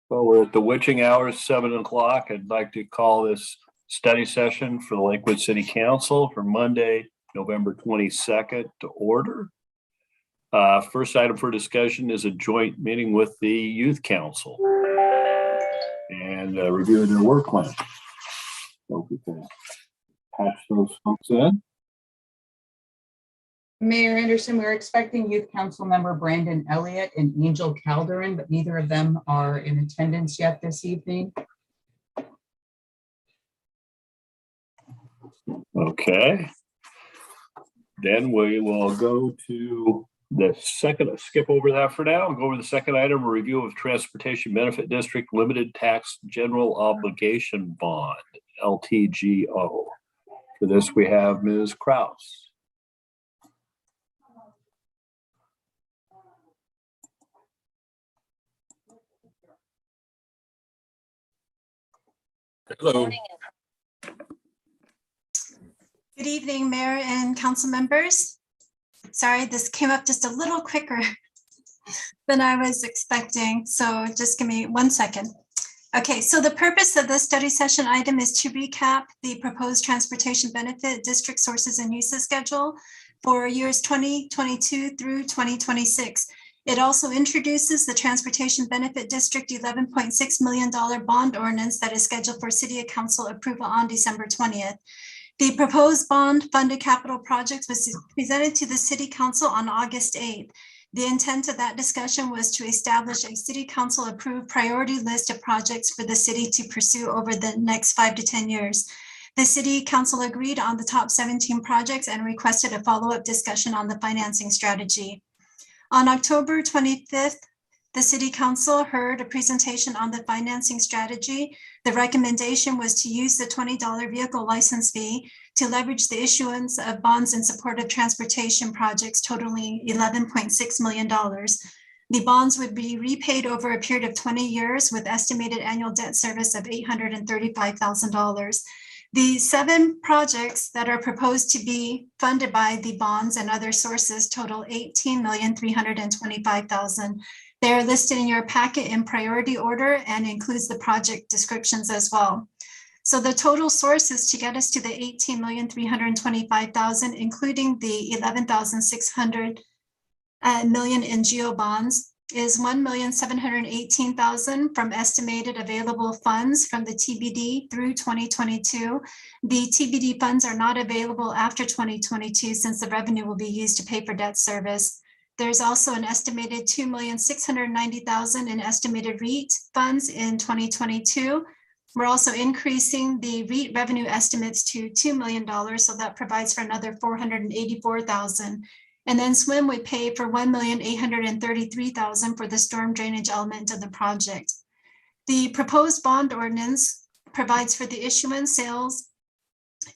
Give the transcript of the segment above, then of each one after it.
Well, we're at the witching hour, 7 o'clock. I'd like to call this study session for the Lakewood City Council for Monday, November 22nd to order. First item for discussion is a joint meeting with the Youth Council and reviewing their work plan. Hope we can patch those folks in. Mayor Anderson, we're expecting Youth Council member Brandon Elliott and Angel Calderon, but neither of them are in attendance yet this evening. Okay. Then we will go to the second, skip over that for now. We'll go over the second item, a review of Transportation Benefit District Limited Tax General Obligation Bond, LTGO. For this, we have Ms. Kraus. Hello. Good evening, Mayor and council members. Sorry, this came up just a little quicker than I was expecting, so just give me 1 second. Okay, so the purpose of this study session item is to recap the proposed transportation benefit district sources and uses schedule for years 2022 through 2026. It also introduces the Transportation Benefit District $11.6 million bond ordinance that is scheduled for City Council approval on December 20th. The proposed bond funded capital projects was presented to the City Council on August 8th. The intent of that discussion was to establish a City Council approved priority list of projects for the city to pursue over the next 5 to 10 years. The City Council agreed on the top 17 projects and requested a follow-up discussion on the financing strategy. On October 25th, the City Council heard a presentation on the financing strategy. The recommendation was to use the $20 vehicle license fee to leverage the issuance of bonds in support of transportation projects totaling $11.6 million. The bonds would be repaid over a period of 20 years with estimated annual debt service of $835,000. The 7 projects that are proposed to be funded by the bonds and other sources total $18,325,000. They are listed in your packet in priority order and includes the project descriptions as well. So the total sources to get us to the $18,325,000, including the $11,600 million in GEO bonds, is $1,718,000 from estimated available funds from the TBD through 2022. The TBD funds are not available after 2022 since the revenue will be used to pay for debt service. There's also an estimated $2,690,000 in estimated REIT funds in 2022. We're also increasing the REIT revenue estimates to $2 million, so that provides for another $484,000. And then SWIM would pay for $1,833,000 for the storm drainage element of the project. The proposed bond ordinance provides for the issuance, sales,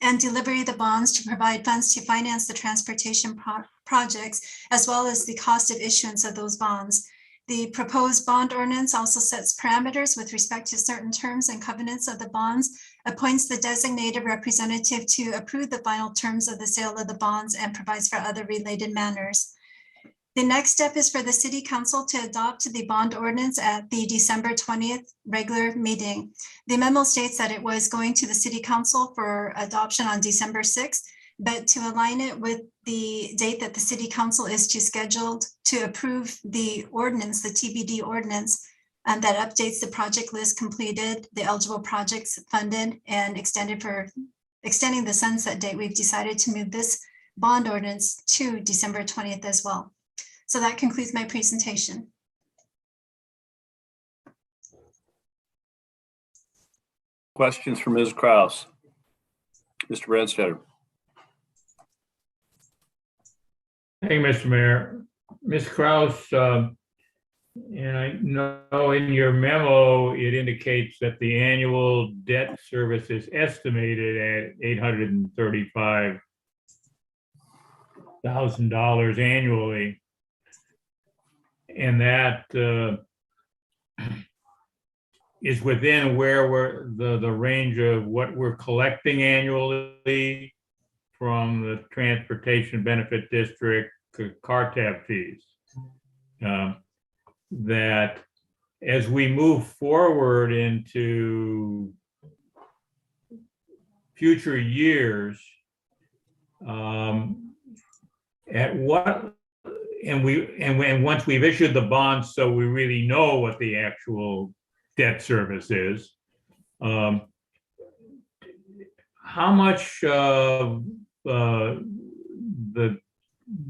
and delivery of the bonds to provide funds to finance the transportation projects, as well as the cost of issuance of those bonds. The proposed bond ordinance also sets parameters with respect to certain terms and covenants of the bonds, appoints the designated representative to approve the final terms of the sale of the bonds, and provides for other related matters. The next step is for the City Council to adopt the bond ordinance at the December 20th regular meeting. The memo states that it was going to the City Council for adoption on December 6th, but to align it with the date that the City Council is scheduled to approve the ordinance, the TBD ordinance, that updates the project list completed, the eligible projects funded, and extending the sunset date, we've decided to move this bond ordinance to December 20th as well. So that concludes my presentation. Questions for Ms. Kraus? Mr. Branstetter. Hey, Mr. Mayor. Ms. Kraus, and I know in your memo, it indicates that the annual debt service is estimated at $835,000 annually. And that is within where we're the range of what we're collecting annually from the Transportation Benefit District car tab fees. That as we move forward into future years, at what, and once we've issued the bonds, so we really know what the actual debt service is, how much of the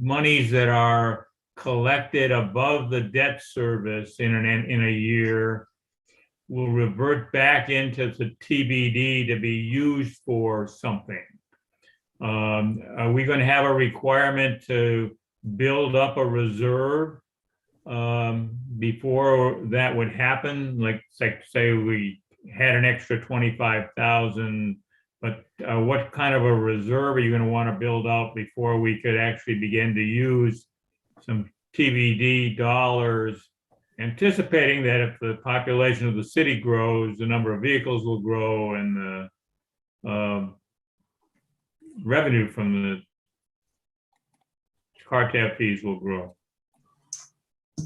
monies that are collected above the debt service in a year will revert back into the TBD to be used for something? Are we going to have a requirement to build up a reserve before that would happen? Like say we had an extra 25,000, but what kind of a reserve are you going to want to build out before we could actually begin to use some TBD dollars, anticipating that if the population of the city grows, the number of vehicles will grow and the revenue from the car tab fees will grow?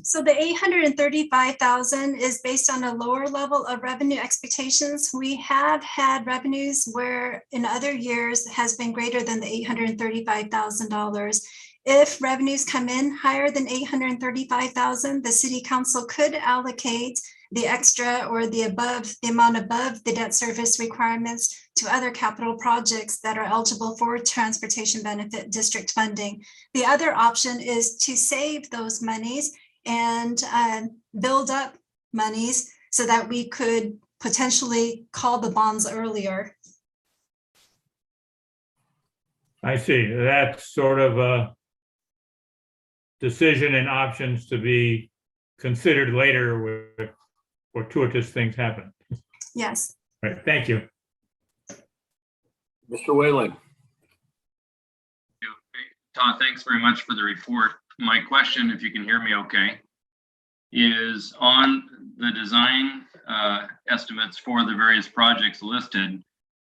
So the 835,000 is based on a lower level of revenue expectations. We have had revenues where in other years has been greater than the $835,000. If revenues come in higher than 835,000, the city council could allocate the extra or the amount above the debt service requirements to other capital projects that are eligible for transportation benefit district funding. The other option is to save those monies and build up monies so that we could potentially call the bonds earlier. I see. That's sort of a decision and options to be considered later where fortuitous things happen. Yes. All right, thank you. Mr. Whalen. Todd, thanks very much for the report. My question, if you can hear me okay, is on the design estimates for the various projects listed.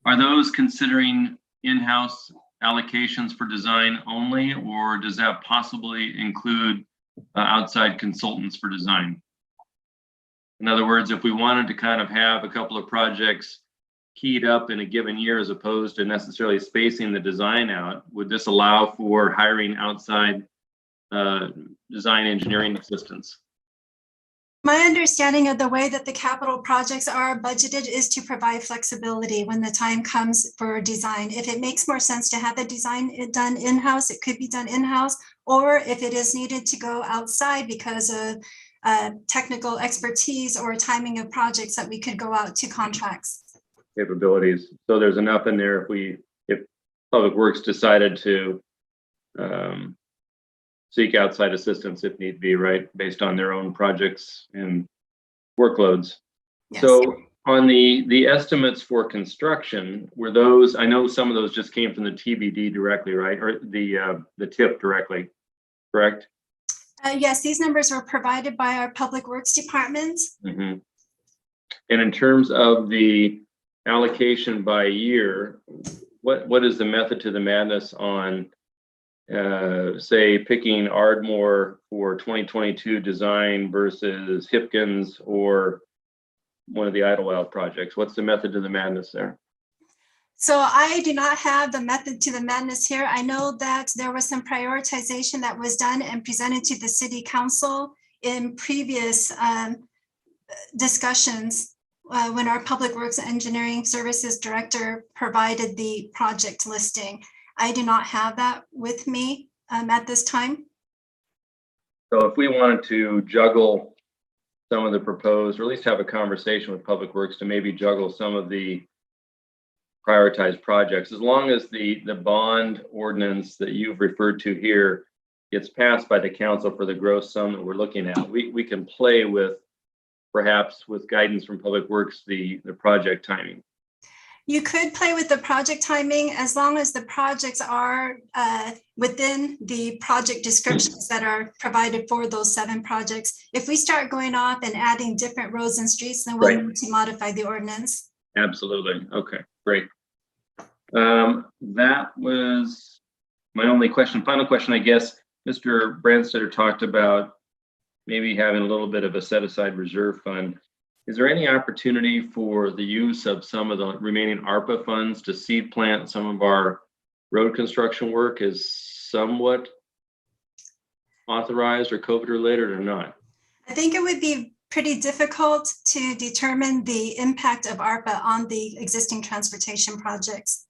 Are those considering in-house allocations for design only, or does that possibly include outside consultants for design? In other words, if we wanted to kind of have a couple of projects keyed up in a given year as opposed to necessarily spacing the design out, would this allow for hiring outside design engineering assistants? My understanding of the way that the capital projects are budgeted is to provide flexibility when the time comes for design. If it makes more sense to have the design done in-house, it could be done in-house, or if it is needed to go outside because of technical expertise or timing of projects, that we could go out to contracts. Capabilities. So there's enough in there if Public Works decided to seek outside assistance if need be, right, based on their own projects and workloads. Yes. So on the estimates for construction, were those, I know some of those just came from the TBD directly, right, or the TIP directly, correct? Yes, these numbers were provided by our Public Works Department. Mm-hmm. And in terms of the allocation by year, what is the method to the madness on say picking Ardmore for 2022 design versus Hipkins or one of the Idlewild projects? What's the method to the madness there? So I do not have the method to the madness here. I know that there was some prioritization that was done and presented to the city council in previous discussions when our Public Works Engineering Services Director provided the project listing. I do not have that with me at this time. So if we wanted to juggle some of the proposed, or at least have a conversation with Public Works to maybe juggle some of the prioritized projects, as long as the bond ordinance that you've referred to here gets passed by the council for the gross sum that we're looking at, we can play with, perhaps with guidance from Public Works, the project timing. You could play with the project timing as long as the projects are within the project descriptions that are provided for those 7 projects. If we start going off and adding different roads and streets, then we'll need to modify the ordinance. Absolutely. Okay, great. That was my only question. Final question, I guess. Mr. Brandstetter talked about maybe having a little bit of a set aside reserve fund. Is there any opportunity for the use of some of the remaining ARPA funds to seed plant some of our road construction work? Is somewhat authorized or COVID related or not? I think it would be pretty difficult to determine the impact of ARPA on the existing transportation projects.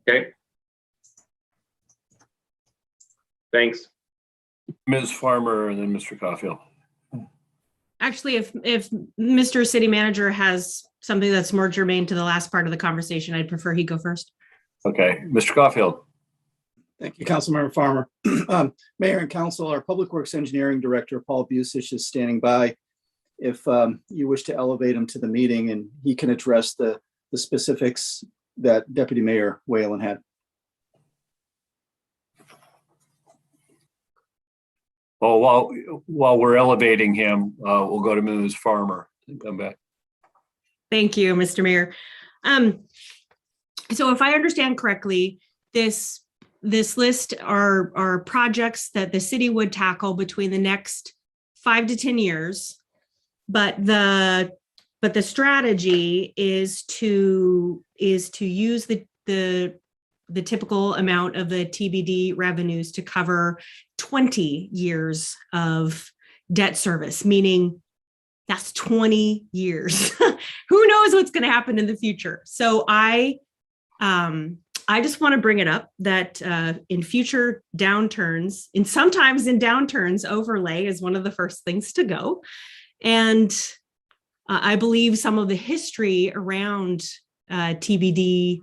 Okay. Thanks. Ms. Farmer and then Mr. Caulfield. Actually, if Mr. City Manager has something that's more germane to the last part of the conversation, I'd prefer he go first. Okay, Mr. Caulfield. Thank you, Councilmember Farmer. Mayor and Council, our Public Works Engineering Director, Paul Busich, is standing by. If you wish to elevate him to the meeting, and he can address the specifics that Deputy Mayor Whalen had. Well, while we're elevating him, we'll go to Ms. Farmer and come back. Thank you, Mr. Mayor. So if I understand correctly, this list are projects that the city would tackle between the next 5 to 10 years, but the strategy is to use the typical amount of the TBD revenues to cover 20 years of debt service, meaning that's 20 years. Who knows what's going to happen in the future? So I just want to bring it up that in future downturns, and sometimes in downturns, overlay is one of the first things to go. And I believe some of the history around TBD,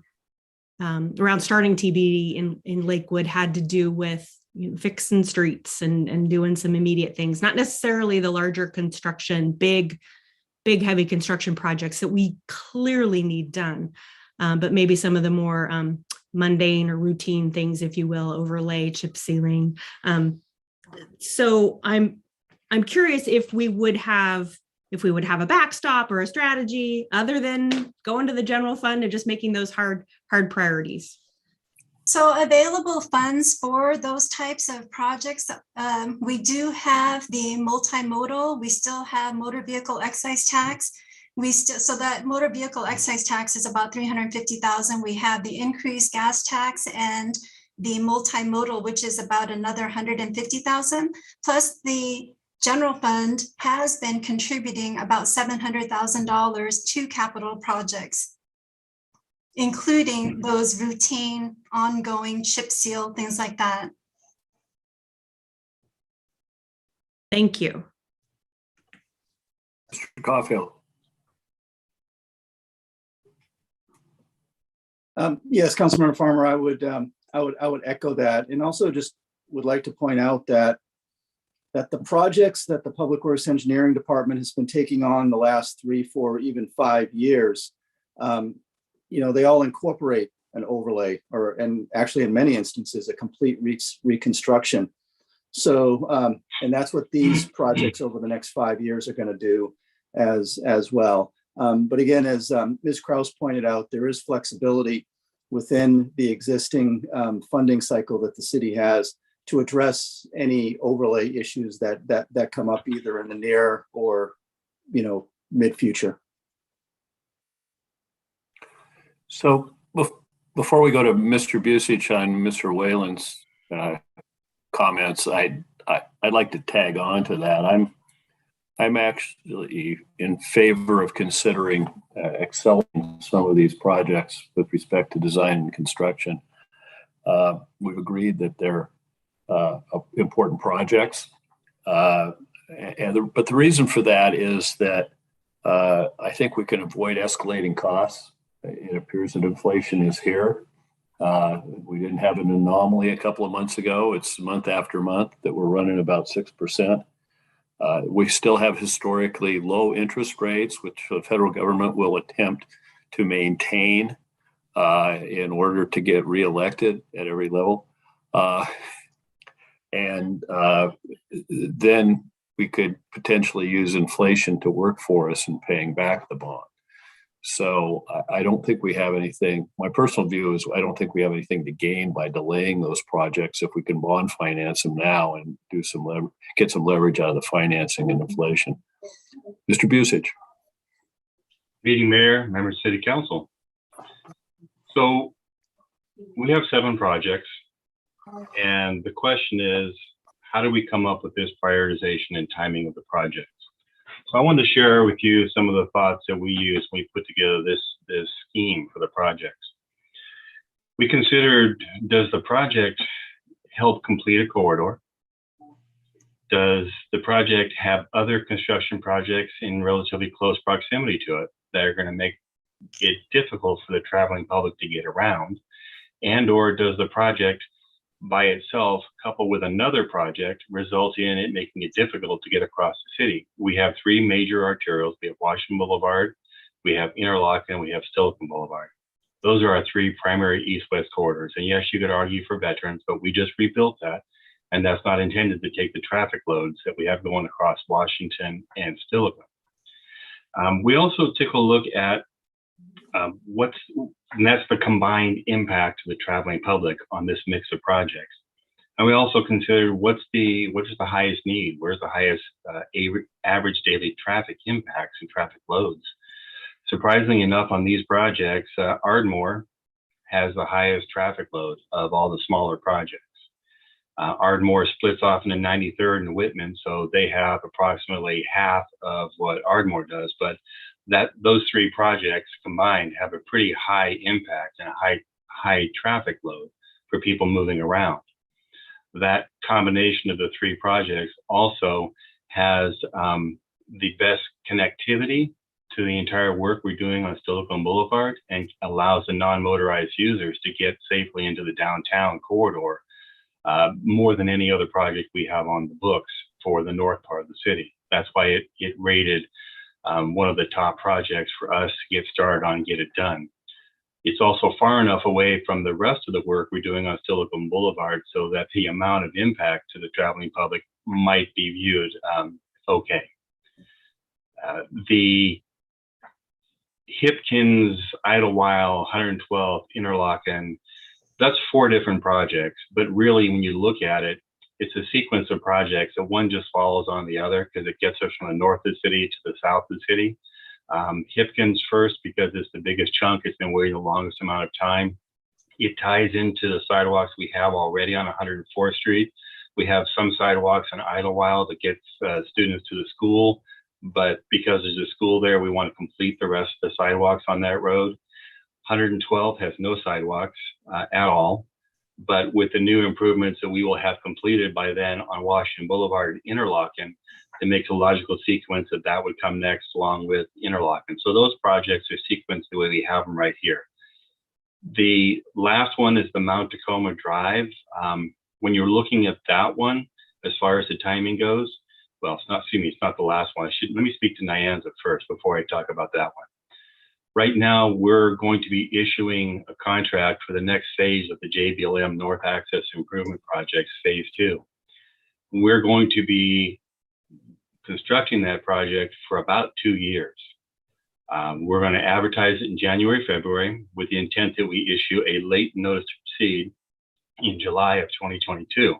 around starting TBD in Lakewood had to do with fixing streets and doing some immediate things, not necessarily the larger construction, big, heavy construction projects that we clearly need done. But maybe some of the more mundane or routine things, if you will, overlay, chip sealing. So I'm curious if we would have a backstop or a strategy other than going to the general fund and just making those hard priorities. So available funds for those types of projects, we do have the multimodal. We still have motor vehicle excise tax. So that motor vehicle excise tax is about $350,000. We have the increased gas tax and the multimodal, which is about another $150,000. Plus the general fund has been contributing about $700,000 to capital projects, including those routine, ongoing chip seal, things like that. Thank you. Mr. Caulfield. Yes, Councilmember Farmer, I would echo that, and also just would like to point out that the projects that the Public Works Engineering Department has been taking on the last 3, 4, even 5 years, they all incorporate an overlay, and actually in many instances, a complete reconstruction. So, and that's what these projects over the next 5 years are going to do as well. But again, as Ms. Kraus pointed out, there is flexibility within the existing funding cycle that the city has to address any overlay issues that come up either in the near or mid-future. So before we go to Mr. Busich on Mr. Whalen's comments, I'd like to tag on to that. I'm actually in favor of considering accelerating some of these projects with respect to design and construction. We've agreed that they're important projects, but the reason for that is that I think we can avoid escalating costs. It appears that inflation is here. We didn't have an anomaly a couple of months ago. It's month after month that we're running about 6%. We still have historically low interest rates, which the federal government will attempt to maintain in order to get reelected at every level. And then we could potentially use inflation to work for us in paying back the bond. So I don't think we have anything, my personal view is I don't think we have anything to gain by delaying those projects if we can bond finance them now and do get some leverage out of the financing and inflation. Mr. Busich. Meeting Mayor, members of City Council. So we have 7 projects, and the question is, how do we come up with this prioritization and timing of the projects? So I wanted to share with you some of the thoughts that we use when we put together this scheme for the projects. We considered, does the project help complete a corridor? Does the project have other construction projects in relatively close proximity to it that are going to make it difficult for the traveling public to get around? And or does the project by itself, coupled with another project, result in it making it difficult to get across the city? We have 3 major arterials. We have Washington Boulevard, we have Interlochen, and we have Silicon Boulevard. Those are our 3 primary east-west corridors. And yes, you could argue for veterans, but we just rebuilt that. And that's not intended to take the traffic loads that we have going across Washington and Silicon. We also took a look at and that's the combined impact to the traveling public on this mix of projects. And we also considered what is the highest need? Where's the highest average daily traffic impacts and traffic loads? Surprisingly enough, on these projects, Ardmore has the highest traffic load of all the smaller projects. Ardmore splits off into 93rd and Whitman, so they have approximately half of what Ardmore does, but those 3 projects combined have a pretty high impact and a high traffic load for people moving around. That combination of the 3 projects also has the best connectivity to the entire work we're doing on Silicon Boulevard and allows the non-motorized users to get safely into the downtown corridor more than any other project we have on the books for the north part of the city. That's why it rated one of the top projects for us to get started on and get it done. It's also far enough away from the rest of the work we're doing on Silicon Boulevard so that the amount of impact to the traveling public might be viewed okay. The Hipkins, Idlewild, 112th, Interlochen, that's 4 different projects, but really when you look at it, it's a sequence of projects that one just follows on the other because it gets us from the north of the city to the south of the city. Hipkins first because it's the biggest chunk. It's been waiting the longest amount of time. It ties into the sidewalks we have already on 104th Street. We have some sidewalks on Idlewild that gets students to the school, but because there's a school there, we want to complete the rest of the sidewalks on that road. 112 has no sidewalks at all. But with the new improvements that we will have completed by then on Washington Boulevard and Interlochen, it makes a logical sequence that would come next along with Interlochen. So those projects are sequenced the way we have them right here. The last one is the Mount Tacoma Drive. When you're looking at that one, as far as the timing goes, well, it's not the last one. Let me speak to Nyanza first before I talk about that one. Right now, we're going to be issuing a contract for the next phase of the JBLM North Access Improvement Project, Phase 2. We're going to be constructing that project for about 2 years. We're going to advertise it in January, February, with the intent that we issue a late notice to proceed in July of 2022.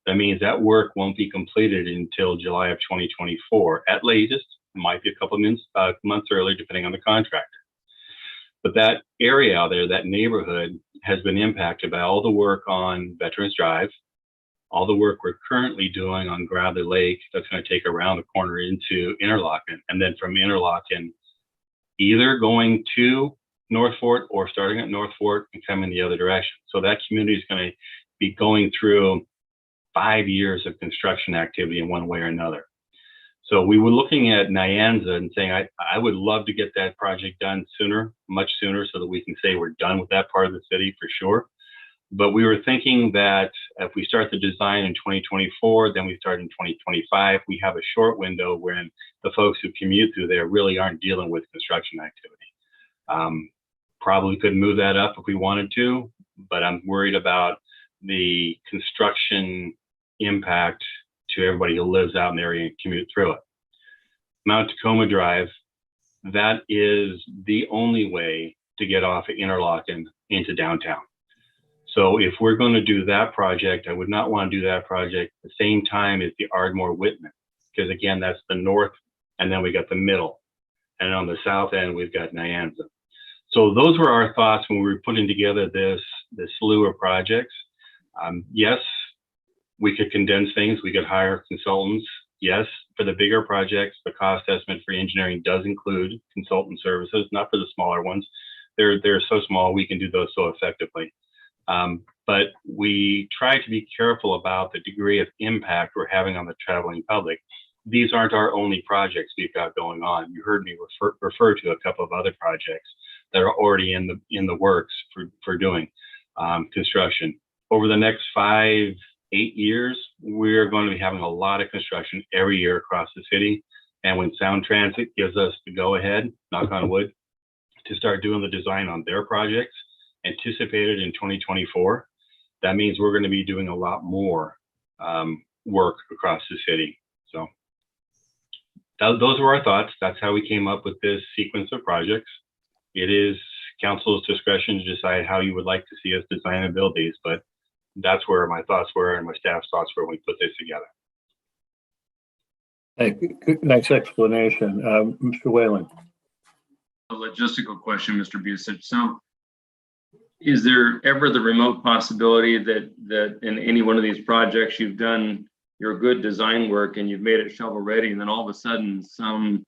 That means that work won't be completed until July of 2024. At latest, it might be a couple of months early, depending on the contractor. But that area out there, that neighborhood, has been impacted by all the work on Veterans Drive, all the work we're currently doing on Bradley Lake that's going to take around the corner into Interlochen, and then from Interlochen, either going to North Fort or starting at North Fort and coming the other direction. So that community is going to be going through 5 years of construction activity in one way or another. So we were looking at Nyanza and saying, I would love to get that project done sooner, much sooner, so that we can say we're done with that part of the city for sure. But we were thinking that if we start the design in 2024, then we start in 2025, we have a short window when the folks who commute through there really aren't dealing with construction activity. Probably could move that up if we wanted to, but I'm worried about the construction impact to everybody who lives out in the area and commute through it. Mount Tacoma Drive, that is the only way to get off of Interlochen into downtown. So if we're going to do that project, I would not want to do that project at the same time as the Ardmore Whitman, because again, that's the north, and then we got the middle. And on the south end, we've got Nyanza. So those were our thoughts when we were putting together this slew of projects. Yes, we could condense things. We could hire consultants. Yes, for the bigger projects, the cost estimate for engineering does include consultant services, not for the smaller ones. They're so small, we can do those so effectively. But we try to be careful about the degree of impact we're having on the traveling public. These aren't our only projects we've got going on. You heard me refer to a couple of other projects that are already in the works for doing construction. Over the next 5-8 years, we're going to be having a lot of construction every year across the city. And when Sound Transit gives us the go ahead, knock on wood, to start doing the design on their projects, anticipated in 2024, that means we're going to be doing a lot more work across the city. So those were our thoughts. That's how we came up with this sequence of projects. It is council's discretion to decide how you would like to see us design and build these, but that's where my thoughts were and my staff's thoughts were when we put this together. Hey, nice explanation. Mr. Whalen. A logistical question, Mr. Busich. So is there ever the remote possibility that in any one of these projects you've done your good design work and you've made it shovel ready, and then all of a sudden some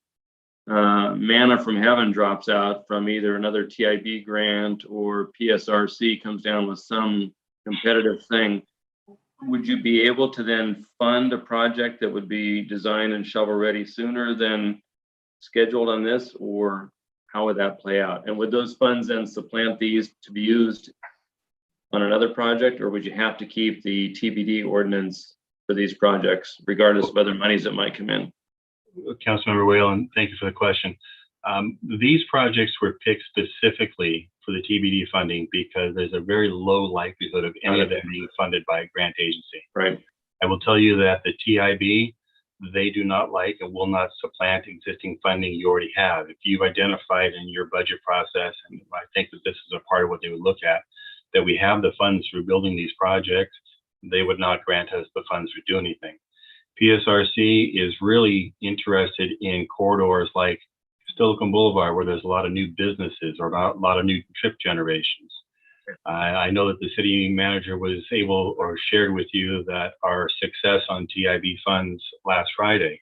manna from heaven drops out from either another TIB grant or Psrc comes down with some competitive thing? Would you be able to then fund a project that would be designed and shovel ready sooner than scheduled on this, or how would that play out? And would those funds then supplant these to be used on another project, or would you have to keep the TBD ordinance for these projects, regardless of other monies that might come in? Councilmember Whalen, thank you for the question. These projects were picked specifically for the TBD funding because there's a very low likelihood of any of them being funded by a grant agency. Right. I will tell you that the TIB, they do not like and will not supplant existing funding you already have. If you've identified in your budget process, and I think that this is a part of what they would look at, that we have the funds for building these projects, they would not grant us the funds to do anything. Psrc is really interested in corridors like Silicon Boulevard, where there's a lot of new businesses or a lot of new trip generations. I know that the city manager was able or shared with you that our success on TIB funds last Friday,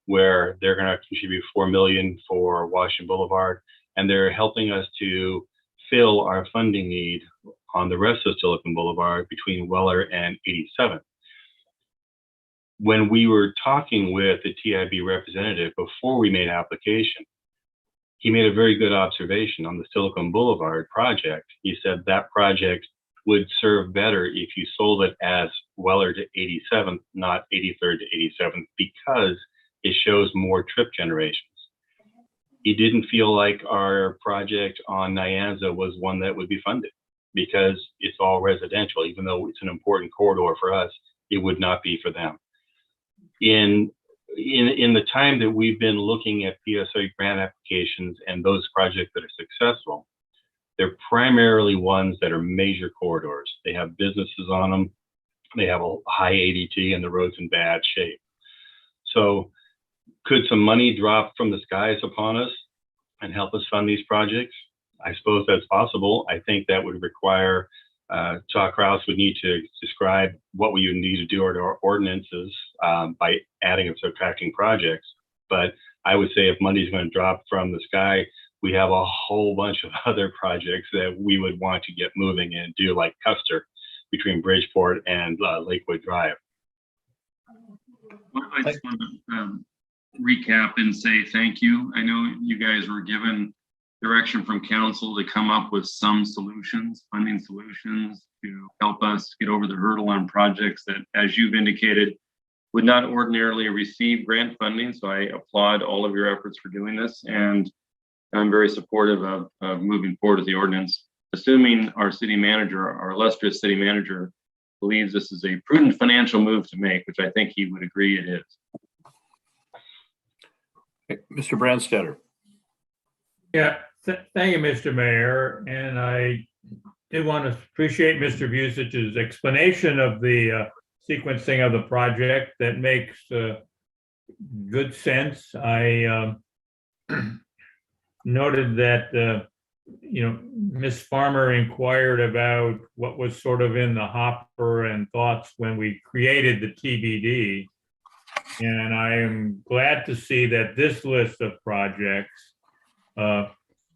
where they're going to contribute $4 million for Washington Boulevard, and they're helping us to fill our funding need on the rest of Silicon Boulevard between Weller and 87th. When we were talking with the TIB representative before we made application, he made a very good observation on the Silicon Boulevard project. He said that project would serve better if you sold it as Weller to 87th, not 83rd to 87th, because it shows more trip generations. He didn't feel like our project on Nyanza was one that would be funded because it's all residential. Even though it's an important corridor for us, it would not be for them. In the time that we've been looking at PSA grant applications and those projects that are successful, they're primarily ones that are major corridors. They have businesses on them. They have a high ADT and the road's in bad shape. So could some money drop from the skies upon us and help us fund these projects? I suppose that's possible. I think that would require Chuck Kraus would need to describe what we would need to do to our ordinances by adding and subtracting projects. But I would say if money's going to drop from the sky, we have a whole bunch of other projects that we would want to get moving and do, like Custer between Bridgeport and Lakewood Drive. Well, I just want to recap and say thank you. I know you guys were given direction from council to come up with some solutions, funding solutions to help us get over the hurdle on projects that, as you've indicated, would not ordinarily receive grant funding. So I applaud all of your efforts for doing this, and I'm very supportive of moving forward with the ordinance, assuming our city manager, our illustrious city manager, believes this is a prudent financial move to make, which I think he would agree it is. Mr. Brandstetter. Yeah, thank you, Mr. Mayor. And I did want to appreciate Mr. Vucic's explanation of the sequencing of the project. That makes good sense. I noted that, Ms. Farmer inquired about what was sort of in the hopper and thoughts when we created the TBD. And I am glad to see that this list of projects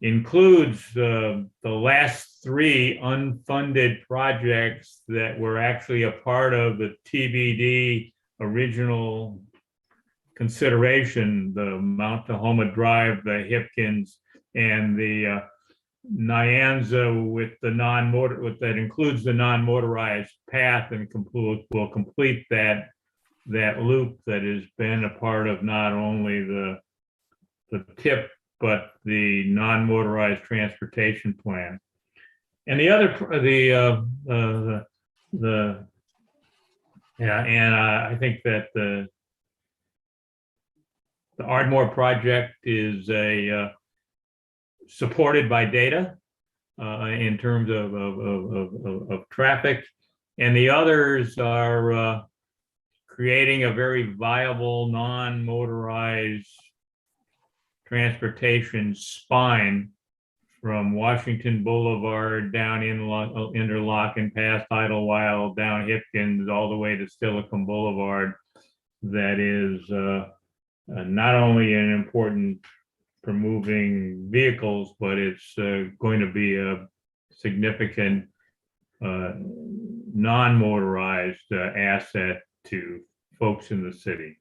includes the last 3 unfunded projects that were actually a part of the TBD original consideration, the Mount Tahoma Drive, the Hipkins, and the Nyanza with the that includes the non-motorized path and will complete that loop that has been a part of not only the TIP but the non-motorized transportation plan. And the other I think that the Ardmore project is supported by data in terms of traffic, and the others are creating a very viable non-motorized transportation spine from Washington Boulevard down Interlochen past Idlewild, down Hipkins, all the way to Steilacoom Boulevard. That is not only an important for moving vehicles, but it's going to be a significant non-motorized asset to folks in the city.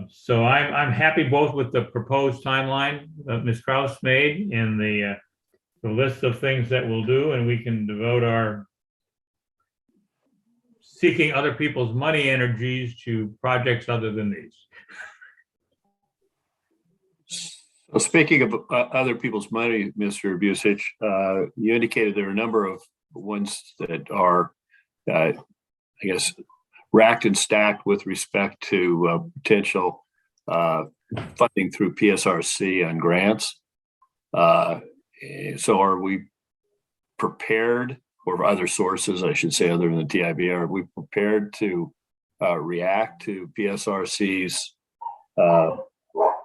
So I'm happy both with the proposed timeline that Ms. Kraus made and the list of things that we'll do, and we can devote our seeking other people's money energies to projects other than these. Well, speaking of other people's money, Mr. Vucic, you indicated there are a number of ones that are, I guess, racked and stacked with respect to potential funding through Psrc on grants. So are we prepared, or other sources, I should say, other than the TIB, are we prepared to react to Psrc's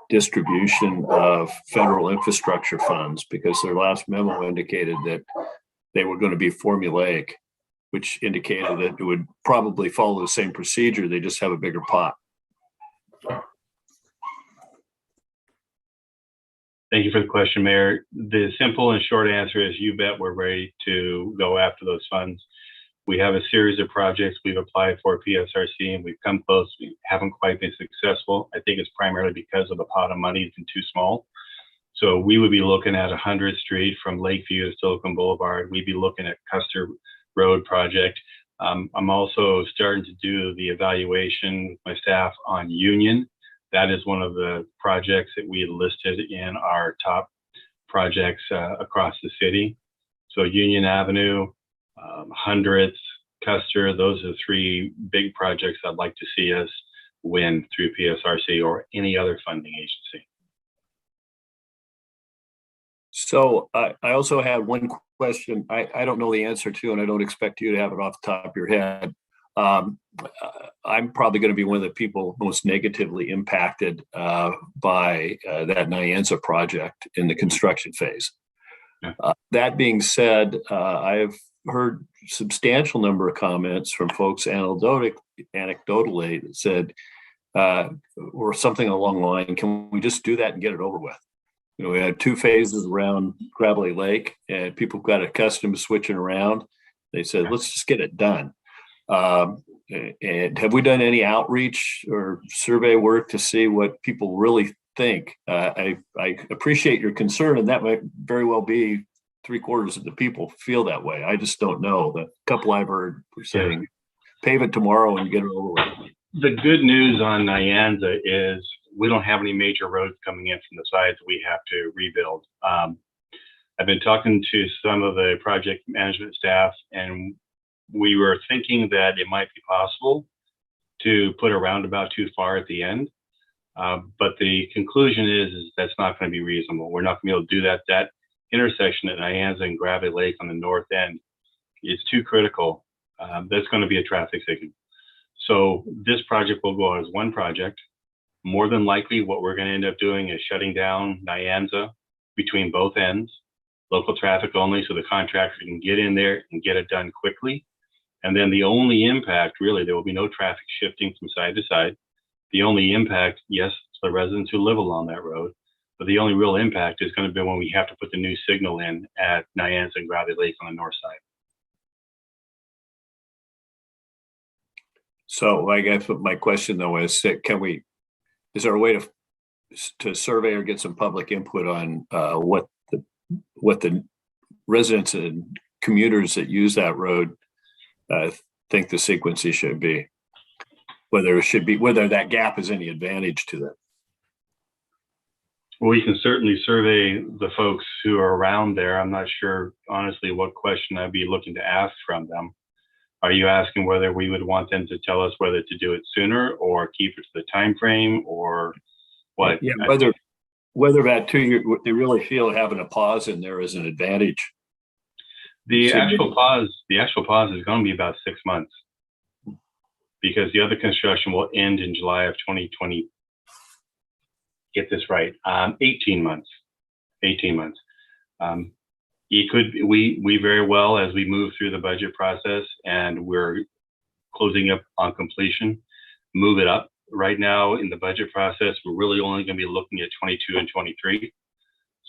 distribution of federal infrastructure funds? Because their last memo indicated that they were going to be formulaic, which indicated that it would probably follow the same procedure. They just have a bigger pot. Thank you for the question, Mayor. The simple and short answer is you bet we're ready to go after those funds. We have a series of projects we've applied for Psrc, and we've come close. We haven't quite been successful. I think it's primarily because of the pot of money has been too small. So we would be looking at 100th Street from Lakeview to Steilacoom Boulevard. We'd be looking at Custer Road project. I'm also starting to do the evaluation with my staff on Union. That is one of the projects that we listed in our top projects across the city. So Union Avenue, 100th, Custer, those are 3 big projects I'd like to see us win through Psrc or any other funding agency. So I also had one question I don't know the answer to, and I don't expect you to have it off the top of your head. I'm probably going to be one of the people most negatively impacted by that Nyanza project in the construction phase. Yeah. That being said, I have heard substantial number of comments from folks anecdotally that said, or something along the line, can we just do that and get it over with? You know, we had 2 phases around Gravelly Lake, and people got accustomed to switching around. They said, let's just get it done. And have we done any outreach or survey work to see what people really think? I appreciate your concern, and that might very well be 3/4 of the people feel that way. I just don't know. The couple I've heard were saying, pave it tomorrow and get it over with. The good news on Nyanza is we don't have any major roads coming in from the sides we have to rebuild. I've been talking to some of the project management staff, and we were thinking that it might be possible to put a roundabout too far at the end. But the conclusion is that's not going to be reasonable. We're not going to be able to do that. That intersection at Nyanza and Gravity Lake on the north end is too critical. That's going to be a traffic signal. So this project will go out as one project. More than likely, what we're going to end up doing is shutting down Nyanza between both ends, local traffic only, so the contractor can get in there and get it done quickly. And then the only impact, really, there will be no traffic shifting from side to side. The only impact, yes, to the residents who live along that road, but the only real impact is going to be when we have to put the new signal in at Nyanza and Gravity Lake on the north side. So I guess my question though is, is there a way to survey or get some public input on what the residents and commuters that use that road think the sequencing should be? Whether that gap is any advantage to them? Well, we can certainly survey the folks who are around there. I'm not sure, honestly, what question I'd be looking to ask from them. Are you asking whether we would want them to tell us whether to do it sooner or keep it to the time frame or what? Yeah, whether that too, they really feel having a pause in there is an advantage. The actual pause is going to be about 6 months because the other construction will end in July of 2020. Get this right, 18 months. 18 months. We very well, as we move through the budget process and we're closing up on completion, move it up. Right now in the budget process, we're really only going to be looking at 22 and 23.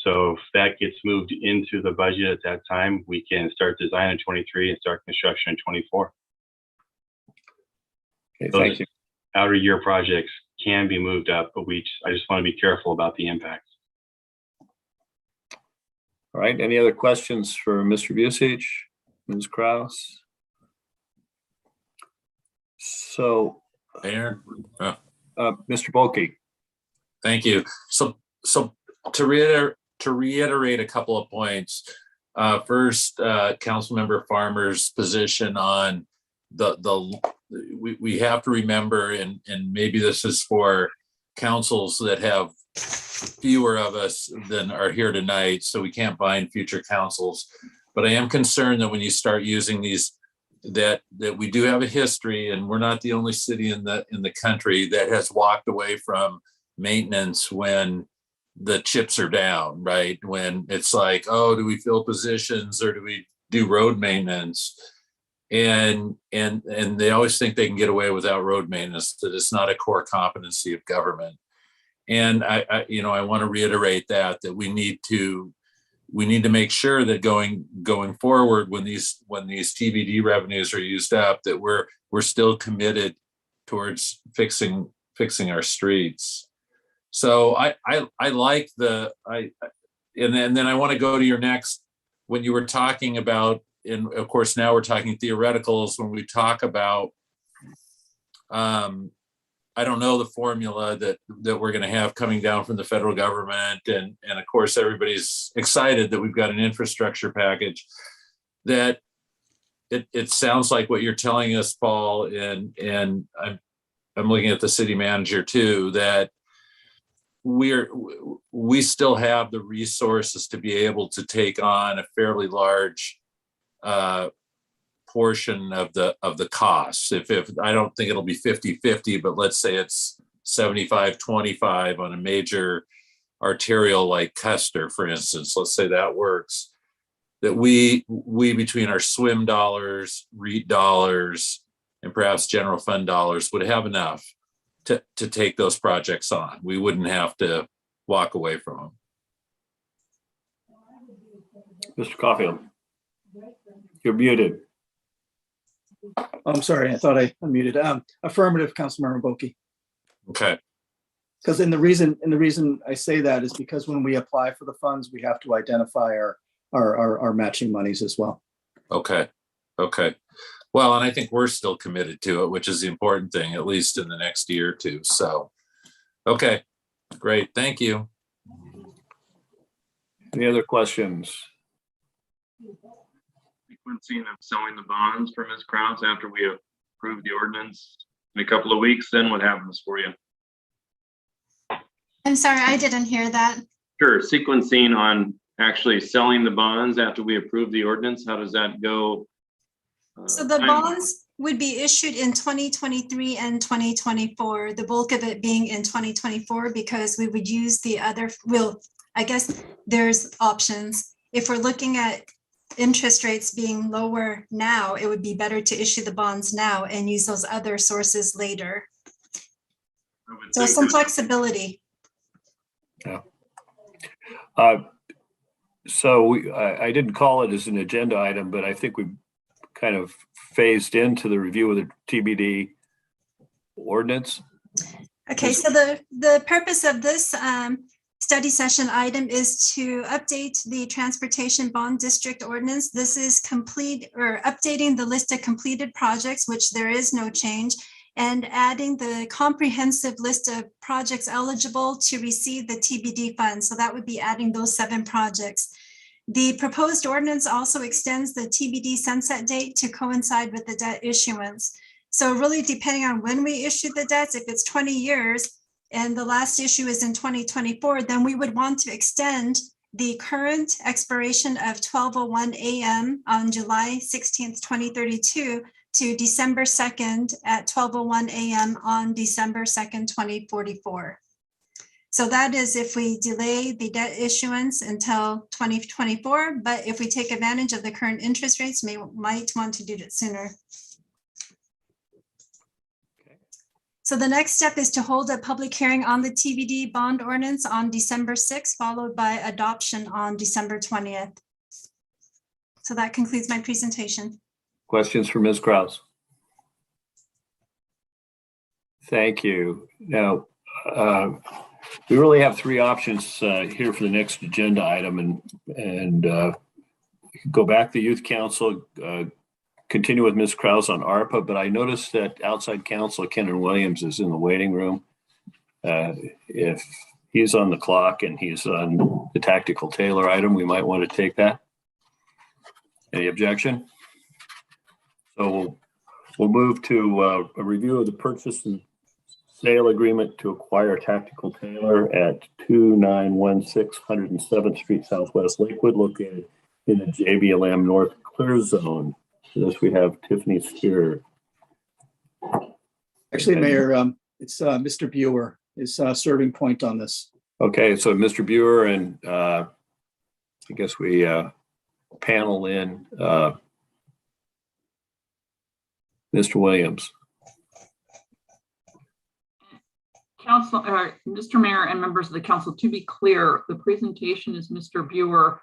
So if that gets moved into the budget at that time, we can start design in 23 and start construction in 24. Okay, thank you. Outer year projects can be moved up, but I just want to be careful about the impacts. All right, any other questions for Mr. Vucich, Ms. Kraus? So, Mayor, Mr. Bulkey. thank you. So to reiterate a couple of points. First, Councilmember Farmer's position on we have to remember, and maybe this is for councils that have fewer of us than are here tonight, so we can't bind future councils. But I am concerned that when you start using these, that we do have a history, and we're not the only city in the country that has walked away from maintenance when the chips are down, right? When it's like, oh, do we fill positions or do we do road maintenance? And they always think they can get away without road maintenance, that it's not a core competency of government. And I want to reiterate that we need to make sure that going forward, when these TBD revenues are used up, that we're still committed towards fixing our streets. So I like and then I want to go to your next, when you were talking about, and of course now we're talking theoreticals, when we talk about I don't know the formula that we're going to have coming down from the federal government, and of course everybody's excited that we've got an infrastructure package. That it sounds like what you're telling us, Paul, and I'm looking at the city manager too, that we still have the resources to be able to take on a fairly large portion of the costs. If I don't think it'll be 50-50, but let's say it's 75-25 on a major arterial like Custer, for instance, let's say that works, that we between our swim dollars, REIT dollars, and perhaps general fund dollars would have enough to take those projects on. We wouldn't have to walk away from them. Mr. Caulfield, you're muted. I'm sorry, I thought I unmuted. Affirmative, Councilmember Boki. Okay. Because the reason I say that is because when we apply for the funds, we have to identify our matching monies as well. Okay. Well, and I think we're still committed to it, which is the important thing, at least in the next year or two. So, okay, great. Thank you. Any other questions? Frequency of selling the bonds for Ms. Krause after we approve the ordinance in a couple of weeks, then what happens for you? I'm sorry, I didn't hear that. Sure, sequencing on actually selling the bonds after we approve the ordinance, how does that go? So the Time- bonds would be issued in 2023 and 2024, the bulk of it being in 2024, because we would use the other, I guess there's options. If we're looking at interest rates being lower now, it would be better to issue the bonds now and use those other sources later. I would So think some that- flexibility. I didn't call it as an agenda item, but I think we kind of phased into the review of the TBD ordinance. Okay, so the purpose of this study session item is to update the transportation bond district ordinance. This is complete or updating the list of completed projects, which there is no change, and adding the comprehensive list of projects eligible to receive the TBD funds. So that would be adding those 7 projects. The proposed ordinance also extends the TBD sunset date to coincide with the debt issuance. So really depending on when we issue the debts, if it's 20 years and the last issue is in 2024, then we would want to extend the current expiration of 12:01 a.m. on July 16th, 2032 to December 2nd at 12:01 a.m. on December 2nd, 2044. So that is if we delay the debt issuance until 2024, but if we take advantage of the current interest rates, might want to do it sooner. So the next step is to hold a public hearing on the TBD bond ordinance on December 6th, followed by adoption on December 20th. So that concludes my presentation. Questions for Ms. Kraus? Thank you. Now, we really have 3 options here for the next agenda item, and we could go back to Youth Council, continue with Ms. Kraus on ARPA, but I noticed that outside counsel Kenan Williams is in the waiting room. If he's on the clock and he's on the tactical Taylor item, we might want to take that. Any objection? So we'll move to a review of the purchase and sale agreement to acquire Tactical Taylor at 2916 107th Street Southwest Lakewood, located in the JBLM North Clear Zone. For this, we have Tiffany Spear. Actually, Mayor, it's Mr. Buer is serving point on this. Okay, so Mr. Buer, and I guess we panel in Mr. Williams. Council, Mr. Mayor and members of the council, to be clear, the presentation is Mr. Buer.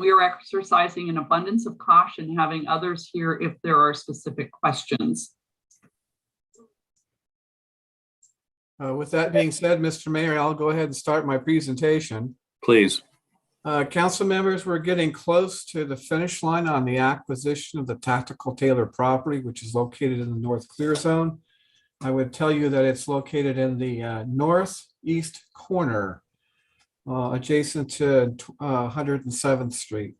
We are exercising an abundance of caution, having others here if there are specific questions. With that being said, Mr. Mayor, I'll go ahead and start my presentation. Please. Council members, we're getting close to the finish line on the acquisition of the Tactical Taylor property, which is located in the North Clear Zone. I would tell you that it's located in the northeast corner, adjacent to 107th Street.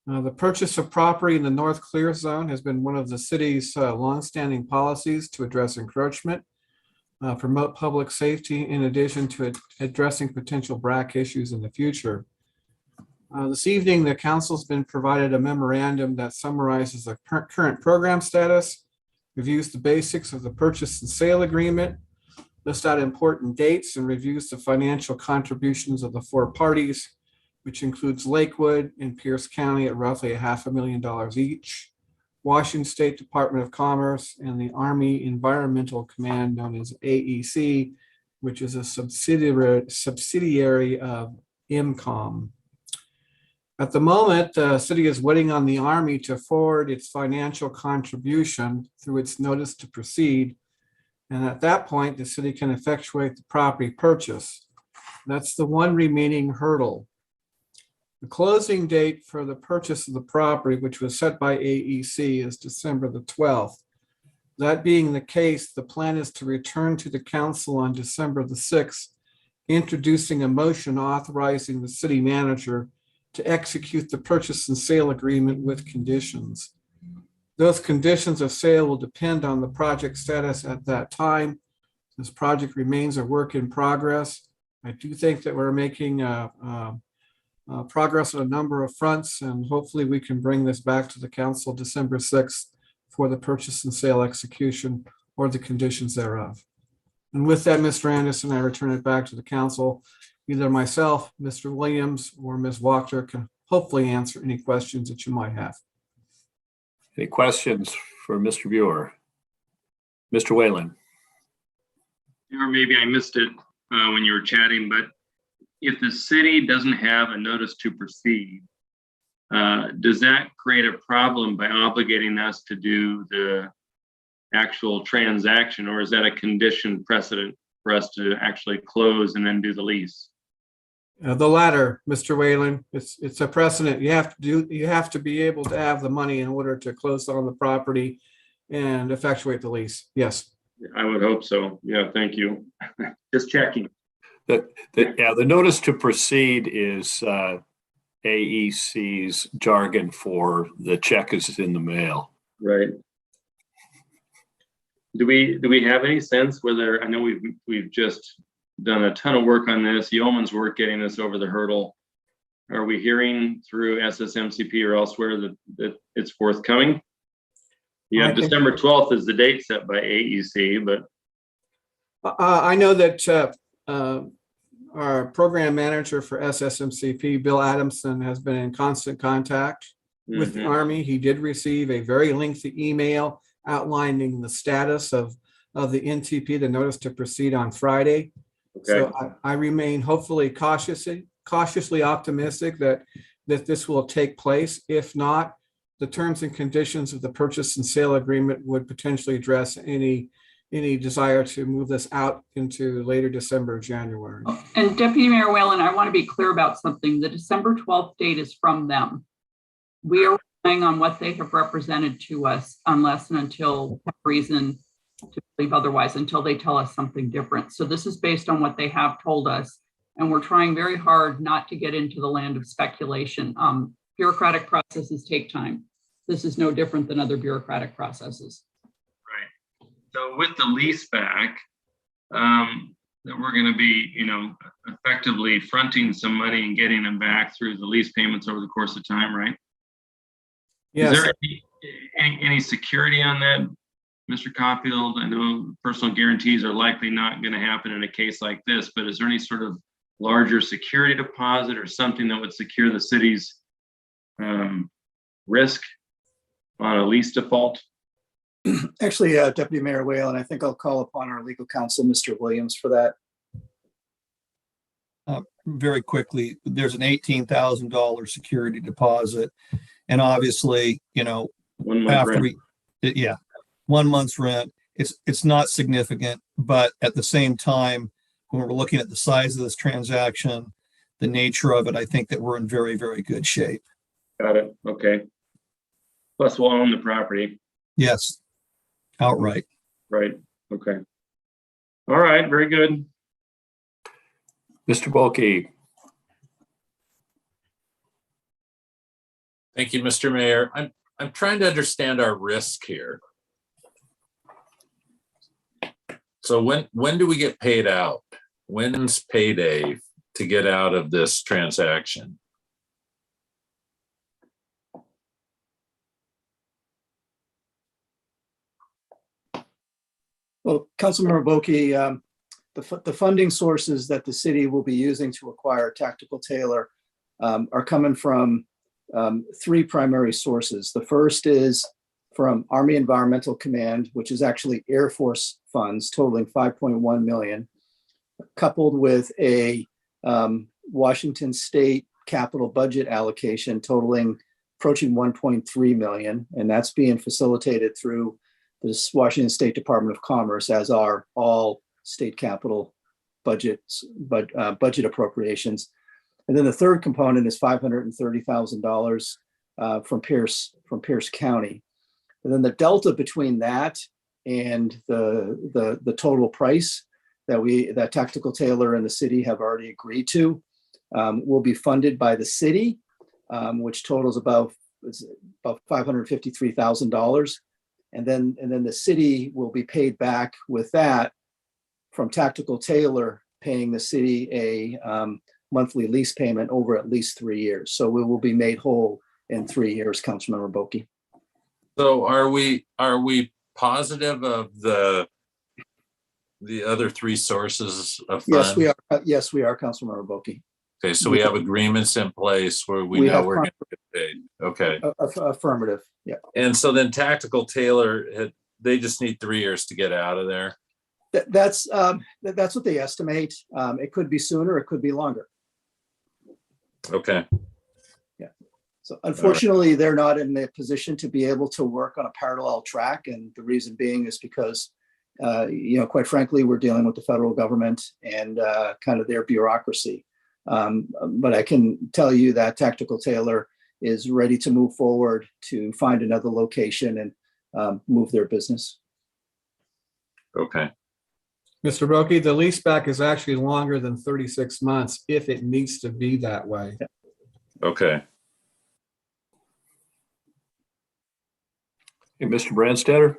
The purchase of property in the North Clear Zone has been one of the city's longstanding policies to address encroachment, promote public safety, in addition to addressing potential BRAC issues in the future. This evening, the council's been provided a memorandum that summarizes the current program status, reviews the basics of the purchase and sale agreement, lists out important dates, and reviews the financial contributions of the 4 parties, which includes Lakewood and Pierce County at roughly $500,000 each, Washington State Department of Commerce, and the Army Environmental Command, known as AEC, which is a subsidiary of IMCOM. At the moment, the city is waiting on the Army to forward its financial contribution through its notice to proceed. And at that point, the city can effectuate the property purchase. That's the one remaining hurdle. The closing date for the purchase of the property, which was set by AEC, is December the 12th. That being the case, the plan is to return to the council on December the 6th, introducing a motion authorizing the city manager to execute the purchase and sale agreement with conditions. Those conditions of sale will depend on the project status at that time. This project remains a work in progress. I do think that we're making progress on a number of fronts, and hopefully we can bring this back to the council December 6th for the purchase and sale execution or the conditions thereof. And with that, Mr. Anderson, I return it back to the council. Either myself, Mr. Williams, or Ms. Wachter can hopefully answer any questions that you might have. Any questions for Mr. Buer? Mr. Whalen? Or maybe I missed it when you were chatting, but if the city doesn't have a notice to proceed, does that create a problem by obligating us to do the actual transaction, or is that a condition precedent for us to actually close and then do the lease? The latter, Mr. Whalen. It's a precedent. You have to be able to have the money in order to close on the property and effectuate the lease. Yes. I would hope so. Yeah, thank you. Just checking. The notice to proceed is AEC's jargon for the check is in the mail. Right. Do we have any sense whether, I know we've just done a ton of work on this, yeoman's work getting this over the hurdle. Are we hearing through SSMCP or elsewhere that it's forthcoming? Yeah, December 12th is the date set by AEC, but I know that our program manager for SSMCP, Bill Adamson, has been in constant contact with the Army. He did receive a very lengthy email outlining the status of the NTP, the notice to proceed, on Friday. okay. So I remain hopefully cautiously optimistic that this will take place. If not, the terms and conditions of the purchase and sale agreement would potentially address any desire to move this out into later December or January. And Deputy Mayor Whalen, I want to be clear about something. The December 12th date is from them. We are relying on what they have represented to us unless and until we have reason to believe otherwise, until they tell us something different. So this is based on what they have told us. And we're trying very hard not to get into the land of speculation. Bureaucratic processes take time. This is no different than other bureaucratic processes. Right. So with the lease back, that we're going to be, effectively fronting some money and getting them back through the lease payments over the course of time, right? Yes. Is there any security on that, Mr. Copfield? I know personal guarantees are likely not going to happen in a case like this, but is there any sort of larger security deposit or something that would secure the city's risk on a lease default? Actually, Deputy Mayor Whalen, I think I'll call upon our legal counsel, Mr. Williams, for that. Very quickly, there's an $18,000 security deposit. And obviously, 1 month after rent. 1 month's rent, it's not significant, but at the same time, when we're looking at the size of this transaction, the nature of it, I think that we're in very, very good shape. Got it. Okay. Plus we'll own the property. Yes, outright. Right. Okay. All right. Very good. Mr. Bulkey? Thank you, Mr. Mayor. I'm trying to understand our risk here. So when do we get paid out? When's payday to get out of this transaction? Well, Councilmember Boki, the funding sources that the city will be using to acquire Tactical Tailor are coming from three primary sources. The first is from Army Environmental Command, which is actually Air Force funds totaling $5.1 million, coupled with a Washington State capital budget allocation totaling approaching $1.3 million. And that's being facilitated through the Washington State Department of Commerce, as are all state capital budgets, budget appropriations. And then the third component is $530,000 from Pierce County. And then the delta between that and the total price that Tactical Tailor and the city have already agreed to will be funded by the city, which totals about $553,000. And then the city will be paid back with that from Tactical Tailor paying the city a monthly lease payment over at least 3 years. So we will be made whole in 3 years, Councilmember Boki. So are we positive of the other three sources of Yes, funds? we are. Yes, we are, Councilmember Boki. Okay, so we have agreements in place where we We know have we're going to get paid. Okay. Affirmative. Yeah. And so then Tactical Taylor, they just need 3 years to get out of there. That's what they estimate. It could be sooner, it could be longer. Okay. So unfortunately, they're not in the position to be able to work on a parallel track. And the reason being is because, quite frankly, we're dealing with the federal government and kind of their bureaucracy. But I can tell you that Tactical Taylor is ready to move forward to find another location and move their business. Okay. Mr. Brokey, the lease back is actually longer than 36 months if it needs to be that way. Okay. Hey, Mr. Branstetter?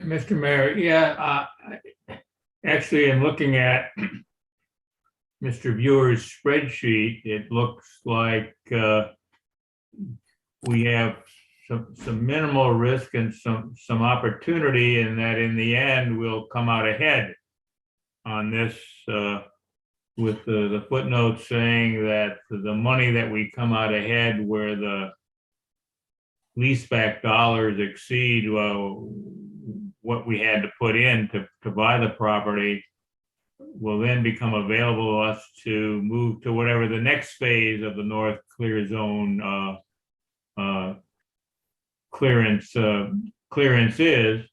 Mr. Mayor, yeah, actually, in looking at Mr. Viewer's spreadsheet, it looks like we have some minimal risk and some opportunity, and that in the end we'll come out ahead on this with the footnote saying that the money that we come out ahead where the leaseback dollars exceed what we had to put in to buy the property will then become available to us to move to whatever the next phase of the North Clear Zone clearance is.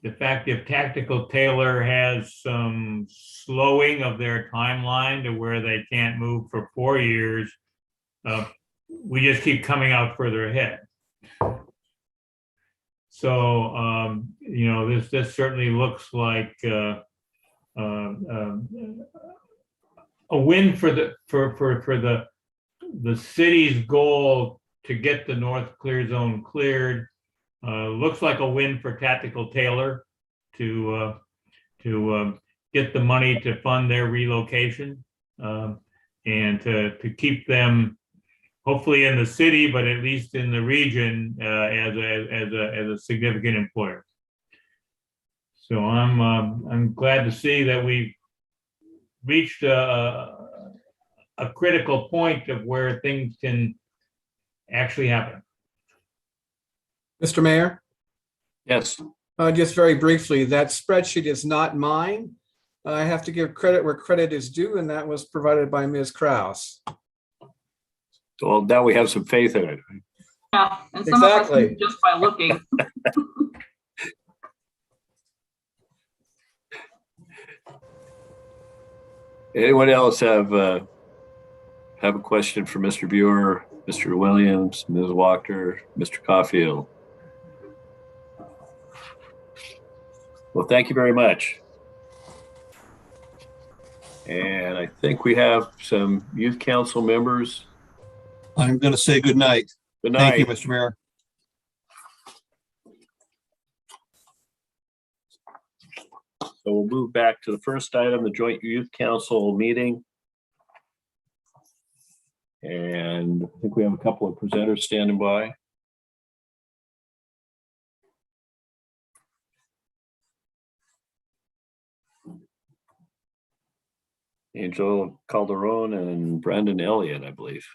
The fact if Tactical Taylor has some slowing of their timeline to where they can't move for 4 years, we just keep coming out further ahead. So, this certainly looks like a win for the city's goal to get the North Clear Zone cleared. Looks like a win for Tactical Taylor to get the money to fund their relocation and to keep them hopefully in the city, but at least in the region as a significant employer. So I'm glad to see that we reached a critical point of where things can actually happen. Mr. Mayor? Yes. Just very briefly, that spreadsheet is not mine. I have to give credit where credit is due, and that was provided by Ms. Kraus. Well, now we have some faith in it. Yeah, and some Exactly. of us just by looking. Anyone else have a question for Mr. Buer, Mr. Williams, Ms. Walker, Mr. Caulfield? Well, thank you very much. And I think we have some youth council members. I'm going to say good night. Good night. Thank you, Mr. Mayor. So we'll move back to the first item, the joint youth council meeting. And I think we have a couple of presenters standing by. Angel Calderon and Brandon Elliott, I believe.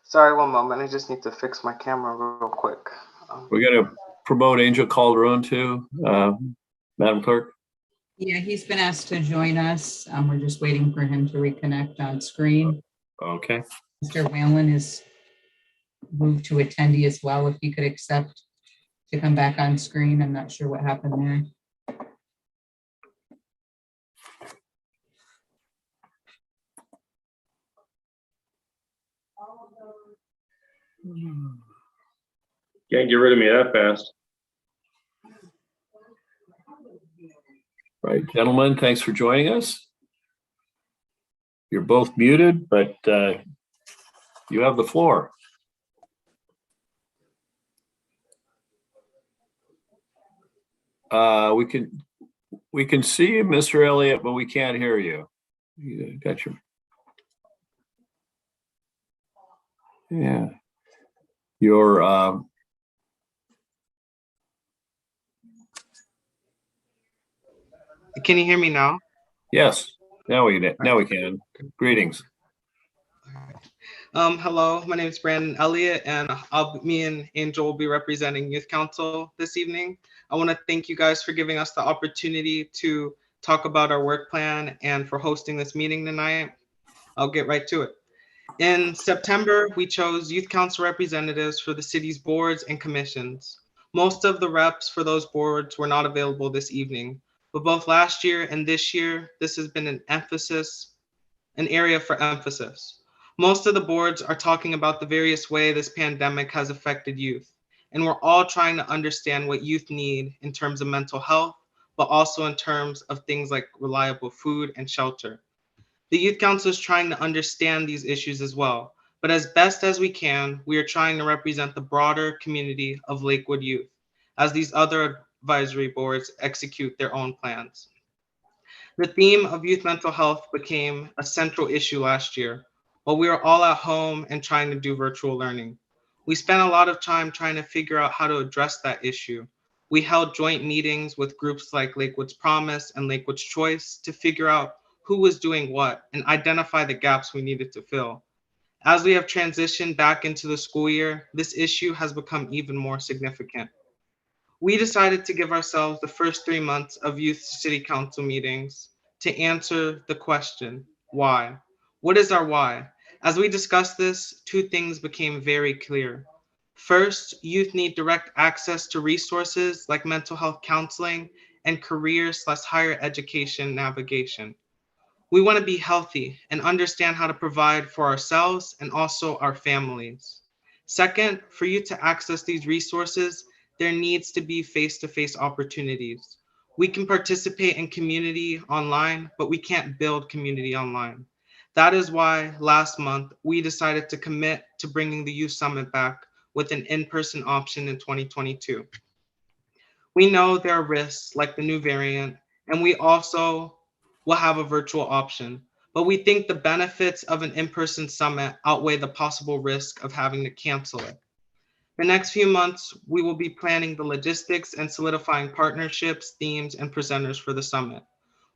Sorry, one moment. I just need to fix my camera real quick. We're going to promote Angel Calderon too, Madam Clerk. Yeah, he's been asked to join us. We're just waiting for him to reconnect on screen. Okay. Mr. Whalen is moved to attendee as well. If he could accept to come back on screen. I'm not sure what happened there. Can't get rid of me that fast. Right, gentlemen, thanks for joining us. You're both muted, but you have the floor. We can see you, Mr. Elliott, but we can't hear you. You got your. Yeah. Your Can you hear me now? yes, now we can. Greetings. Hello, my name is Brandon Elliott, and me and Angel will be representing Youth Council this evening. I want to thank you guys for giving us the opportunity to talk about our work plan and for hosting this meeting tonight. I'll get right to it. In September, we chose Youth Council representatives for the city's boards and commissions. Most of the reps for those boards were not available this evening, but both last year and this year, this has been an area for emphasis. Most of the boards are talking about the various ways this pandemic has affected youth, and we're all trying to understand what youth need in terms of mental health, but also in terms of things like reliable food and shelter. The Youth Council is trying to understand these issues as well, but as best as we can, we are trying to represent the broader community of Lakewood youth as these other advisory boards execute their own plans. The theme of youth mental health became a central issue last year, while we were all at home and trying to do virtual learning. We spent a lot of time trying to figure out how to address that issue. We held joint meetings with groups like Lakewood's Promise and Lakewood's Choice to figure out who was doing what and identify the gaps we needed to fill. As we have transitioned back into the school year, this issue has become even more significant. We decided to give ourselves the first 3 months of youth city council meetings to answer the question, why? What is our why? As we discussed this, 2 things became very clear. First, youth need direct access to resources like mental health counseling and career/higher education navigation. We want to be healthy and understand how to provide for ourselves and also our families. Second, for you to access these resources, there needs to be face-to-face opportunities. We can participate in community online, but we can't build community online. That is why last month we decided to commit to bringing the Youth Summit back with an in-person option in 2022. We know there are risks like the new variant, and we also will have a virtual option, but we think the benefits of an in-person summit outweigh the possible risk of having to cancel it. The next few months, we will be planning the logistics and solidifying partnerships, themes, and presenters for the summit.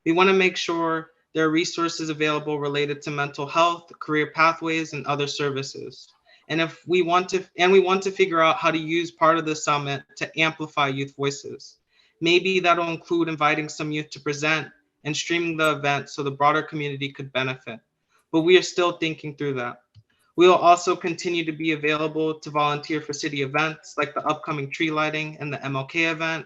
We want to make sure there are resources available related to mental health, career pathways, and other services. And we want to figure out how to use part of the summit to amplify youth voices. Maybe that'll include inviting some youth to present and streaming the event so the broader community could benefit. But we are still thinking through that. We will also continue to be available to volunteer for city events like the upcoming tree lighting and the MLK event.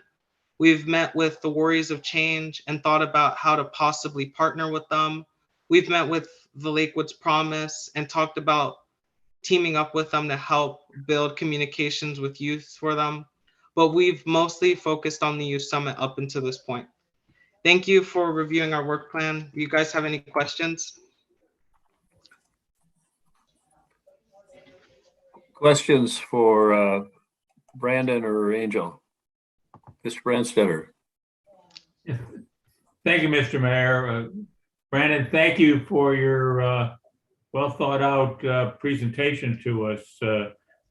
We've met with the Warriors of Change and thought about how to possibly partner with them. We've met with the Lakewood's Promise and talked about teaming up with them to help build communications with youth for them. But we've mostly focused on the Youth Summit up until this point. Thank you for reviewing our work plan. Do you guys have any questions? Questions for Brandon or Angel? Mr. Branstetter. Thank you, Mr. Mayor. Brandon, thank you for your well thought out presentation to us.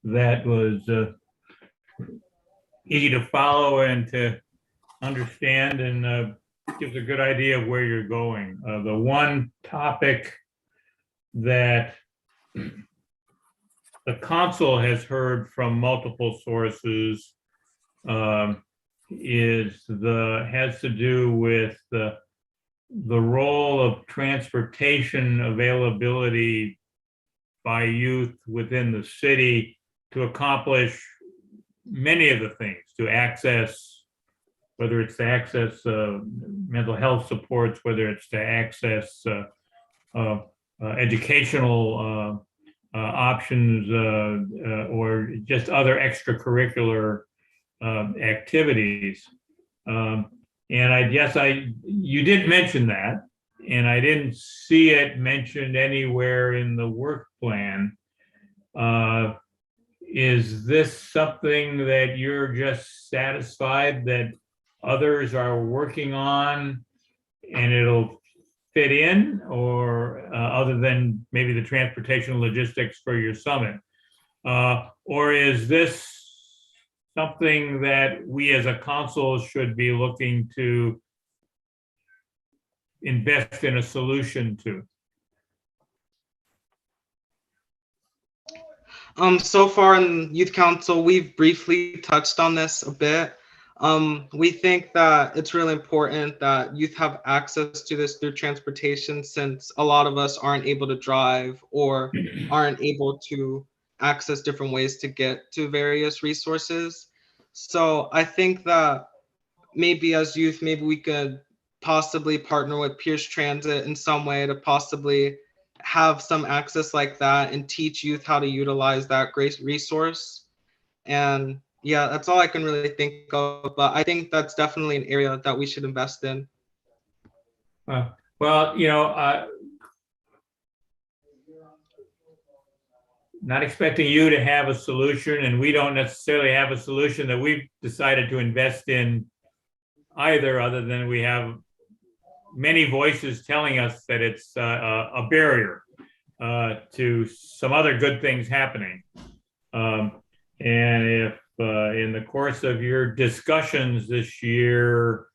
That was easy to follow and to understand, and gives a good idea of where you're going. The one topic that the council has heard from multiple sources has to do with the role of transportation availability by youth within the city to accomplish many of the things, to access, whether it's to access mental health supports, whether it's to access educational options or just other extracurricular activities. And I guess you did mention that, and I didn't see it mentioned anywhere in the work plan. Is this something that you're just satisfied that others are working on and it'll fit in, or other than maybe the transportation logistics for your summit? Or is this something that we as a council should be looking to invest in a solution to? So far in Youth Council, we've briefly touched on this a bit. We think that it's really important that youth have access to this through transportation, since a lot of us aren't able to drive or aren't able to access different ways to get to various resources. So I think that maybe as youth, maybe we could possibly partner with Pierce Transit in some way to possibly have some access like that and teach youth how to utilize that great resource. And yeah, that's all I can really think of, but I think that's definitely an area that we should invest in. Well, not expecting you to have a solution, and we don't necessarily have a solution that we've decided to invest in either, other than we have many voices telling us that it's a barrier to some other good things happening. And if in the course of your discussions this year,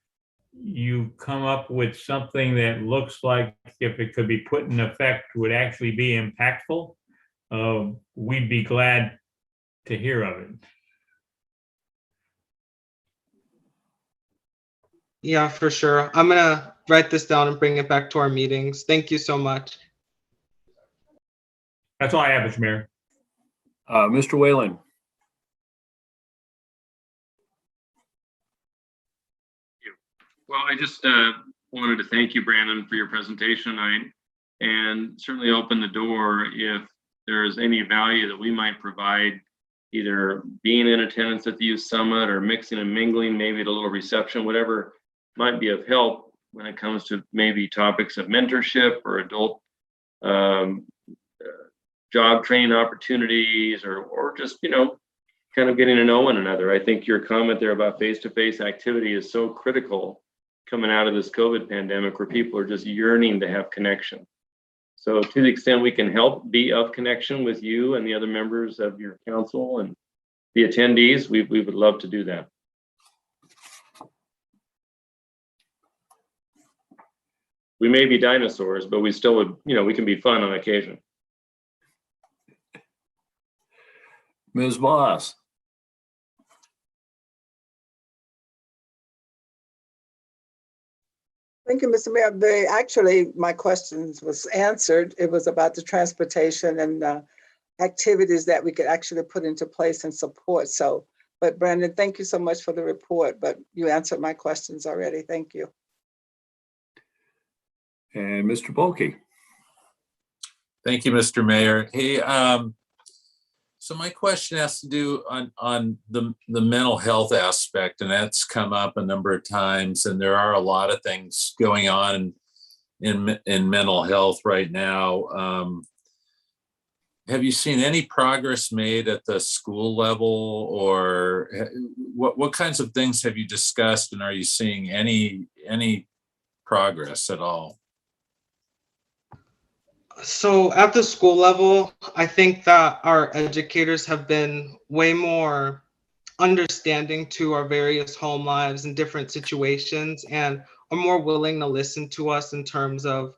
you come up with something that looks like, if it could be put in effect, would actually be impactful, we'd be glad to hear of it. Yeah, for sure. I'm gonna write this down and bring it back to our meetings. Thank you so much. That's all I have, Mr. Mayor. Mr. Whalen. Well, I just wanted to thank you, Brandon, for your presentation tonight, and certainly open the door if there is any value that we might provide, either being in attendance at the youth summit or mixing and mingling, maybe at a little reception, whatever might be of help when it comes to maybe topics of mentorship or adult job training opportunities, or just, kind of getting to know one another. I think your comment there about face-to-face activity is so critical coming out of this COVID pandemic, where people are just yearning to have connection. So to the extent we can help be of connection with you and the other members of your council and the attendees, we would love to do that. We may be dinosaurs, but we still would, we can be fun on occasion. Ms. Moss. Thank you, Mr. Mayor. Actually, my questions was answered. It was about the transportation and activities that we could actually put into place and support. So, but Brandon, thank you so much for the report, but you answered my questions already. Thank you. And Mr. Bulkey. Thank you, Mr. Mayor. Hey, so my question has to do on the mental health aspect, and that's come up a number of times, and there are a lot of things going on in mental health right now. Have you seen any progress made at the school level, or what kinds of things have you discussed, and are you seeing any progress at all? So at the school level, I think that our educators have been way more understanding to our various home lives and different situations, and are more willing to listen to us in terms of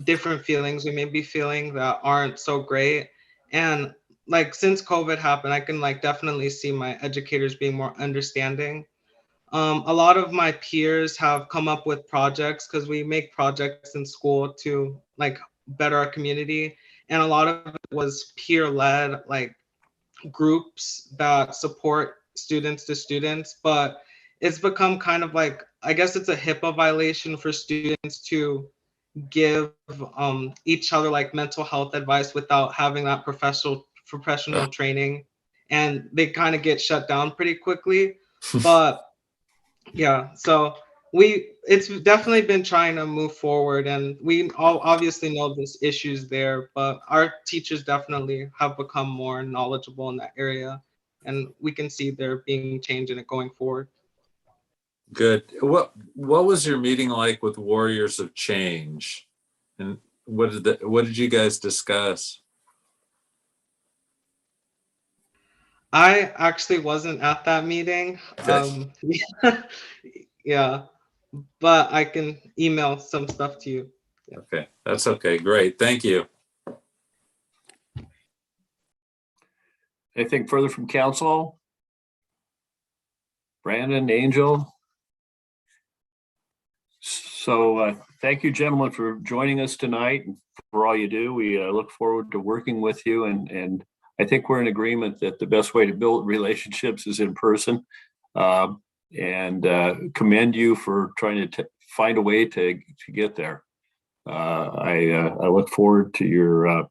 different feelings we may be feeling that aren't so great. And like, since COVID happened, I can definitely see my educators being more understanding. A lot of my peers have come up with projects, because we make projects in school to better our community, and a lot of it was peer-led, groups that support students to students. But it's become kind of I guess it's a HIPAA violation for students to give each other like mental health advice without having that professional training, and they kind of get shut down pretty quickly. But yeah, so it's definitely been trying to move forward, and we all obviously know there's issues there, but our teachers definitely have become more knowledgeable in that area, and we can see there being change in it going forward. Good. What was your meeting like with Warriors of Change? And what did you guys discuss? I actually wasn't at that meeting. Okay. Yeah, but I can email some stuff to you. Okay, that's okay. Great. Thank you. Anything further from council? Brandon, Angel? So thank you, gentlemen, for joining us tonight and for all you do. We look forward to working with you, and I think we're in agreement that the best way to build relationships is in person. And commend you for trying to find a way to get there. I look forward to your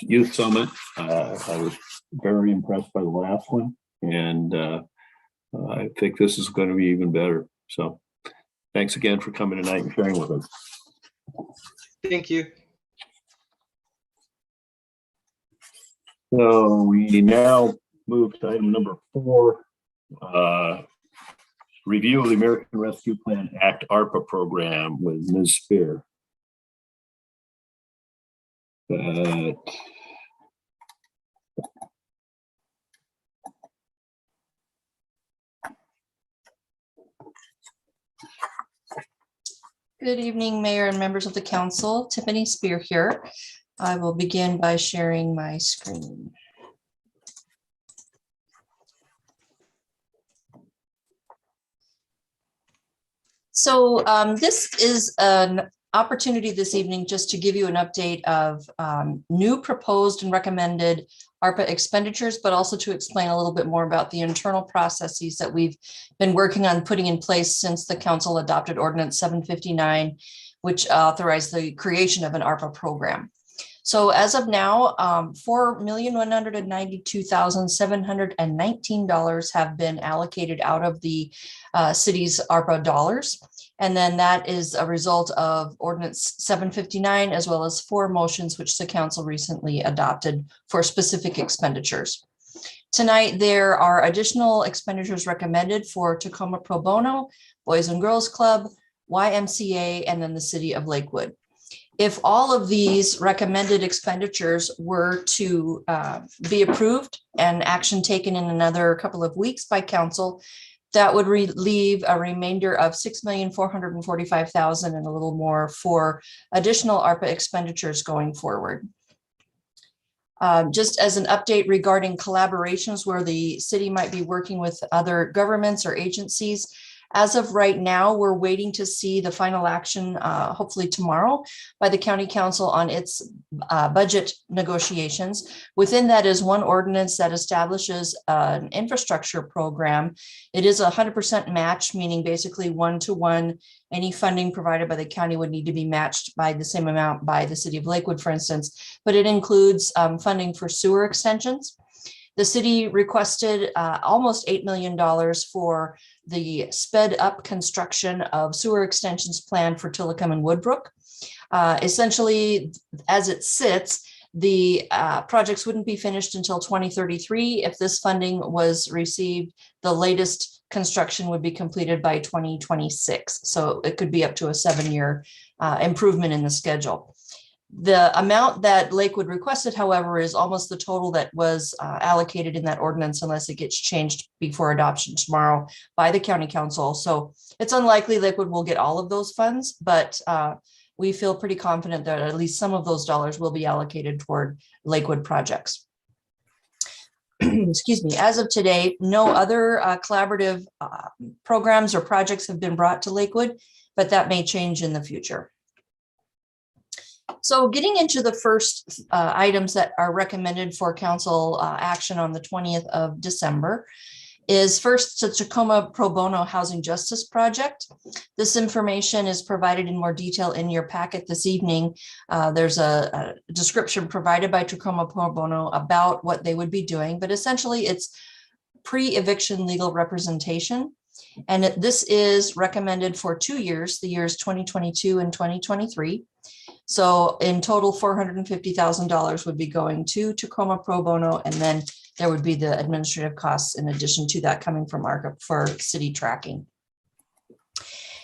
youth summit. I was very impressed by the last one, and I think this is going to be even better. So thanks again for coming tonight and sharing with us. Thank you. So we now move to item number 4, review of the American Rescue Plan Act ARPA program with Ms. Spear. Good evening, Mayor and members of the council. Tiffany Spear here. I will begin by sharing my screen. So this is an opportunity this evening just to give you an update of new proposed and recommended ARPA expenditures, but also to explain a little bit more about the internal processes that we've been working on putting in place since the council adopted Ordinance 759, which authorized the creation of an ARPA program. So as of now, $4,192,719 have been allocated out of the city's ARPA dollars. And then that is a result of Ordinance 759, as well as 4 motions which the council recently adopted for specific expenditures. Tonight, there are additional expenditures recommended for Tacoma Pro Bono, Boys and Girls Club, YMCA, and then the city of Lakewood. If all of these recommended expenditures were to be approved and action taken in another couple of weeks by council, that would leave a remainder of $6,445,000 and a little more for additional ARPA expenditures going forward. Just as an update regarding collaborations where the city might be working with other governments or agencies, as of right now, we're waiting to see the final action, hopefully tomorrow, by the county council on its budget negotiations. Within that is one ordinance that establishes an infrastructure program. It is 100% match, meaning basically 1-to-1. Any funding provided by the county would need to be matched by the same amount by the city of Lakewood, for instance, but it includes funding for sewer extensions. The city requested almost $8 million for the sped up construction of sewer extensions planned for Tillicum and Woodbrook. Essentially, as it sits, the projects wouldn't be finished until 2033. If this funding was received, the latest construction would be completed by 2026. So it could be up to a 7-year improvement in the schedule. The amount that Lakewood requested, however, is almost the total that was allocated in that ordinance, unless it gets changed before adoption tomorrow by the county council. So it's unlikely Lakewood will get all of those funds, but we feel pretty confident that at least some of those dollars will be allocated toward Lakewood projects. Excuse me. As of today, no other collaborative programs or projects have been brought to Lakewood, but that may change in the future. So getting into the first items that are recommended for council action on the 20th of December is first the Tacoma Pro Bono Housing Justice Project. This information is provided in more detail in your packet this evening. There's a description provided by Tacoma Pro Bono about what they would be doing, but essentially it's pre-eviction legal representation. And this is recommended for 2 years, the years 2022 and 2023. So in total, $450,000 would be going to Tacoma Pro Bono, and then there would be the administrative costs in addition to that coming from Arpa for city tracking.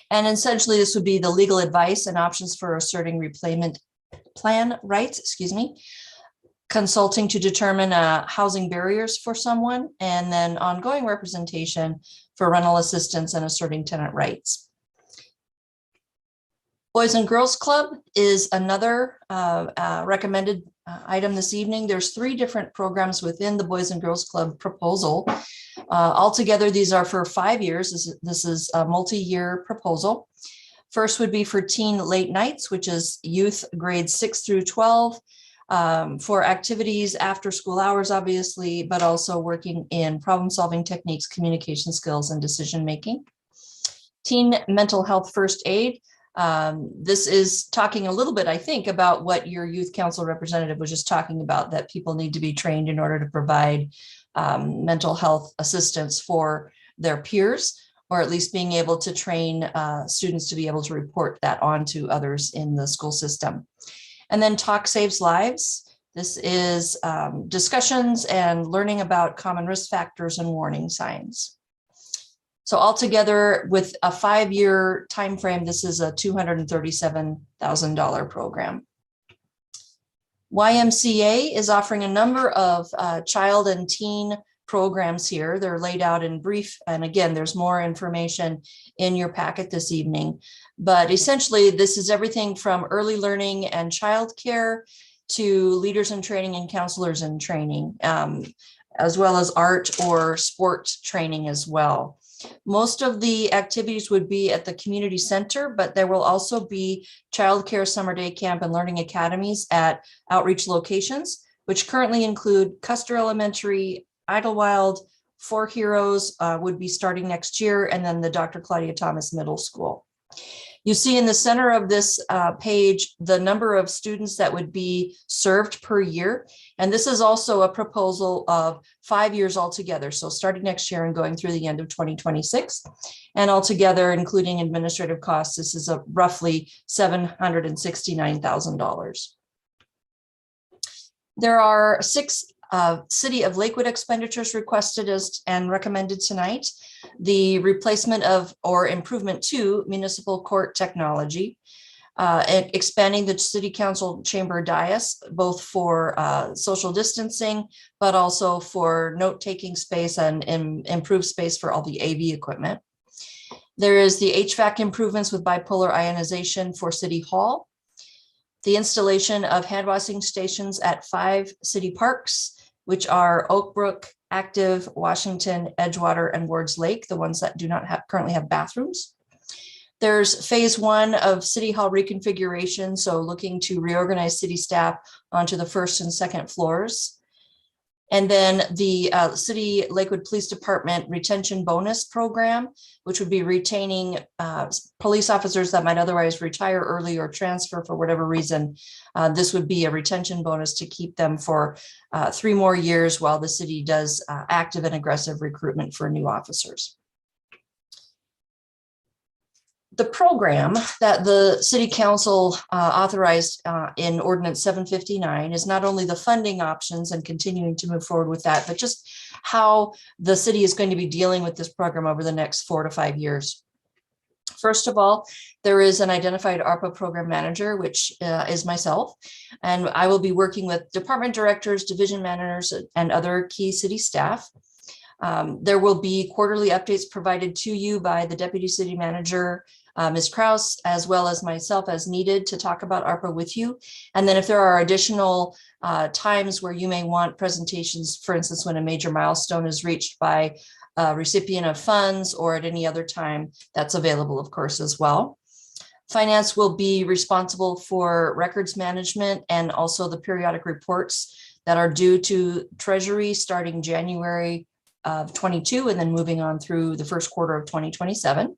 And essentially, this would be the legal advice and options for asserting repayment plan rights, consulting to determine housing barriers for someone, and then ongoing representation for rental assistance and asserting tenant rights. Boys and Girls Club is another recommended item this evening. There's 3 different programs within the Boys and Girls Club proposal. Altogether, these are for 5 years. This is a multi-year proposal. First would be for teen late nights, which is youth grades 6 through 12, for activities after school hours, obviously, but also working in problem-solving techniques, communication skills, and decision-making. Teen mental health first aid. This is talking a little bit, I think, about what your youth council representative was just talking about, that people need to be trained in order to provide mental health assistance for their peers, or at least being able to train students to be able to report that on to others in the school system. And then Talk Saves Lives. This is discussions and learning about common risk factors and warning signs. So altogether, with a 5-year time frame, this is a $237,000 program. YMCA is offering a number of child and teen programs here. They're laid out in brief. And again, there's more information in your packet this evening. But essentially, this is everything from early learning and childcare to leaders in training and counselors in training, as well as art or sport training as well. Most of the activities would be at the community center, but there will also be childcare, summer day camp, and learning academies at outreach locations, which currently include Custer Elementary, Idlewild, Four Heroes would be starting next year, and then the Dr. Claudia Thomas Middle School. You see in the center of this page the number of students that would be served per year. And this is also a proposal of 5 years altogether. So starting next year and going through the end of 2026. And altogether, including administrative costs, this is a roughly $769,000. There are 6 City of Lakewood expenditures requested and recommended tonight. The replacement of or improvement to municipal court technology, and expanding the city council chamber dais, both for social distancing, but also for note-taking space and improved space for all the AV equipment. There is the HVAC improvements with bipolar ionization for City Hall, the installation of hand washing stations at 5 city parks, which are Oak Brook, Active, Washington, Edgewater, and Wards Lake, the ones that do not currently have bathrooms. There's phase 1 of City Hall reconfiguration, so looking to reorganize city staff onto the 1st and 2nd floors. And then the City Lakewood Police Department retention bonus program, which would be retaining police officers that might otherwise retire early or transfer for whatever reason. This would be a retention bonus to keep them for 3 more years while the city does active and aggressive recruitment for new officers. The program that the City Council authorized in Ordinance 759 is not only the funding options and continuing to move forward with that, but just how the city is going to be dealing with this program over the next 4 to 5 years. First of all, there is an identified ARPA program manager, which is myself, and I will be working with department directors, division managers, and other key city staff. There will be quarterly updates provided to you by the deputy city manager, Ms. Kraus, as well as myself as needed to talk about ARPA with you. And then if there are additional times where you may want presentations, for instance, when a major milestone is reached by a recipient of funds or at any other time, that's available, of course, as well. Finance will be responsible for records management and also the periodic reports that are due to Treasury starting January of 22 and then moving on through the first quarter of 2027.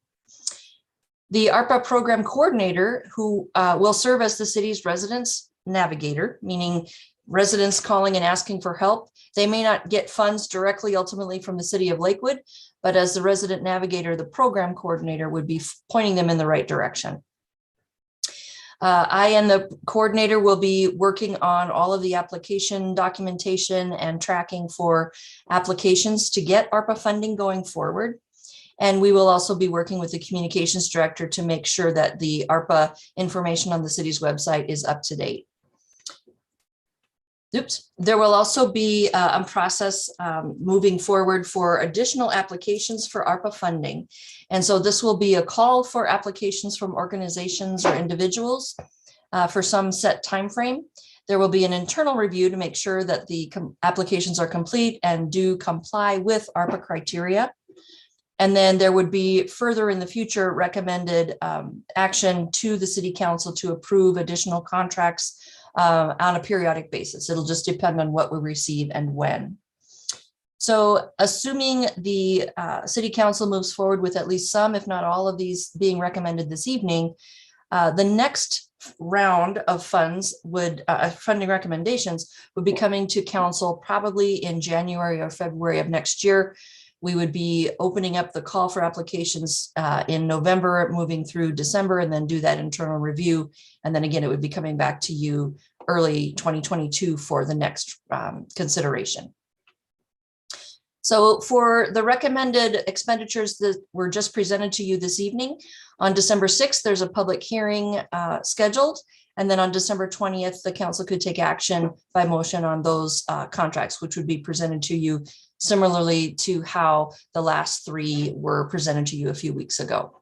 The ARPA program coordinator, who will serve as the city's residents navigator, meaning residents calling and asking for help. They may not get funds directly ultimately from the city of Lakewood, but as the resident navigator, the program coordinator would be pointing them in the right direction. I and the coordinator will be working on all of the application documentation and tracking for applications to get ARPA funding going forward. And we will also be working with the communications director to make sure that the ARPA information on the city's website is up to date. Oops. There will also be a process moving forward for additional applications for ARPA funding. And so this will be a call for applications from organizations or individuals for some set time frame. There will be an internal review to make sure that the applications are complete and do comply with ARPA criteria. And then there would be further in the future recommended action to the city council to approve additional contracts on a periodic basis. It'll just depend on what we receive and when. So assuming the city council moves forward with at least some, if not all of these being recommended this evening, the next round of funds would funding recommendations would be coming to council probably in January or February of next year. We would be opening up the call for applications in November, moving through December, and then do that internal review. And then again, it would be coming back to you early 2022 for the next consideration. So for the recommended expenditures that were just presented to you this evening, on December 6th, there's a public hearing scheduled. And then on December 20th, the council could take action by motion on those contracts, which would be presented to you similarly to how the last three were presented to you a few weeks ago.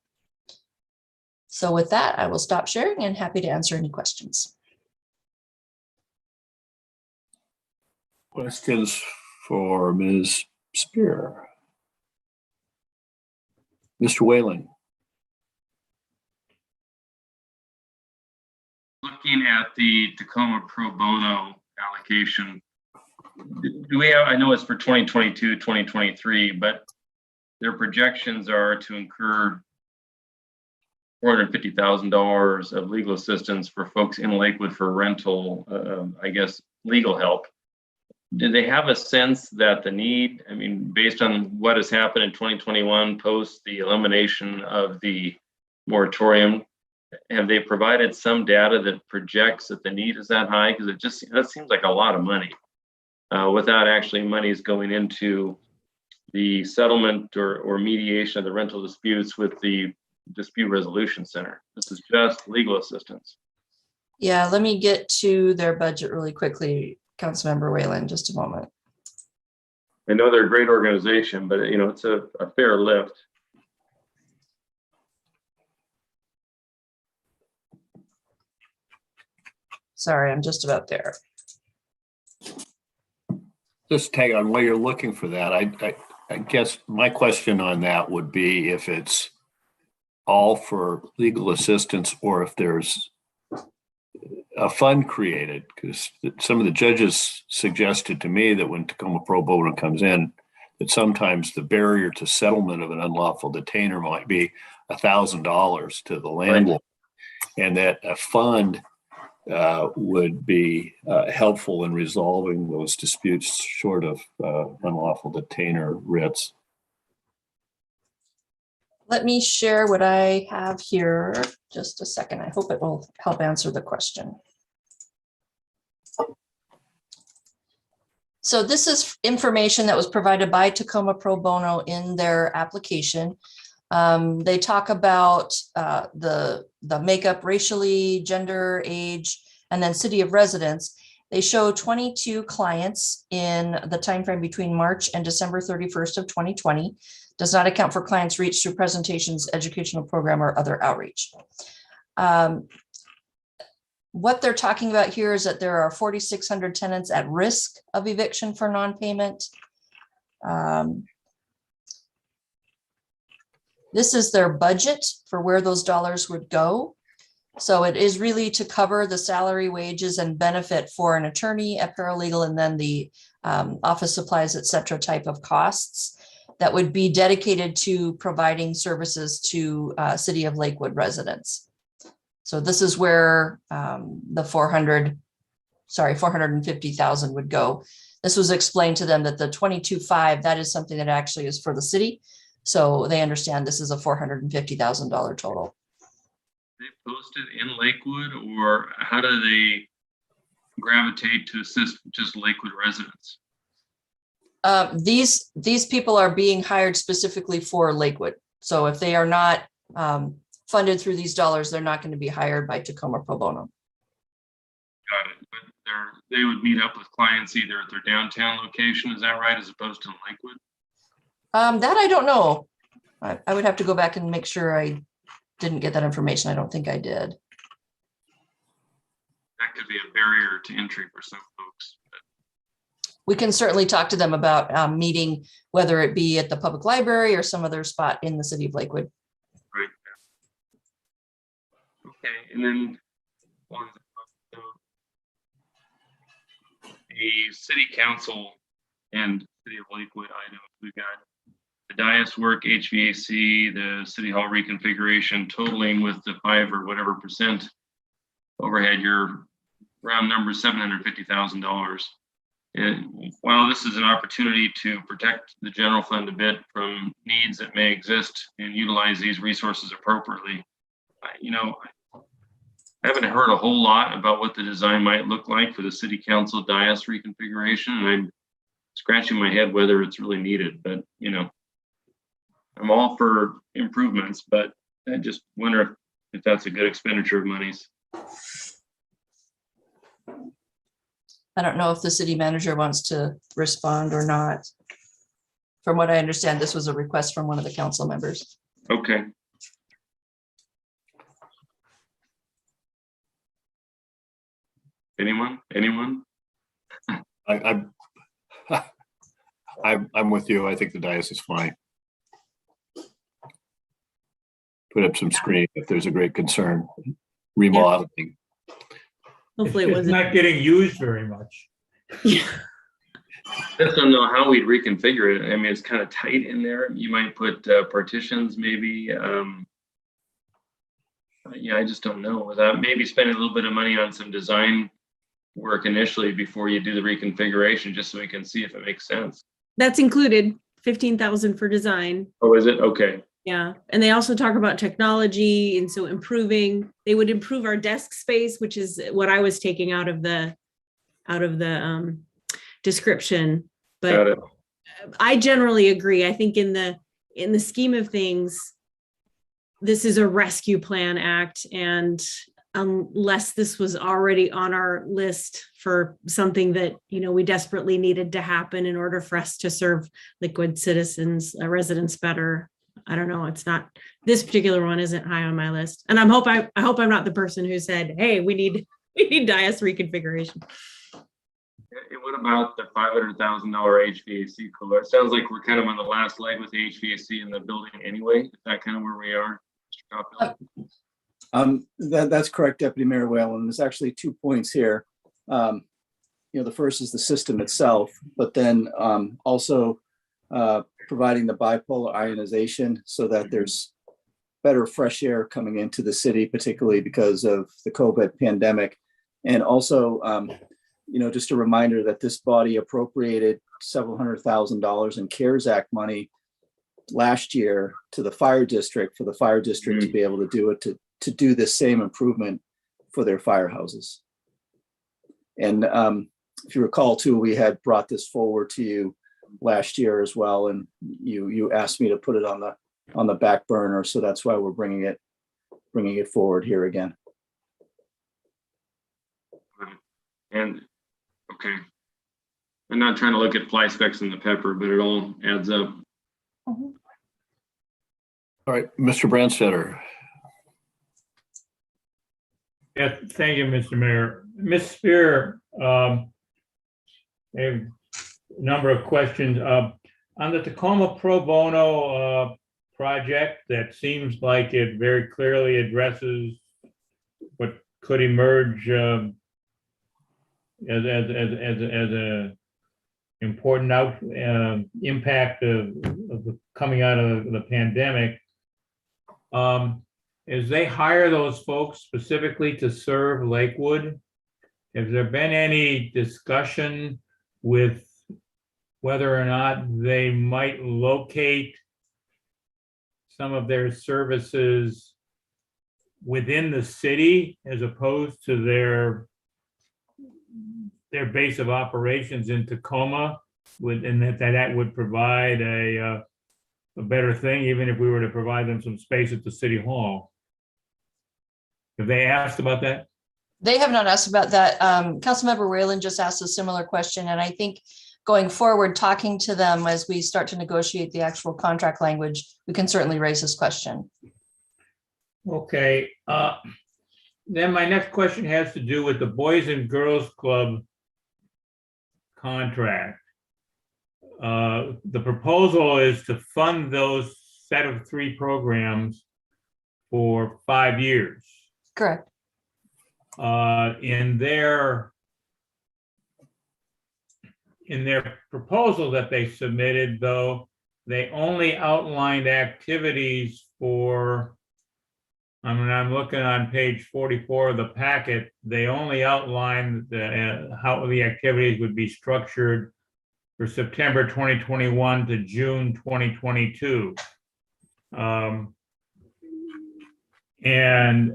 So with that, I will stop sharing and happy to answer any questions. Questions for Ms. Spear? Mr. Whalen? Looking at the Tacoma pro bono allocation, do we have, I know it's for 2022, 2023, but their projections are to incur $450,000 of legal assistance for folks in Lakewood for rental, I guess, legal help. Do they have a sense that the need, I mean, based on what has happened in 2021 post the elimination of the moratorium, have they provided some data that projects that the need is that high? Because that seems like a lot of money without actually monies going into the settlement or mediation of the rental disputes with the Dispute Resolution Center. This is just legal assistance. Yeah, let me get to their budget really quickly, Councilmember Whalen, just a moment. I know they're a great organization, but you know, it's a fair lift. Sorry, I'm just about there. Just tag on while you're looking for that. I guess my question on that would be if it's all for legal assistance or if there's a fund created, because some of the judges suggested to me that when Tacoma pro bono comes in, that sometimes the barrier to settlement of an unlawful detainer might be $1,000 to the landlord, and that a fund would be helpful in resolving those disputes short of unlawful detainer writs. Let me share what I have here. Just a second. I hope it will help answer the question. So this is information that was provided by Tacoma Pro Bono in their application. They talk about the makeup racially, gender, age, and then city of residence. They show 22 clients in the timeframe between March and December 31st of 2020. Does not account for clients reached through presentations, educational program, or other outreach. What they're talking about here is that there are 4,600 tenants at risk of eviction for non-payment. This is their budget for where those dollars would go. So it is really to cover the salary, wages, and benefit for an attorney, a paralegal, and then the office supplies, et cetera, type of costs that would be dedicated to providing services to City of Lakewood residents. So this is where the 450,000 would go. This was explained to them that the 22.5, that is something that actually is for the city. So they understand this is a $450,000 total. They posted in Lakewood, or how do they gravitate to assist just Lakewood residents? These people are being hired specifically for Lakewood. So if they are not funded through these dollars, they're not going to be hired by Tacoma Pro Bono. Got it. But they would meet up with clients either at their downtown location, is that right, as opposed to in Lakewood? That I don't know. I would have to go back and make sure I didn't get that information. I don't think I did. That could be a barrier to entry for some folks. We can certainly talk to them about meeting, whether it be at the public library or some other spot in the city of Lakewood. Right. Okay, and then the city council and city of Lakewood items, we've got the dais work, HVAC, the city hall reconfiguration, totaling with the 5 or whatever % overhead, your round number $750,000. While this is an opportunity to protect the general fund a bit from needs that may exist and utilize these resources appropriately, I haven't heard a whole lot about what the design might look like for the city council dais reconfiguration, and I'm scratching my head whether it's really needed. But I'm all for improvements, but I just wonder if that's a good expenditure of monies. I don't know if the city manager wants to respond or not. From what I understand, this was a request from one of the council members. Okay. Anyone? I'm with you. I think the dais is fine. Put up some screen if there's a great concern. Remodeling. Hopefully it It's wasn't. not getting used very much. Yeah. I just don't know how we'd reconfigure it. I mean, it's kind of tight in there. You might put partitions, maybe. Yeah, I just don't know. Without maybe spending a little bit of money on some design work initially before you do the reconfiguration, just so we can see if it makes sense. That's included, 15,000 for design. Oh, is it? Okay. Yeah, and they also talk about technology, and so they would improve our desk space, which is what I was taking out of the description. Got it. But I generally agree. I think in the scheme of things, this is a rescue plan act, and unless this was already on our list for something that we desperately needed to happen in order for us to serve Lakewood citizens, residents better. I don't know. It's not, this particular one isn't high on my list. And I hope I'm not the person who said, hey, we need dais reconfiguration. And what about the $500,000 HVAC cooler? It sounds like we're kind of on the last leg with the HVAC in the building anyway. Is that kind of where we are? That's correct, Deputy Mayor Whalen. There's actually 2 points here. The first is the system itself, but then also providing the bipolar ionization so that there's better fresh air coming into the city, particularly because of the COVID pandemic. And also, just a reminder that this body appropriated several $100,000 in CARES Act money last year to the fire district for the fire district to be able to do it, to do this same improvement for their firehouses. And if you recall too, we had brought this forward to you last year as well, and you asked me to put it on the back burner, so that's why we're bringing it forward here again. And okay, I'm not trying to look at fly specks in the pepper, but it all adds up. All right, Mr. Brandstetter. Yeah, thank you, Mr. Mayor. Ms. Spear, I have a number of questions. On the Tacoma Pro Bono project, that seems like it very clearly addresses what could emerge as important impact of the coming out of the pandemic, is they hire those folks specifically to serve Lakewood. Has there been any discussion with whether or not they might locate some of their services within the city as opposed to their base of operations in Tacoma, and that would provide a better thing, even if we were to provide them some space at the city hall? Have they asked about that? They have not asked about that. Councilmember Whalen just asked a similar question, and I think going forward, talking to them as we start to negotiate the actual contract language, we can certainly raise this question. Okay. Then my next question has to do with the Boys and Girls Club contract. The proposal is to fund those set of 3 programs for 5 years. Correct. In their proposal that they submitted, though, they only outlined activities for, I mean, I'm looking on page 44 of the packet, they only outlined how the activities would be structured for September 2021 to June 2022. And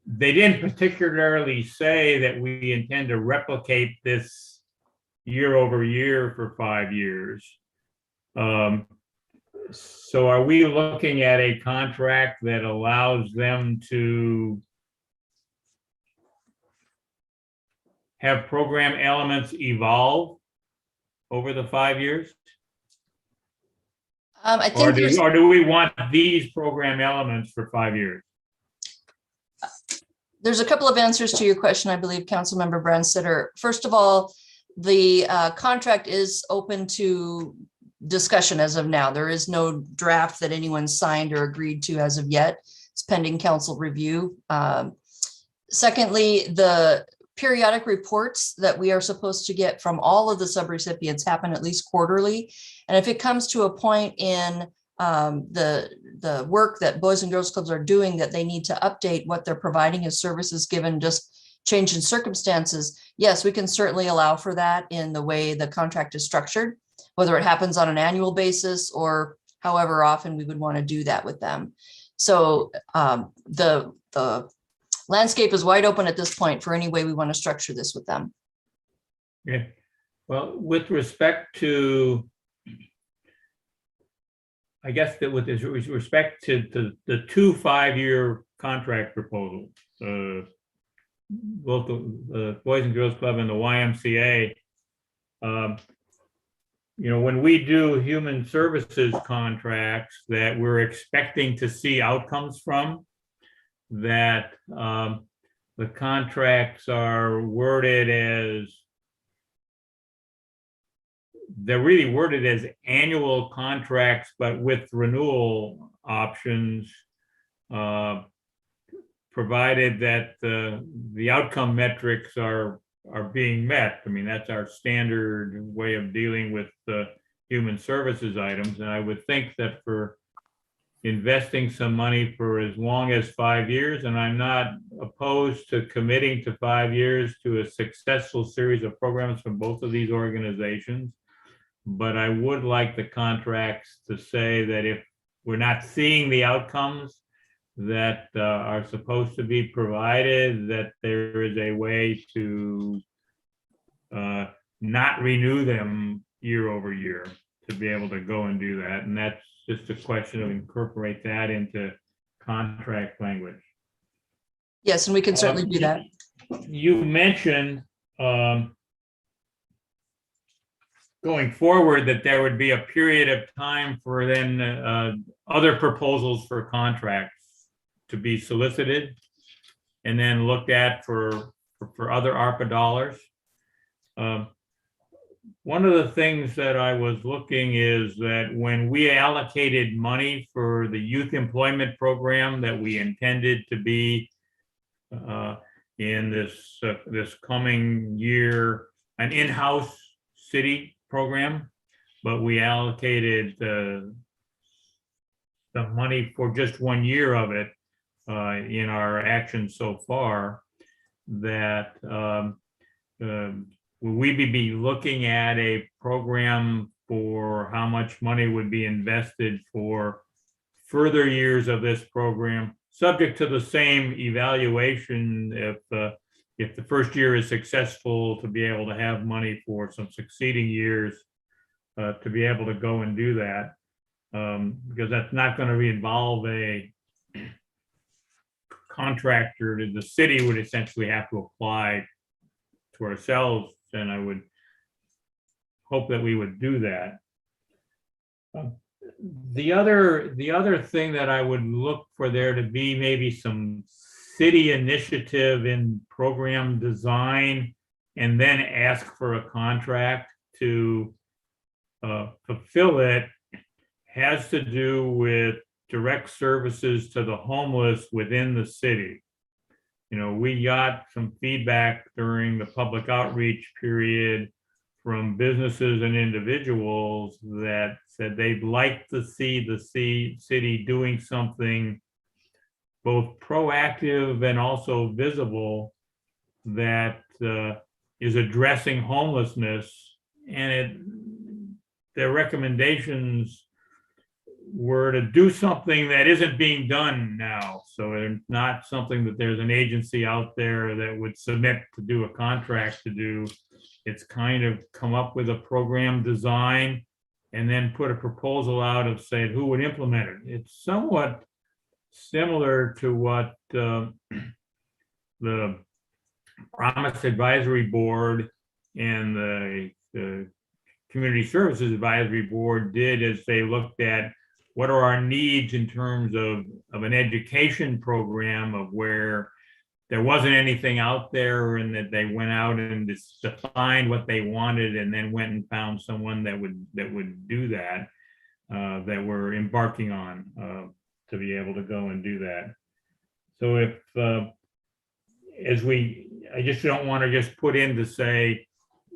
they didn't particularly say that we intend to replicate this year over year for 5 years. So are we looking at a contract that allows them to have program elements evolve over the 5 years? I think or do we want these program elements for 5 years? There's a couple of answers to your question, I believe, Councilmember Branstetter. First of all, the contract is open to discussion as of now. There is no draft that anyone signed or agreed to as of yet. It's pending council review. Secondly, the periodic reports that we are supposed to get from all of the subrecipients happen at least quarterly. And if it comes to a point in the work that Boys and Girls Clubs are doing that they need to update what they're providing as services given just change in circumstances, yes, we can certainly allow for that in the way the contract is structured, whether it happens on an annual basis or however often we would want to do that with them. So the landscape is wide open at this point for any way we want to structure this with them. Yeah. Well, with respect to, I guess that with respect to the 2 5-year contract proposals, both the Boys and Girls Club and the YMCA, you know, when we do human services contracts that we're expecting to see outcomes from, that the contracts are worded as, they're really worded as annual contracts, but with renewal options, provided that the outcome metrics are being met. I mean, that's our standard way of dealing with the human services items. And I would think that for investing some money for as long as 5 years, and I'm not opposed to committing to 5 years to a successful series of programs from both of these organizations. But I would like the contracts to say that if we're not seeing the outcomes that are supposed to be provided, that there is a way to not renew them year over year, to be able to go and do that. And that's just a question of incorporate that into contract language. Yes, and we can certainly do that. You mentioned going forward that there would be a period of time for then other proposals for contracts to be solicited and then looked at for other ARPA dollars. One of the things that I was looking is that when we allocated money for the youth employment program that we intended to be in this coming year an in-house city program, but we allocated the money for just 1 year of it in our action so far, that will we be looking at a program for how much money would be invested for further years of this program, subject to the same evaluation if the first year is successful, to be able to have money for some succeeding years to be able to go and do that. Because that's not going to involve a contractor. The city would essentially have to apply to ourselves, and I would hope that we would do that. The other thing that I would look for there to be maybe some city initiative in program design, and then ask for a contract to fulfill it, has to do with direct services to the homeless within the city. You know, we got some feedback during the public outreach period from businesses and individuals that said they'd like to see the city doing something both proactive and also visible that is addressing homelessness. And their recommendations were to do something that isn't being done now. So it's not something that there's an agency out there that would submit to do a contract to do. It's kind of come up with a program design and then put a proposal out of saying who would implement it. It's somewhat similar to what the Promise Advisory Board and the Community Services Advisory Board did, as they looked at what are our needs in terms of an education program, of where there wasn't anything out there, and that they went out and just defined what they wanted and then went and found someone that would do that, that we're embarking on to be able to go and do that. So if, I just don't want to just put in to say,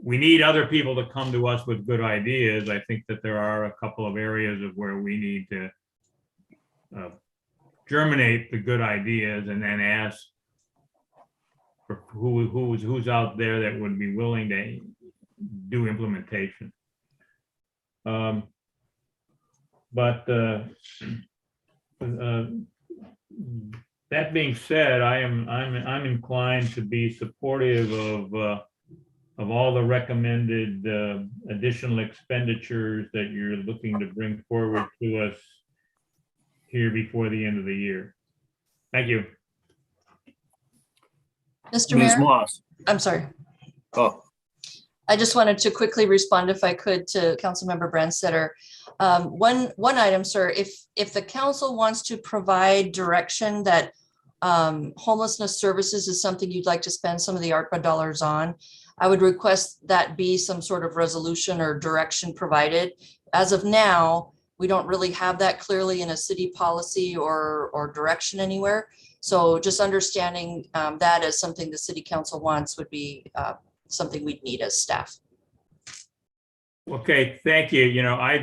we need other people to come to us with good ideas. I think that there are a couple of areas of where we need to germinate the good ideas and then ask for who's out there that would be willing to do implementation. That being said, I'm inclined to be supportive of all the recommended additional expenditures that you're looking to bring forward to us here before the end of the year. Thank you. Mr. Ms. Mayor, Moss. I'm sorry. Oh, I just wanted to quickly respond, if I could, to Councilmember Brandstetter. One item, sir, if the council wants to provide direction that homelessness services is something you'd like to spend some of the ARPA dollars on, I would request that be some sort of resolution or direction provided. As of now, we don't really have that clearly in a city policy or direction anywhere. So just understanding that as something the city council wants would be something we'd need as staff. Okay, thank you. You know, I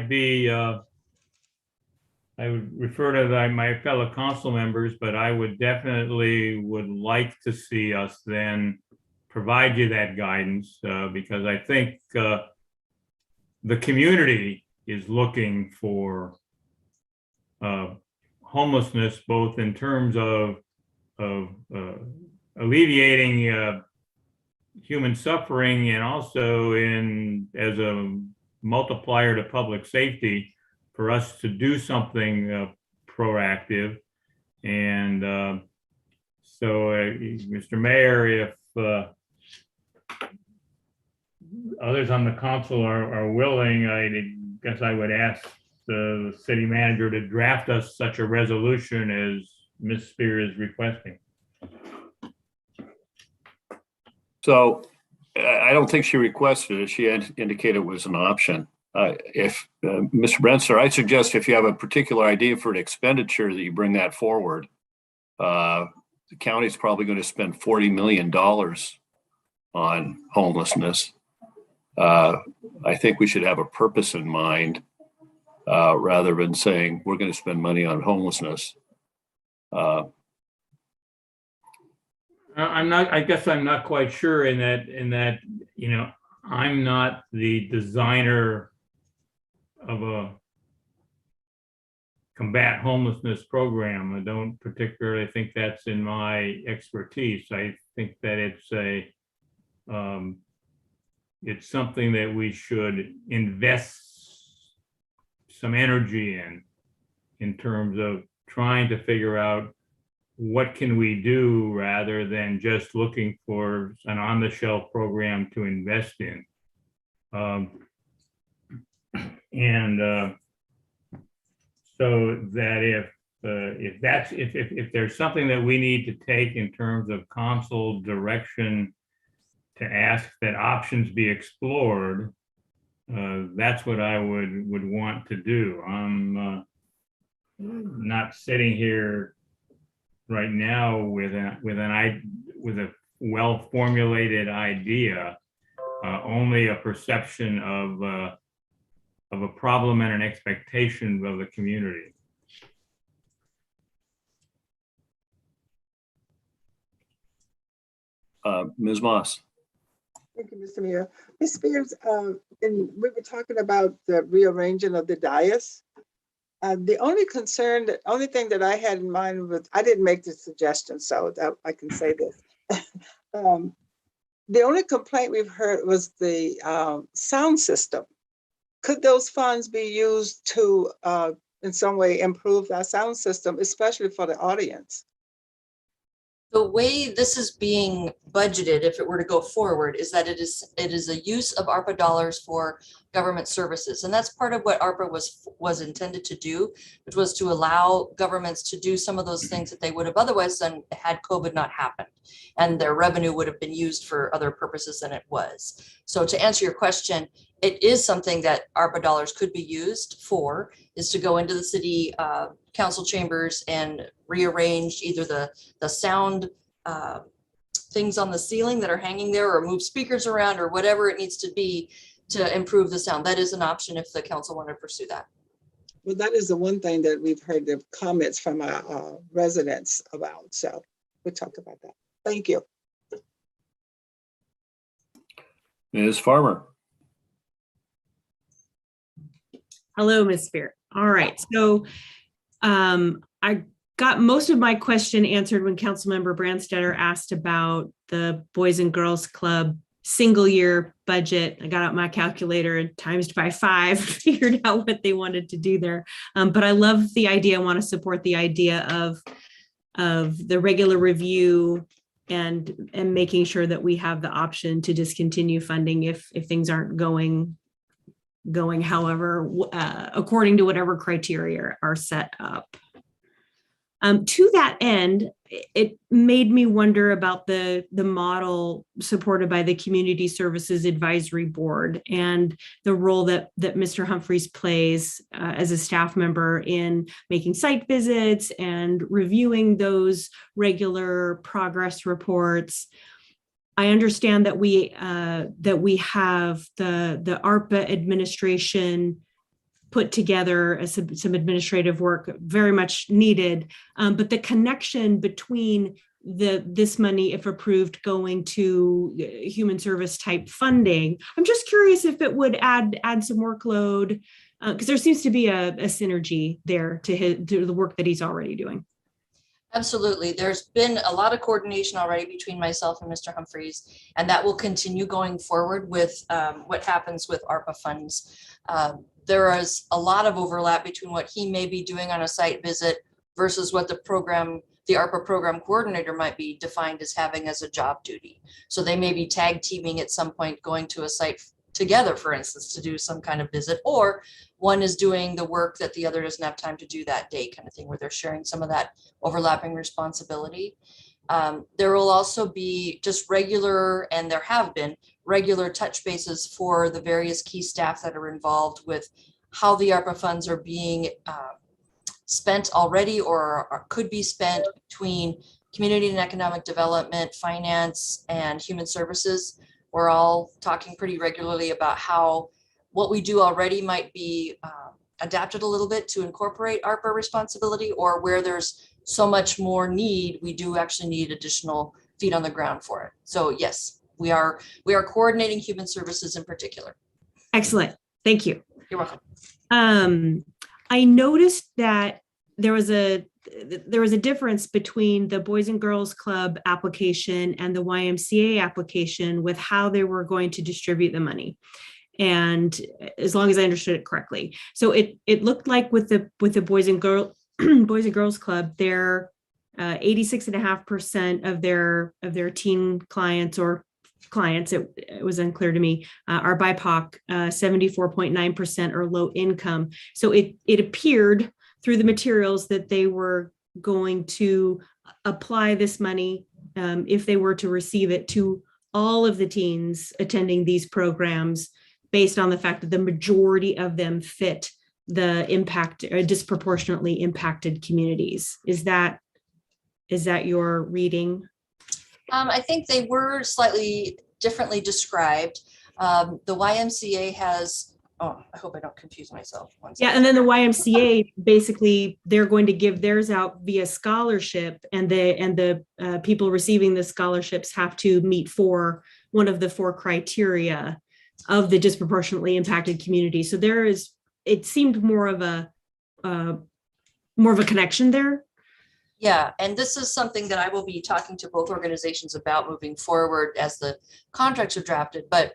would refer to my fellow council members, but I would definitely like to see us then provide you that guidance, because I think the community is looking for homelessness, both in terms of alleviating human suffering, and also as a multiplier to public safety, for us to do something proactive. And so, Mr. Mayor, if others on the council are willing, I guess I would ask the city manager to draft us such a resolution as Ms. Spear is requesting. so I don't think she requested it. She indicated it was an option. If Mr. Brentster, I suggest if you have a particular idea for an expenditure, that you bring that forward. The county's probably going to spend $40 million on homelessness. I think we should have a purpose in mind rather than saying we're going to spend money on homelessness. I guess I'm not quite sure in that, I'm not the designer of a combat homelessness program. I don't particularly think that's in my expertise. I think that it's something that we should invest some energy in terms of trying to figure out what can we do rather than just looking for an on-the-shelf program to invest in. So that if there's something that we need to take in terms of council direction to ask that options be explored, that's what I would want to do. I'm not sitting here right now with a well-formulated idea, only a perception of a problem and an expectation of the community. Ms. Moss. Thank you, Mr. Mayor. Ms. Spears, and we were talking about the rearranging of the dais. The only thing that I had in mind was, I didn't make the suggestion, so that I can say this. The only complaint we've heard was the sound system. Could those funds be used to, in some way, improve our sound system, especially for the audience? The way this is being budgeted, if it were to go forward, is that it is a use of ARPA dollars for government services. And that's part of what ARPA was intended to do, which was to allow governments to do some of those things that they would have otherwise done had COVID not happened. And their revenue would have been used for other purposes than it was. So to answer your question, it is something that ARPA dollars could be used for, is to go into the city council chambers and rearrange either the sound things on the ceiling that are hanging there, or move speakers around, or whatever it needs to be to improve the sound. That is an option if the council wanted to pursue that. Well, that is the one thing that we've heard the comments from our residents about. So we'll talk about that. Thank you. Ms. Farmer. Hello, Ms. Spear. All right, so I got most of my question answered when Councilmember Branstetter asked about the Boys and Girls Club single year budget. I got out my calculator and times by 5, figured out what they wanted to do there. But I love the idea. I want to support the idea of the regular review and making sure that we have the option to discontinue funding if things aren't going however, according to whatever criteria are set up. To that end, it made me wonder about the model supported by the Community Services Advisory Board and the role that Mr. Humphreys plays as a staff member in making site visits and reviewing those regular progress reports. I understand that we have the ARPA administration put together some administrative work, very much needed, but the connection between this money, if approved, going to human service type funding, I'm just curious if it would add some workload, because there seems to be a synergy there to the work that he's already doing. Absolutely. There's been a lot of coordination already between myself and Mr. Humphreys, and that will continue going forward with what happens with ARPA funds. There is a lot of overlap between what he may be doing on a site visit versus what the ARPA program coordinator might be defined as having as a job duty. So they may be tag teaming at some point, going to a site together, for instance, to do some kind of visit, or one is doing the work that the other doesn't have time to do that day, kind of thing, where they're sharing some of that overlapping responsibility. There will also be just regular, and there have been regular touch bases for the various key staff that are involved with how the ARPA funds are being spent already or could be spent between community and economic development, finance, and human services, we're all talking pretty regularly about how what we do already might be adapted a little bit to incorporate ARPA responsibility, or where there's so much more need, we do actually need additional feet on the ground for it. So yes, we are coordinating human services in particular. Excellent. Thank you. You're welcome. I noticed that there was a difference between the Boys and Girls Club application and the YMCA application with how they were going to distribute the money. And as long as I understood it correctly. So it looked like with the Boys and Girls Club, they're 86.5% of their teen clients or clients, it was unclear to me, are BIPOC, 74.9% are low income. So it appeared through the materials that they were going to apply this money, if they were to receive it, to all of the teens attending these programs, based on the fact that the majority of them fit the impact or disproportionately impacted communities. Is that your reading? I think they were slightly differently described. The YMCA has, oh, I hope I don't confuse myself. Yeah, and then the YMCA, basically, they're going to give theirs out via scholarship, and the people receiving the scholarships have to meet one of the 4 criteria of the disproportionately impacted community. So it seemed more of a connection there. Yeah, and this is something that I will be talking to both organizations about moving forward as the contracts are drafted. But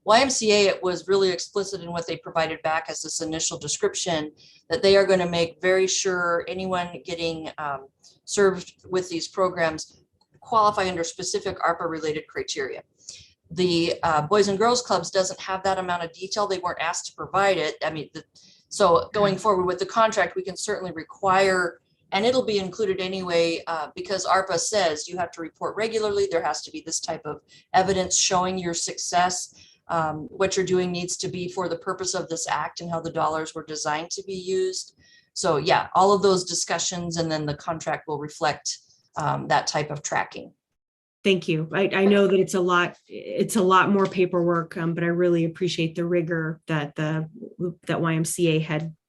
YMCA, it was really explicit in what they provided back as this initial description, that they are going to make very sure anyone getting served with these programs qualify under specific ARPA related criteria. The Boys and Girls Clubs doesn't have that amount of detail. They weren't asked to provide it. I mean, so going forward with the contract, we can certainly require, and it'll be included anyway, because ARPA says you have to report regularly. There has to be this type of evidence showing your success. What you're doing needs to be for the purpose of this act and how the dollars were designed to be used. So yeah, all of those discussions, and then the contract will reflect that type of tracking. Thank you. I know that it's a lot more paperwork, but I really appreciate the rigor that that YMCA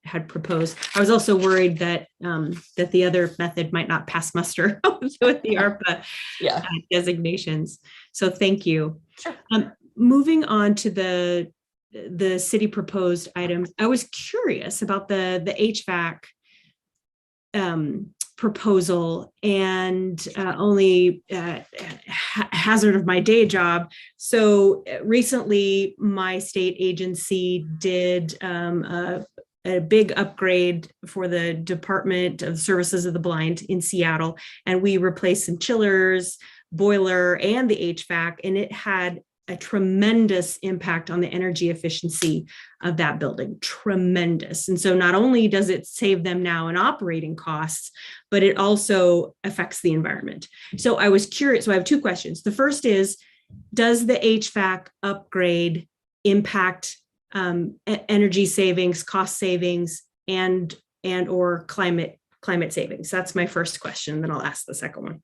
had proposed. I was also worried that the other method might not pass muster with the ARPA designations. So thank you. Sure. Moving on to the city proposed items, I was curious about the HVAC proposal, and only hazard of my day job. So recently, my state agency did a big upgrade for the Department of Services of the Blind in Seattle, and we replaced some chillers, boiler, and the HVAC, and it had a tremendous impact on the energy efficiency of that building, tremendous. And so not only does it save them now in operating costs, but it also affects the environment. So I was curious, so I have 2 questions. The first is, does the HVAC upgrade impact energy savings, cost savings, and or climate savings? That's my first question, then I'll ask the second one.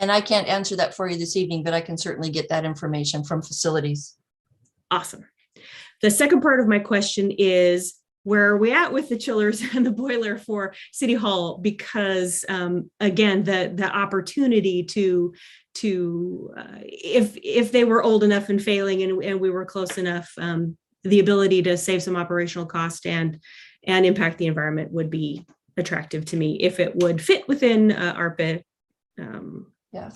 And I can't answer that for you this evening, but I can certainly get that information from facilities. Awesome. The second part of my question is, where are we at with the chillers and the boiler for City Hall? Because again, the opportunity to if they were old enough and failing, and we were close enough, the ability to save some operational cost and impact the environment would be attractive to me if it would fit within ARPA. Yeah.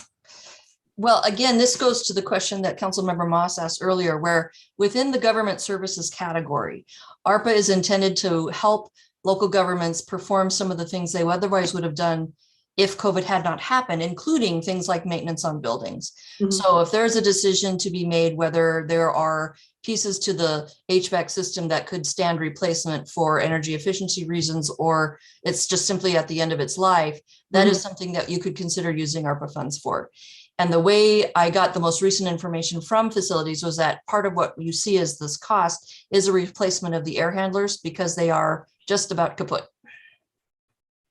Well, again, this goes to the question that Councilmember Moss asked earlier, where within the government services category, ARPA is intended to help local governments perform some of the things they otherwise would have done if COVID had not happened, including things like maintenance on buildings. Mm-hmm. So if there's a decision to be made, whether there are pieces to the HVAC system that could stand replacement for energy efficiency reasons, or it's just simply at the end of its life, that is something that you could consider using ARPA funds for. And the way I got the most recent information from facilities was that part of what you see as this cost is a replacement of the air handlers, because they are just about kaput.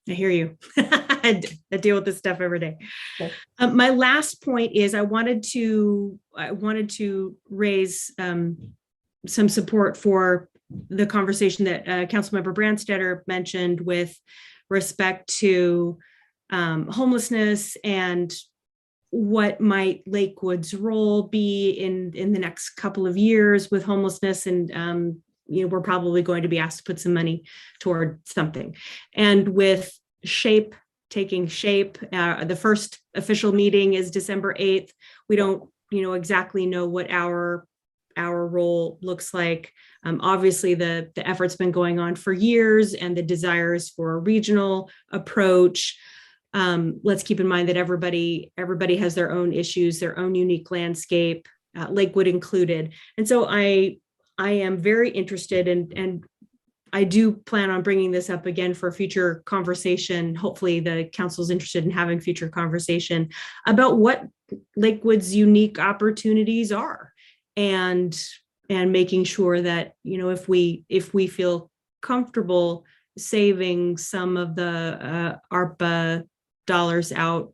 I hear you. I deal with this stuff every day. Okay. My last point is I wanted to raise some support for the conversation that Councilmember Brandstetter mentioned with respect to homelessness and what might Lakewood's role be in the next couple of years with homelessness. And we're probably going to be asked to put some money toward something. And with SHAPE taking shape, the first official meeting is December 8th. We don't, exactly know what our role looks like. Obviously, the effort's been going on for years, and the desires for a regional approach. Let's keep in mind that everybody has their own issues, their own unique landscape, Lakewood included. And so I am very interested, and I do plan on bringing this up again for future conversation. Hopefully the council's interested in having future conversation about what Lakewood's unique opportunities are, and making sure that, if we feel comfortable saving some of the ARPA dollars out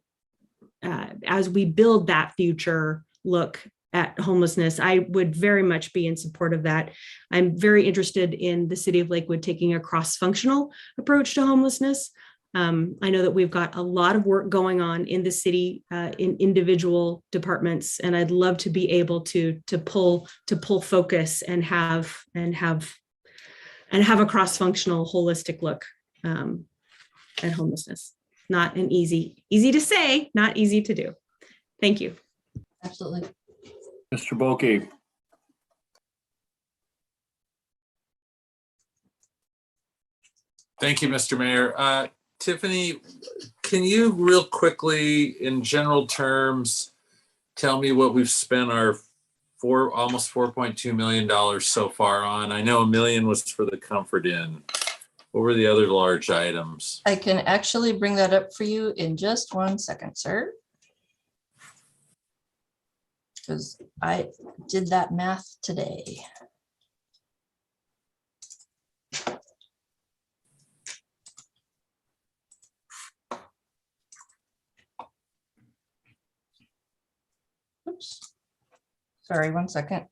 as we build that future look at homelessness, I would very much be in support of that. I'm very interested in the city of Lakewood taking a cross-functional approach to homelessness. I know that we've got a lot of work going on in the city, in individual departments, and I'd love to be able to pull focus and have a cross-functional, holistic look at homelessness. Not an easy to say, not easy to do. Thank you. Absolutely. Mr. Bulkey. Thank you, Mr. Mayor. Tiffany, can you real quickly, in general terms, tell me what we've spent our almost $4.2 million so far on? I know $1 million was for the Comfort Inn. What were the other large items? I can actually bring that up for you in just 1 second, sir. Because I did that math today. Oops. Sorry, 1 second.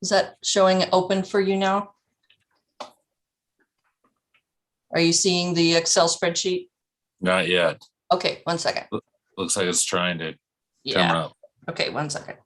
Is that showing open for you now? Are you seeing the Excel spreadsheet? Not yet. Okay, 1 second. Looks like it's trying to come Yeah. up. Okay, 1 second.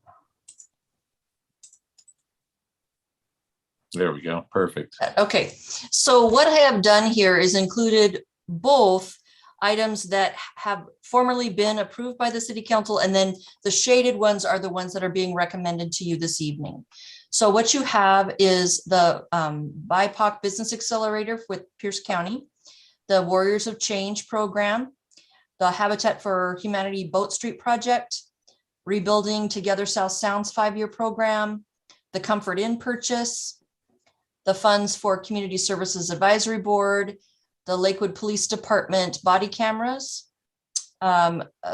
There we go. Perfect. Okay, so what I have done here is included both items that have formerly been approved by the city council, and then the shaded ones are the ones that are being recommended to you this evening. So what you have is the BIPOC Business Accelerator with Pierce County, the Warriors of Change program, the Habitat for Humanity Boat Street project, Rebuilding Together South Sounds 5-year program, the Comfort Inn purchase, the funds for Community Services Advisory Board, the Lakewood Police Department body cameras,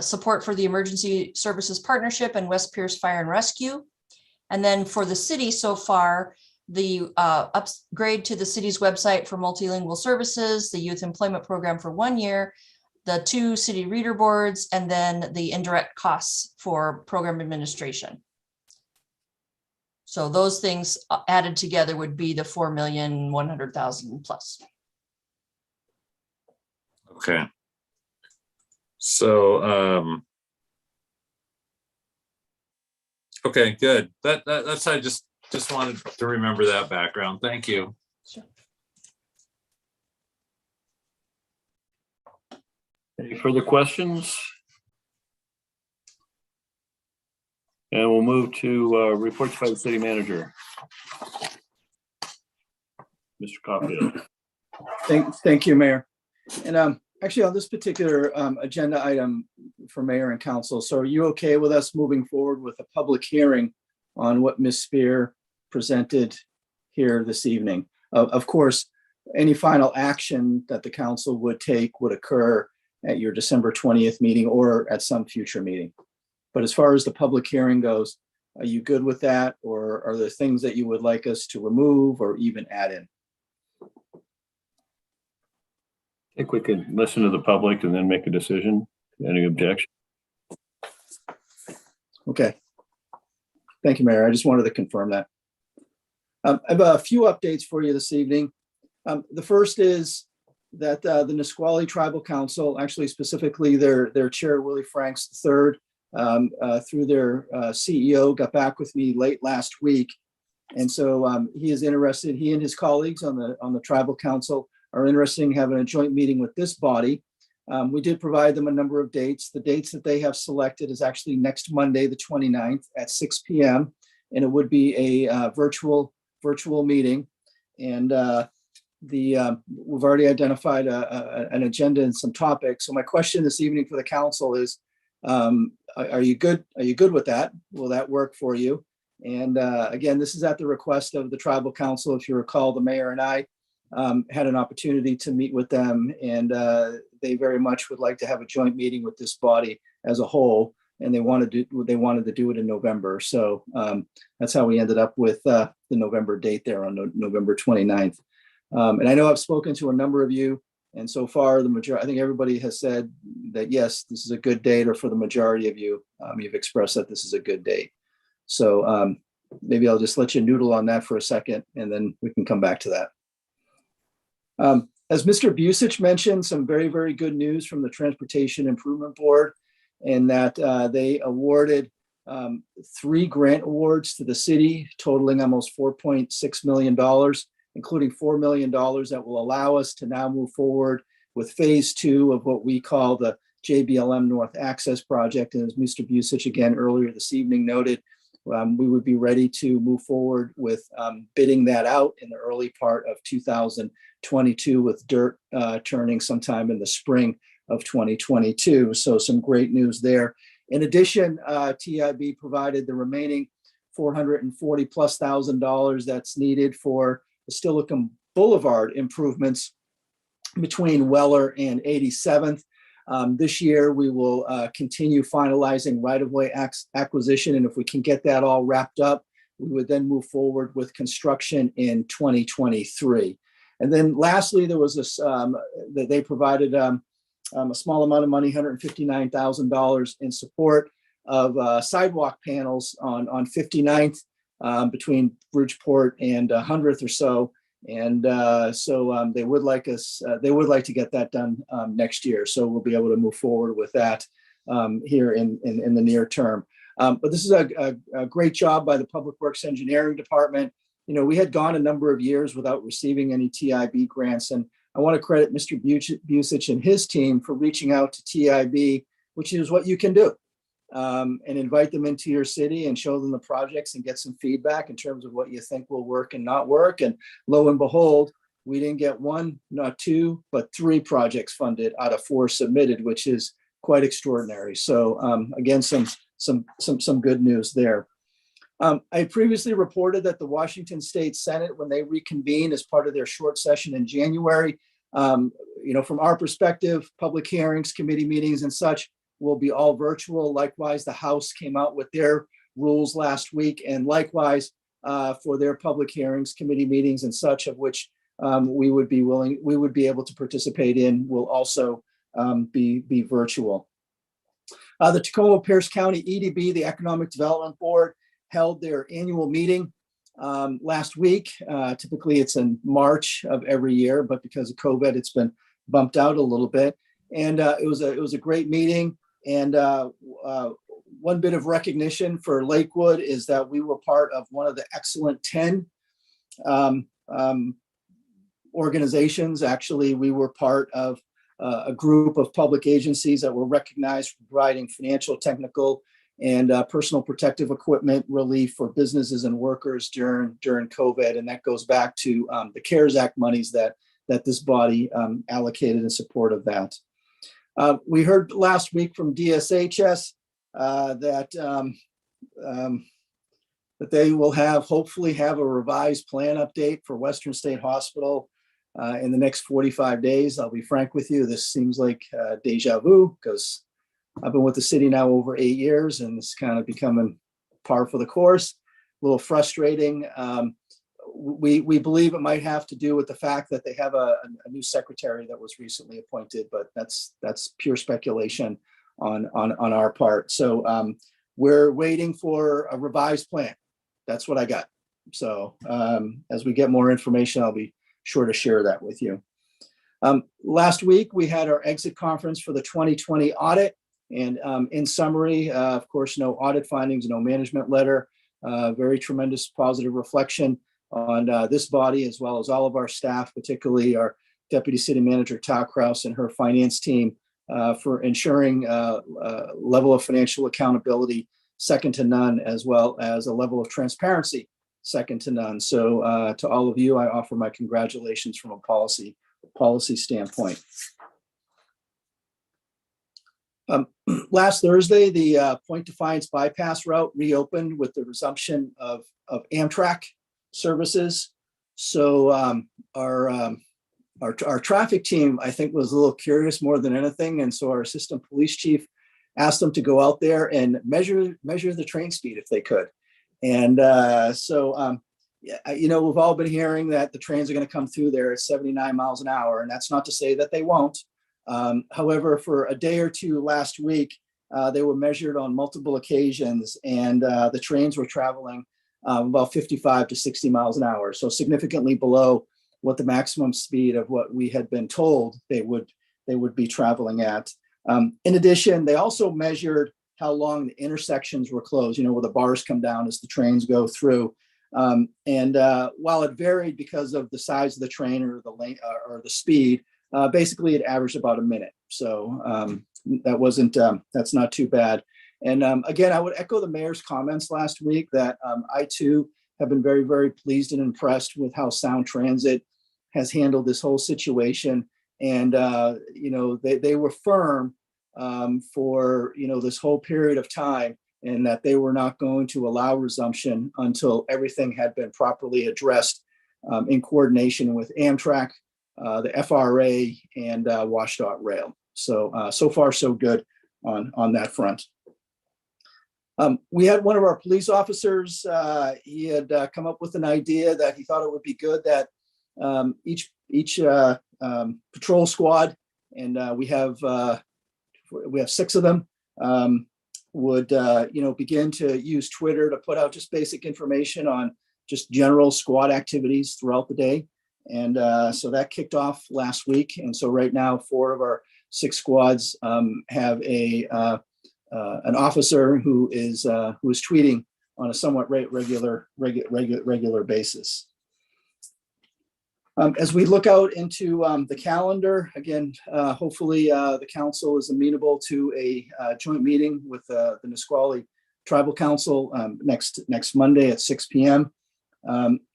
support for the Emergency Services Partnership and West Pierce Fire and Rescue. And then for the city so far, the upgrade to the city's website for multilingual services, the youth employment program for 1 year, the 2 city reader boards, and then the indirect costs for program administration. So those things added together would be the 4,100,000 plus. Okay. So, okay, good. That's, I just wanted to remember that background. Thank you. Sure. Any further questions? And we'll move to reports by the city manager. Mr. Caulfield. Thank you, Mayor. And actually on this particular agenda item for Mayor and Council, so are you okay with us moving forward with a public hearing on what Ms. Spear presented here this evening? Of course, any final action that the council would take would occur at your December 20th meeting or at some future meeting. But as far as the public hearing goes, are you good with that? Or are there things that you would like us to remove or even add in? think we could listen to the public and then make a decision. Any objection? Okay. Thank you, Mayor. I just wanted to confirm that. I have a few updates for you this evening. The first is that the Nisqually Tribal Council, actually specifically their chair, Willie Franks III, through their CEO, got back with me late last week. And so he is interested, he and his colleagues on the Tribal Council are interested in having a joint meeting with this body. We did provide them a number of dates. The dates that they have selected is actually next Monday, the 29th at 6 p.m. And it would be a virtual meeting. And we've already identified an agenda and some topics. So my question this evening for the council is, are you good? Are you good with that? Will that work for you? And again, this is at the request of the Tribal Council. If you recall, the mayor and I had an opportunity to meet with them, and they very much would like to have a joint meeting with this body as a whole, and they wanted to do it in November. So that's how we ended up with the November date there on November 29th. And I know I've spoken to a number of you, and so far the majority, I think everybody has said that yes, this is a good date, or for the majority of you, you've expressed that this is a good date. So maybe I'll just let you noodle on that for a second, and then we can come back to that. As Mr. Busich mentioned, some very, very good news from the Transportation Improvement Board, in that they awarded 3 grant awards to the city, totaling almost $4.6 million, including $4 million that will allow us to now move forward with phase 2 of what we call the JBLM North Access Project. And as Mr. Busich again earlier this evening noted, we would be ready to move forward with bidding that out in the early part of 2022, with dirt turning sometime in the spring of 2022. So some great news there. In addition, TIB provided the remaining $440,000+ that's needed for the Steilacoom Boulevard improvements between Weller and 87th. This year, we will continue finalizing right-of-way acquisition, and if we can get that all wrapped up, we would then move forward with construction in 2023. And then lastly, there was this, that they provided a small amount of money, $159,000 in support of sidewalk panels on 59th between Bridgeport and 100th or so. And so they would like to get that done next year. So we'll be able to move forward with that here in the near term. But this is a great job by the Public Works Engineering Department. You know, we had gone a number of years without receiving any TIB grants, and I want to credit Mr. Busich and his team for reaching out to TIB, which is what you can do, and invite them into your city and show them the projects and get some feedback in terms of what you think will work and not work. And lo and behold, we didn't get 1, not 2, but 3 projects funded out of 4 submitted, which is quite extraordinary. So again, some good news there. I previously reported that the Washington State Senate, when they reconvene as part of their short session in January, you know, from our perspective, public hearings, committee meetings and such will be all virtual. Likewise, the House came out with their rules last week, and likewise for their public hearings, committee meetings and such, of which we would be able to participate in, will also be virtual. The Tacoma-Pierce County EDB, the Economic Development Board, held their annual meeting last week. Typically it's in March of every year, but because of COVID, it's been bumped out a little bit. And it was a great meeting. And one bit of recognition for Lakewood is that we were part of one of the excellent 10 organizations. Actually, we were part of a group of public agencies that were recognized for providing financial, technical, and personal protective equipment relief for businesses and workers during COVID. And that goes back to the CARES Act monies that this body allocated in support of that. We heard last week from DSHS that they will hopefully have a revised plan update for Western State Hospital in the next 45 days. I'll be frank with you, this seems like deja vu, because I've been with the city now over 8 years, and it's kind of becoming par for the course. A little frustrating. we believe it might have to do with the fact that they have a new secretary that was recently appointed, but that's pure speculation on our part. So we're waiting for a revised plan. That's what I got. So as we get more information, I'll be sure to share that with you. Last week, we had our exit conference for the 2020 audit. And in summary, of course, no audit findings, no management letter, very tremendous positive reflection on this body, as well as all of our staff, particularly our Deputy City Manager, Tao Kraus, and her finance team for ensuring a level of financial accountability second to none, as well as a level of transparency second to none. So to all of you, I offer my congratulations from a policy standpoint. Last Thursday, the Point Defiance bypass route reopened with the resumption of Amtrak services. So our traffic team, I think, was a little curious more than anything, and so our assistant police chief asked them to go out there and measure the train speed if they could. And you know, we've all been hearing that the trains are going to come through there at 79 miles an hour, and that's not to say that they won't. However, for a day or two last week, they were measured on multiple occasions, and the trains were traveling about 55 to 60 miles an hour, so significantly below what the maximum speed of what we had been told they would be traveling at. In addition, they also measured how long the intersections were closed, you know, where the bars come down as the trains go through. And while it varied because of the size of the train or the length or the speed, basically it averaged about a minute. So that's not too bad. And again, I would echo the mayor's comments last week that I too have been very, very pleased and impressed with how Sound Transit has handled this whole situation. And, you know, they were firm for, you know, this whole period of time, and that they were not going to allow resumption until everything had been properly addressed in coordination with Amtrak, the FRA, and WashDOT Rail. So, so far, so good on that front. We had one of our police officers, he had come up with an idea that he thought it would be good that each patrol squad, and we have 6 of them, would you know, begin to use Twitter to put out just basic information on just general squad activities throughout the day. And so that kicked off last week. And so right now, 4 of our 6 squads have an officer who is tweeting on a somewhat regular basis. As we look out into the calendar, again, hopefully the council is amenable to a joint meeting with the Nisqually Tribal Council next Monday at 6 p.m.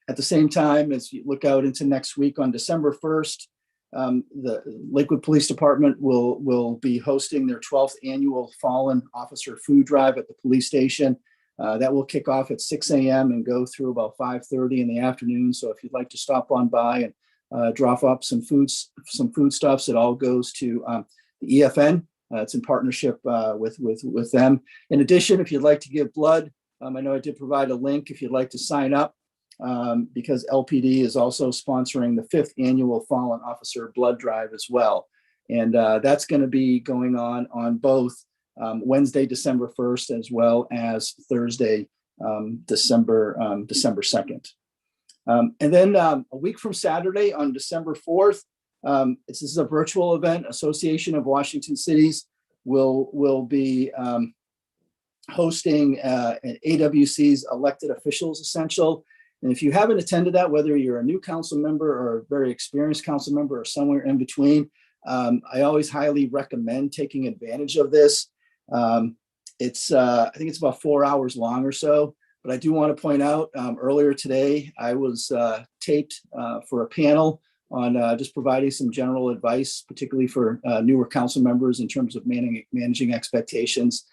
At the same time, as you look out into next week on December 1st, the Lakewood Police Department will be hosting their 12th annual Fallen Officer Food Drive at the police station. That will kick off at 6 a.m. and go through about 5:30 in the afternoon. So if you'd like to stop on by and drop up some foodstuffs, it all goes to the EFN. It's in partnership with them. In addition, if you'd like to give blood, I know I did provide a link if you'd like to sign up, because LPD is also sponsoring the 5th annual Fallen Officer Blood Drive as well. And that's going to be going on both Wednesday, December 1st, as well as Thursday, December 2nd. And then a week from Saturday on December 4th, this is a virtual event. Association of Washington Cities will be hosting an AWC's Elected Officials Essential. And if you haven't attended that, whether you're a new council member or a very experienced council member or somewhere in between, I always highly recommend taking advantage of this. I think it's about 4 hours long or so, but I do want to point out earlier today, I was taped for a panel on just providing some general advice, particularly for newer council members in terms of managing expectations.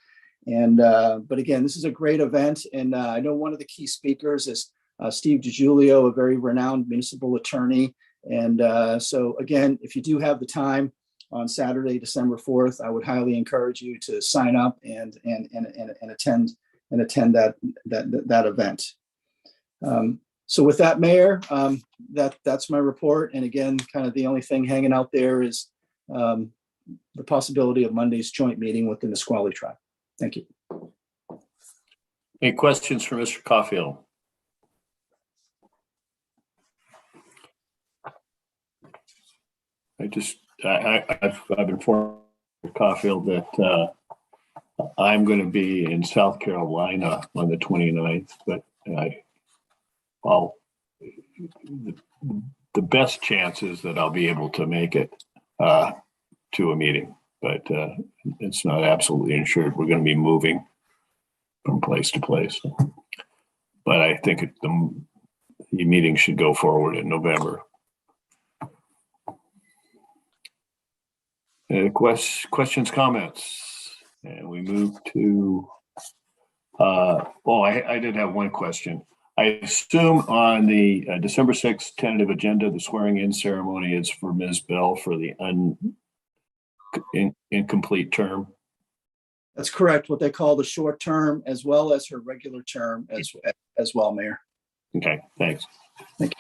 And but again, this is a great event. And I know one of the key speakers is Steve DiGiulio, a very renowned municipal attorney. And so again, if you do have the time on Saturday, December 4th, I would highly encourage you to sign up and attend that event. So with that, Mayor, that's my report. And again, kind of the only thing hanging out there is the possibility of Monday's joint meeting with the Nisqually tribe. Thank you. Any questions for Mr. Caulfield? I've informed Caulfield that I'm going to be in South Carolina on the 29th, but the best chance is that I'll be able to make it to a meeting, but it's not absolutely ensured. We're going to be moving from place to place, but I think the meeting should go forward in November. Questions, comments? And we move to, I did have one question. I assume on the December 6th tentative agenda, the swearing in ceremony is for Ms. Bell for the incomplete term. That's correct. What they call the short term, as well as her regular term as well, Mayor. Okay, thanks. Thank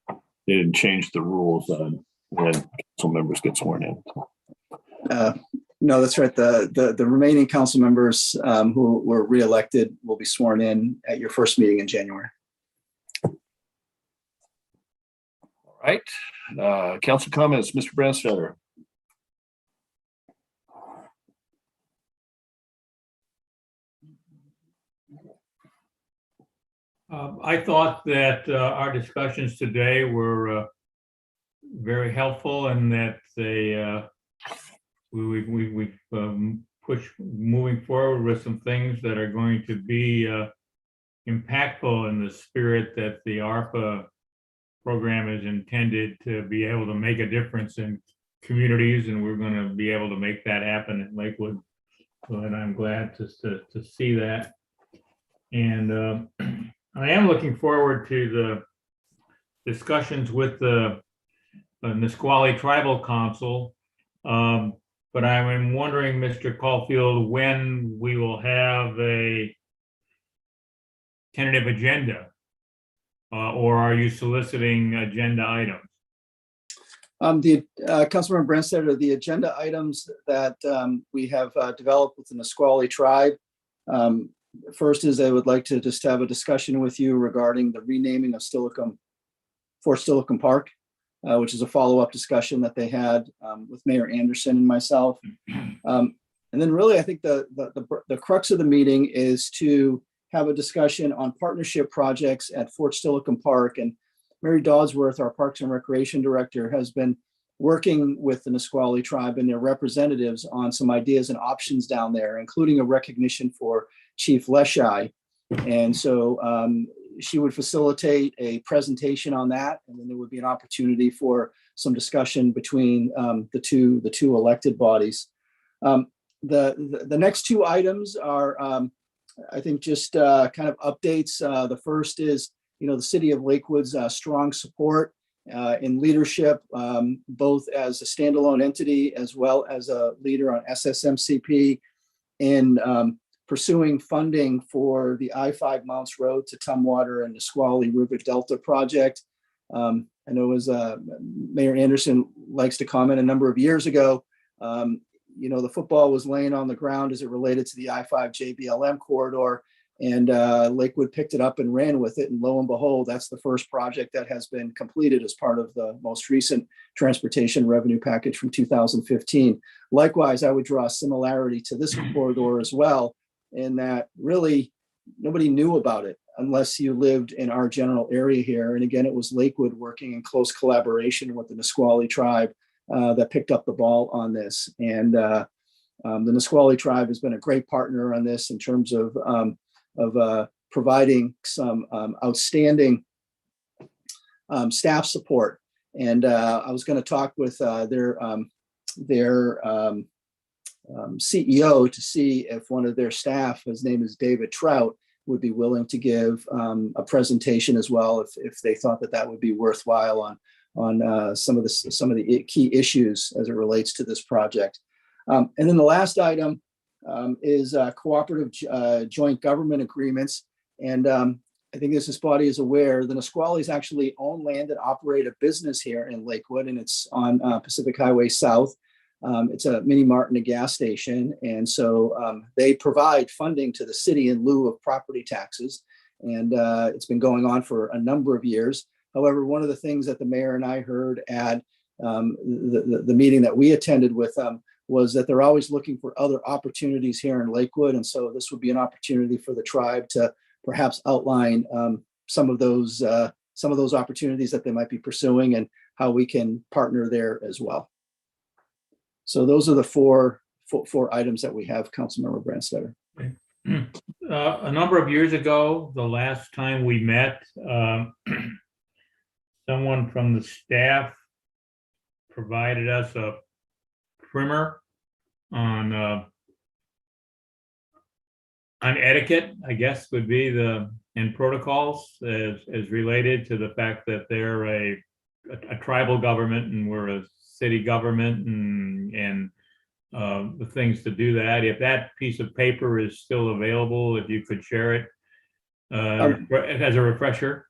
you. They didn't change the rules on when council members get sworn in. No, that's right. The remaining council members who were reelected will be sworn in at your first meeting in January. All right. Council comments, Mr. Branstetter. I thought that our discussions today were very helpful and that we've pushed moving forward with some things that are going to be impactful in the spirit that the Arpa program is intended to be able to make a difference in communities, and we're going to be able to make that happen in Lakewood. And I'm glad to see that. And I am looking forward to the discussions with the Nisqually Tribal Council. But I'm wondering, Mr. Caulfield, when we will have a tentative agenda, or are you soliciting agenda items? Councilmember Branstetter, the agenda items that we have developed with the Nisqually tribe. First is I would like to just have a discussion with you regarding the renaming of Fort Steilacoom Park, which is a follow-up discussion that they had with Mayor Anderson and myself. And then really, I think the crux of the meeting is to have a discussion on partnership projects at Fort Steilacoom Park. And Mary Dodsworth, our Parks and Recreation Director, has been working with the Nisqually tribe and their representatives on some ideas and options down there, including a recognition for Chief Leshai. And so she would facilitate a presentation on that, and then there would be an opportunity for some discussion between the two elected bodies. The next two items are, I think, just kind of updates. The first is, the city of Lakewood's strong support in leadership, both as a standalone entity as well as a leader on SSMCP in pursuing funding for the I-5 Mounts Road to Tumwater and Nisqually River Delta project. I know as Mayor Anderson likes to comment, a number of years ago, the football was laying on the ground as it related to the I-5 JBLM corridor, and Lakewood picked it up and ran with it. And lo and behold, that's the first project that has been completed as part of the most recent transportation revenue package from 2015. Likewise, I would draw a similarity to this corridor as well, in that really nobody knew about it unless you lived in our general area here. And again, it was Lakewood working in close collaboration with the Nisqually tribe that picked up the ball on this. And the Nisqually tribe has been a great partner on this in terms of providing some outstanding staff support. And I was going to talk with their CEO to see if one of their staff, his name is David Trout, would be willing to give a presentation as well if they thought that would be worthwhile on some of the key issues as it relates to this project. And then the last item is cooperative joint government agreements. And I think as this body is aware, the Nisquallies actually own land and operate a business here in Lakewood, and it's on Pacific Highway South. It's a mini mart and a gas station. And so they provide funding to the city in lieu of property taxes. And it's been going on for a number of years. However, one of the things that the mayor and I heard at the meeting that we attended with them was that they're always looking for other opportunities here in Lakewood. And so this would be an opportunity for the tribe to perhaps outline some of those opportunities that they might be pursuing and how we can partner there as well. So those are the four items that we have, Councilmember Branstetter. A number of years ago, the last time we met, someone from the staff provided us a primer on etiquette, I guess would be and protocols as related to the fact that they're a tribal government and we're a city government and the things to do that. If that piece of paper is still available, if you could share it as a refresher.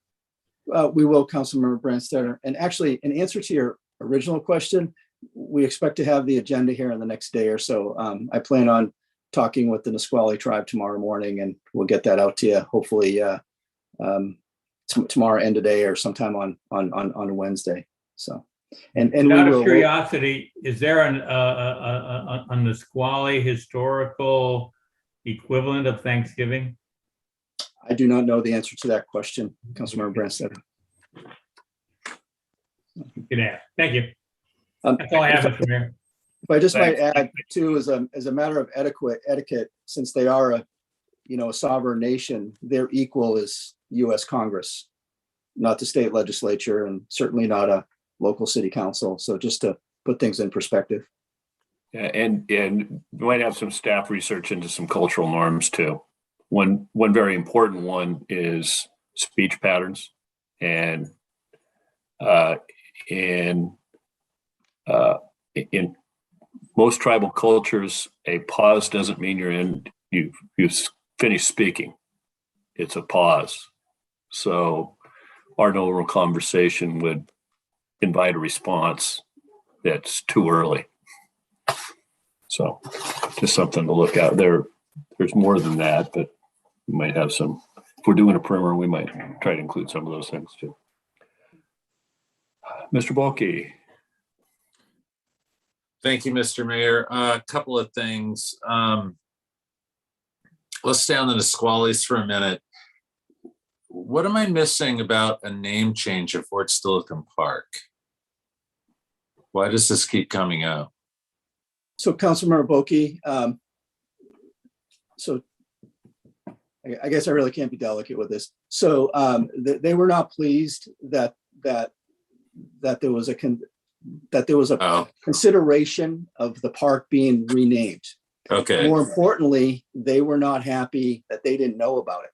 We will, Councilmember Branstetter. And actually, in answer to your original question, we expect to have the agenda here in the next day or so. I plan on talking with the Nisqually tribe tomorrow morning, and we'll get that out to you hopefully tomorrow end of day or sometime on Wednesday. So, and out of curiosity, is there a Nisqually historical equivalent of Thanksgiving? I do not know the answer to that question, Councilmember Branstetter. You can ask. Thank you. That's all I have, Mr. Mayor. If I just might add too, as a matter of etiquette, since they are a sovereign nation, their equal is U.S. Congress, not the state legislature, and certainly not a local city council. So just to put things in perspective. Yeah, and you might have some staff research into some cultural norms too. One very important one is speech patterns, and in most tribal cultures, a pause doesn't mean you've finished speaking. It's a pause. So our normal conversation would invite a response that's too early. So just something to look at there. There's more than that, but we might have some, if we're doing a primer, we might try to include some of those things too. Mr. Bulkey. Thank you, Mr. Mayor. A couple of things. Let's stay on the Nisquallies for a minute. What am I missing about a name change of Fort Steilacoom Park? Why does this keep coming up? So Councilmember Bulkey, so I guess I really can't be delicate with this. So they were not pleased that there was a consideration of the park being renamed. Okay. More importantly, they were not happy that they didn't know about it.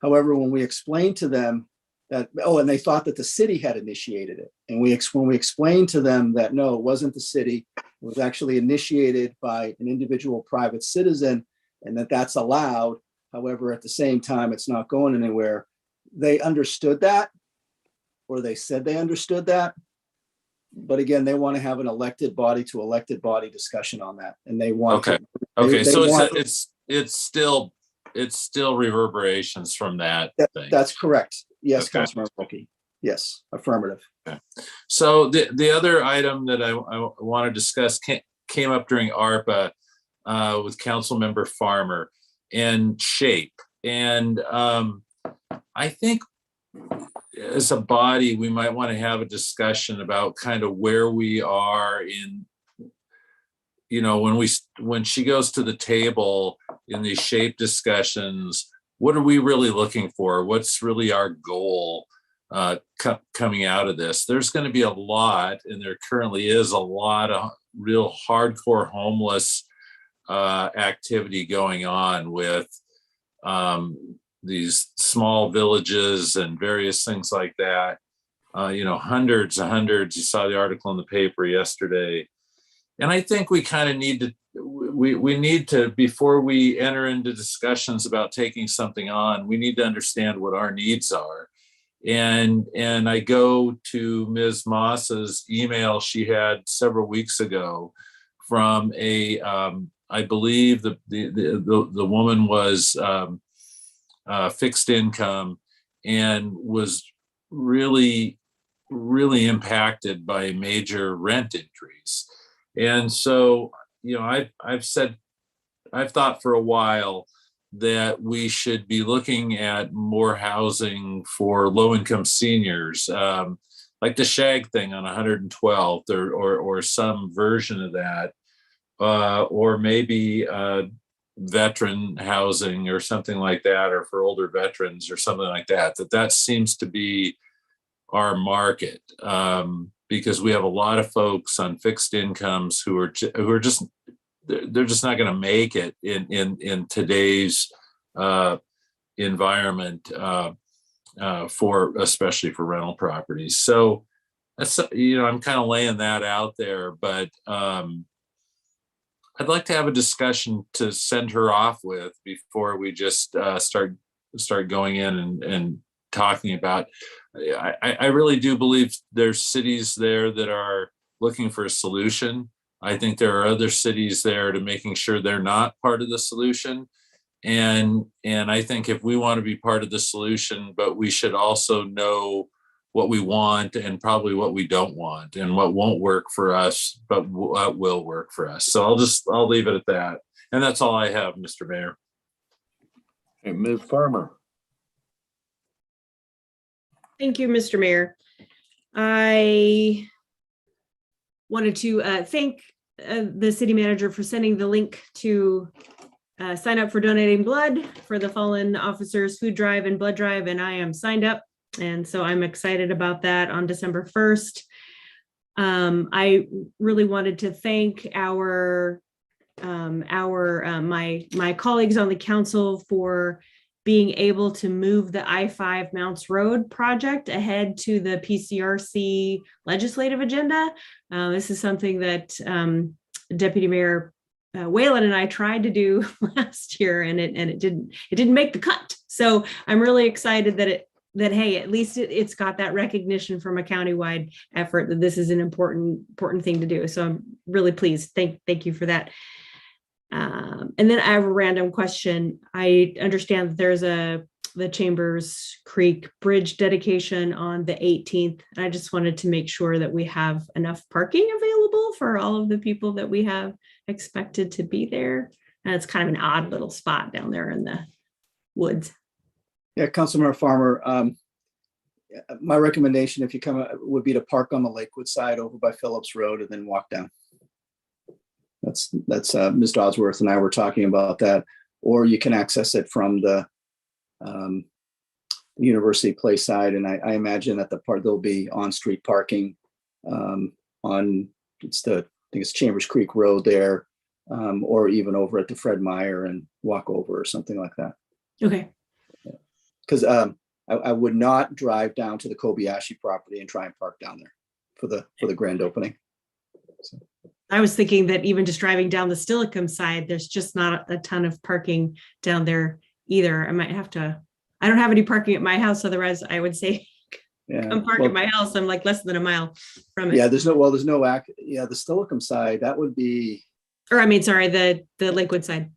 However, when we explained to them that, and they thought that the city had initiated it. And when we explained to them that, no, it wasn't the city, it was actually initiated by an individual private citizen, and that's allowed. However, at the same time, it's not going anywhere. They understood that, or they said they understood that. But again, they want to have an elected body to elected body discussion on that. And they want Okay. So it's still reverberations from that thing. That's correct. Yes, Okay. Councilmember Bulkey. Yes, affirmative. Okay. So the other item that I want to discuss came up during ARPA with Councilmember Farmer and SHAPE. And I think as a body, we might want to have a discussion about kind of where we are in, when she goes to the table in these SHAPE discussions, what are we really looking for? What's really our goal coming out of this? There's going to be a lot, and there currently is a lot of real hardcore homeless activity going on with these small villages and various things like that. Hundreds and hundreds. You saw the article in the paper yesterday. And I think we kind of need to, we need to, before we enter into discussions about taking something on, we need to understand what our needs are. And I go to Ms. Moss's email she had several weeks ago from a, I believe the woman was fixed income and was really impacted by a major rent increase. And so, you know, I've thought for a while that we should be looking at more housing for low-income seniors, like the Shag thing on 112th or some version of that, or maybe veteran housing or something like that, or for older veterans or something like that. That seems to be our market, because we have a lot of folks on fixed incomes who are just they're just not going to make it in today's environment, especially for rental properties. So that's, you know, I'm kind of laying that out there, but I'd like to have a discussion to send her off with before we just start going in and talking about. I really do believe there's cities there that are looking for a solution. I think there are other cities there to making sure they're not part of the solution. And I think if we want to be part of the solution, but we should also know what we want and probably what we don't want and what won't work for us, but what will work for us. So I'll leave it at that. And that's all I have, Mr. Mayor. Hey, Ms. Farmer. Thank you, Mr. Mayor. I wanted to thank the city manager for sending the link to sign up for donating blood for the fallen officers food drive and blood drive, and I am signed up, and so I'm excited about that on December 1st. I really wanted to thank my colleagues on the council for being able to move the I-5 Mounts Road project ahead to the Psrc legislative agenda. This is something that Deputy Mayor Whalen and I tried to do last year, and it didn't make the cut. So I'm really excited that hey, at least it's got that recognition from a countywide effort that this is an important thing to do. So I'm really pleased. Thank you for that. And then I have a random question. I understand that there's the Chambers Creek Bridge dedication on the 18th. I just wanted to make sure that we have enough parking available for all of the people that we have expected to be there. And it's kind of an odd little spot down there in the woods. Yeah, Councilmember Farmer, my recommendation, if you come, would be to park on the Lakewood side over by Phillips Road and then walk down. That's Ms. Dodsworth and I were talking about that. Or you can access it from the University Place side, and I imagine that there'll be on-street parking on I think it's Chambers Creek Road there, or even over at the Fred Meyer and walk over or something like that. Okay. Because I would not drive down to the Kobayashi property and try and park down there for the grand opening. So. I was thinking that even just driving down the Stillicum side, there's just not a ton of parking down there either. I might have to, I don't have any parking at my house. Otherwise I would say, come park at my house. I'm like less than a mile from it. Yeah, there's no the Stillicum side, that would be. Or I mean, sorry, the Lakewood side.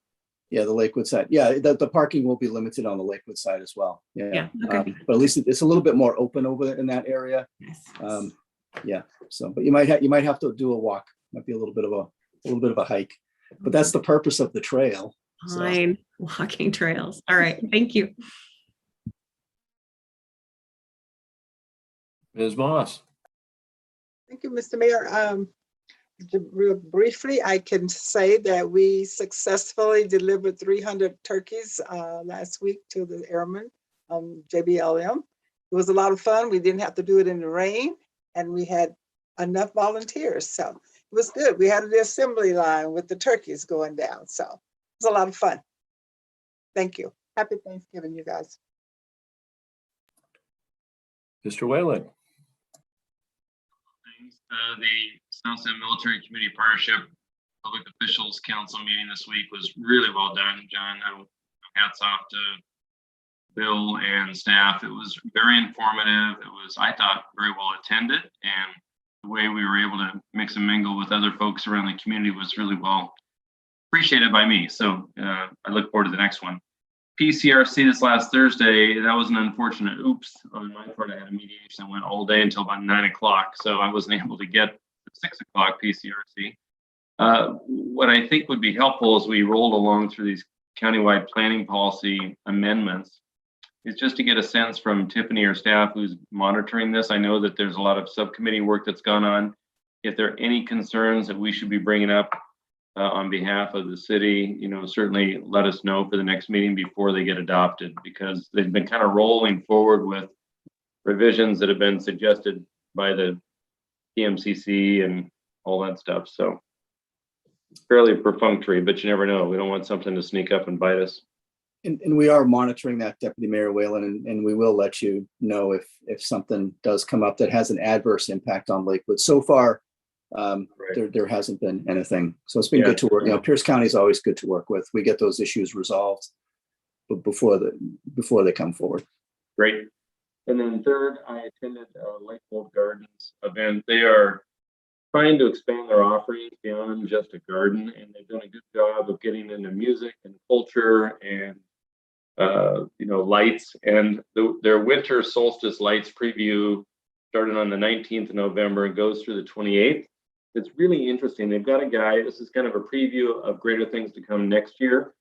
Yeah, the Lakewood side. Yeah, the parking will be limited on the Lakewood side as well. Yeah. Okay. But at least it's a little bit more open over in that area. Yes. Yeah. So, but you might have to do a walk. Might be a little bit of a hike, but that's the purpose of the trail. Fine. Walking trails. All right. Thank you. Ms. Moss. Thank you, Mr. Mayor. Real briefly, I can say that we successfully delivered 300 turkeys last week to the airmen, JBLM. It was a lot of fun. We didn't have to do it in the rain, and we had enough volunteers. So it was good. We had the assembly line with the turkeys going down. So it was a lot of fun. Thank you. Happy Thanksgiving, you guys. Mr. Whalen. The South Sound Military Community Partnership Public Officials Council meeting this week was really well done, John. Hats off to Bill and staff. It was very informative. It was, I thought, very well attended, and the way we were able to mix and mingle with other folks around the community was really well appreciated by me. So I look forward to the next one. Psrc this last Thursday, that was an unfortunate oops on my part. I had a mediation that went all day until about 9 o'clock, so I wasn't able to get the 6 o'clock Psrc. What I think would be helpful as we rolled along through these countywide planning policy amendments is just to get a sense from Tiffany or staff who's monitoring this. I know that there's a lot of subcommittee work that's gone on. If there are any concerns that we should be bringing up on behalf of the city, certainly let us know for the next meeting before they get adopted, because they've been kind of rolling forward with revisions that have been suggested by the PMCC and all that stuff. So fairly perfunctory, but you never know. We don't want something to sneak up and bite us. And we are monitoring that, Deputy Mayor Whalen, and we will let you know if something does come up that has an adverse impact on Lakewood. So far, there hasn't been anything. So it's been good to work. Pierce County is always good to work with. We get those issues resolved before they come forward. Great. And then third, I attended a Lakewood Gardens event. They are trying to expand their offerings beyond just a garden, and they've done a good job of getting into music and culture and lights. And their winter solstice lights preview started on the 19th of November and goes through the 28th. It's really interesting. They've got a guy, this is kind of a preview of greater things to come next year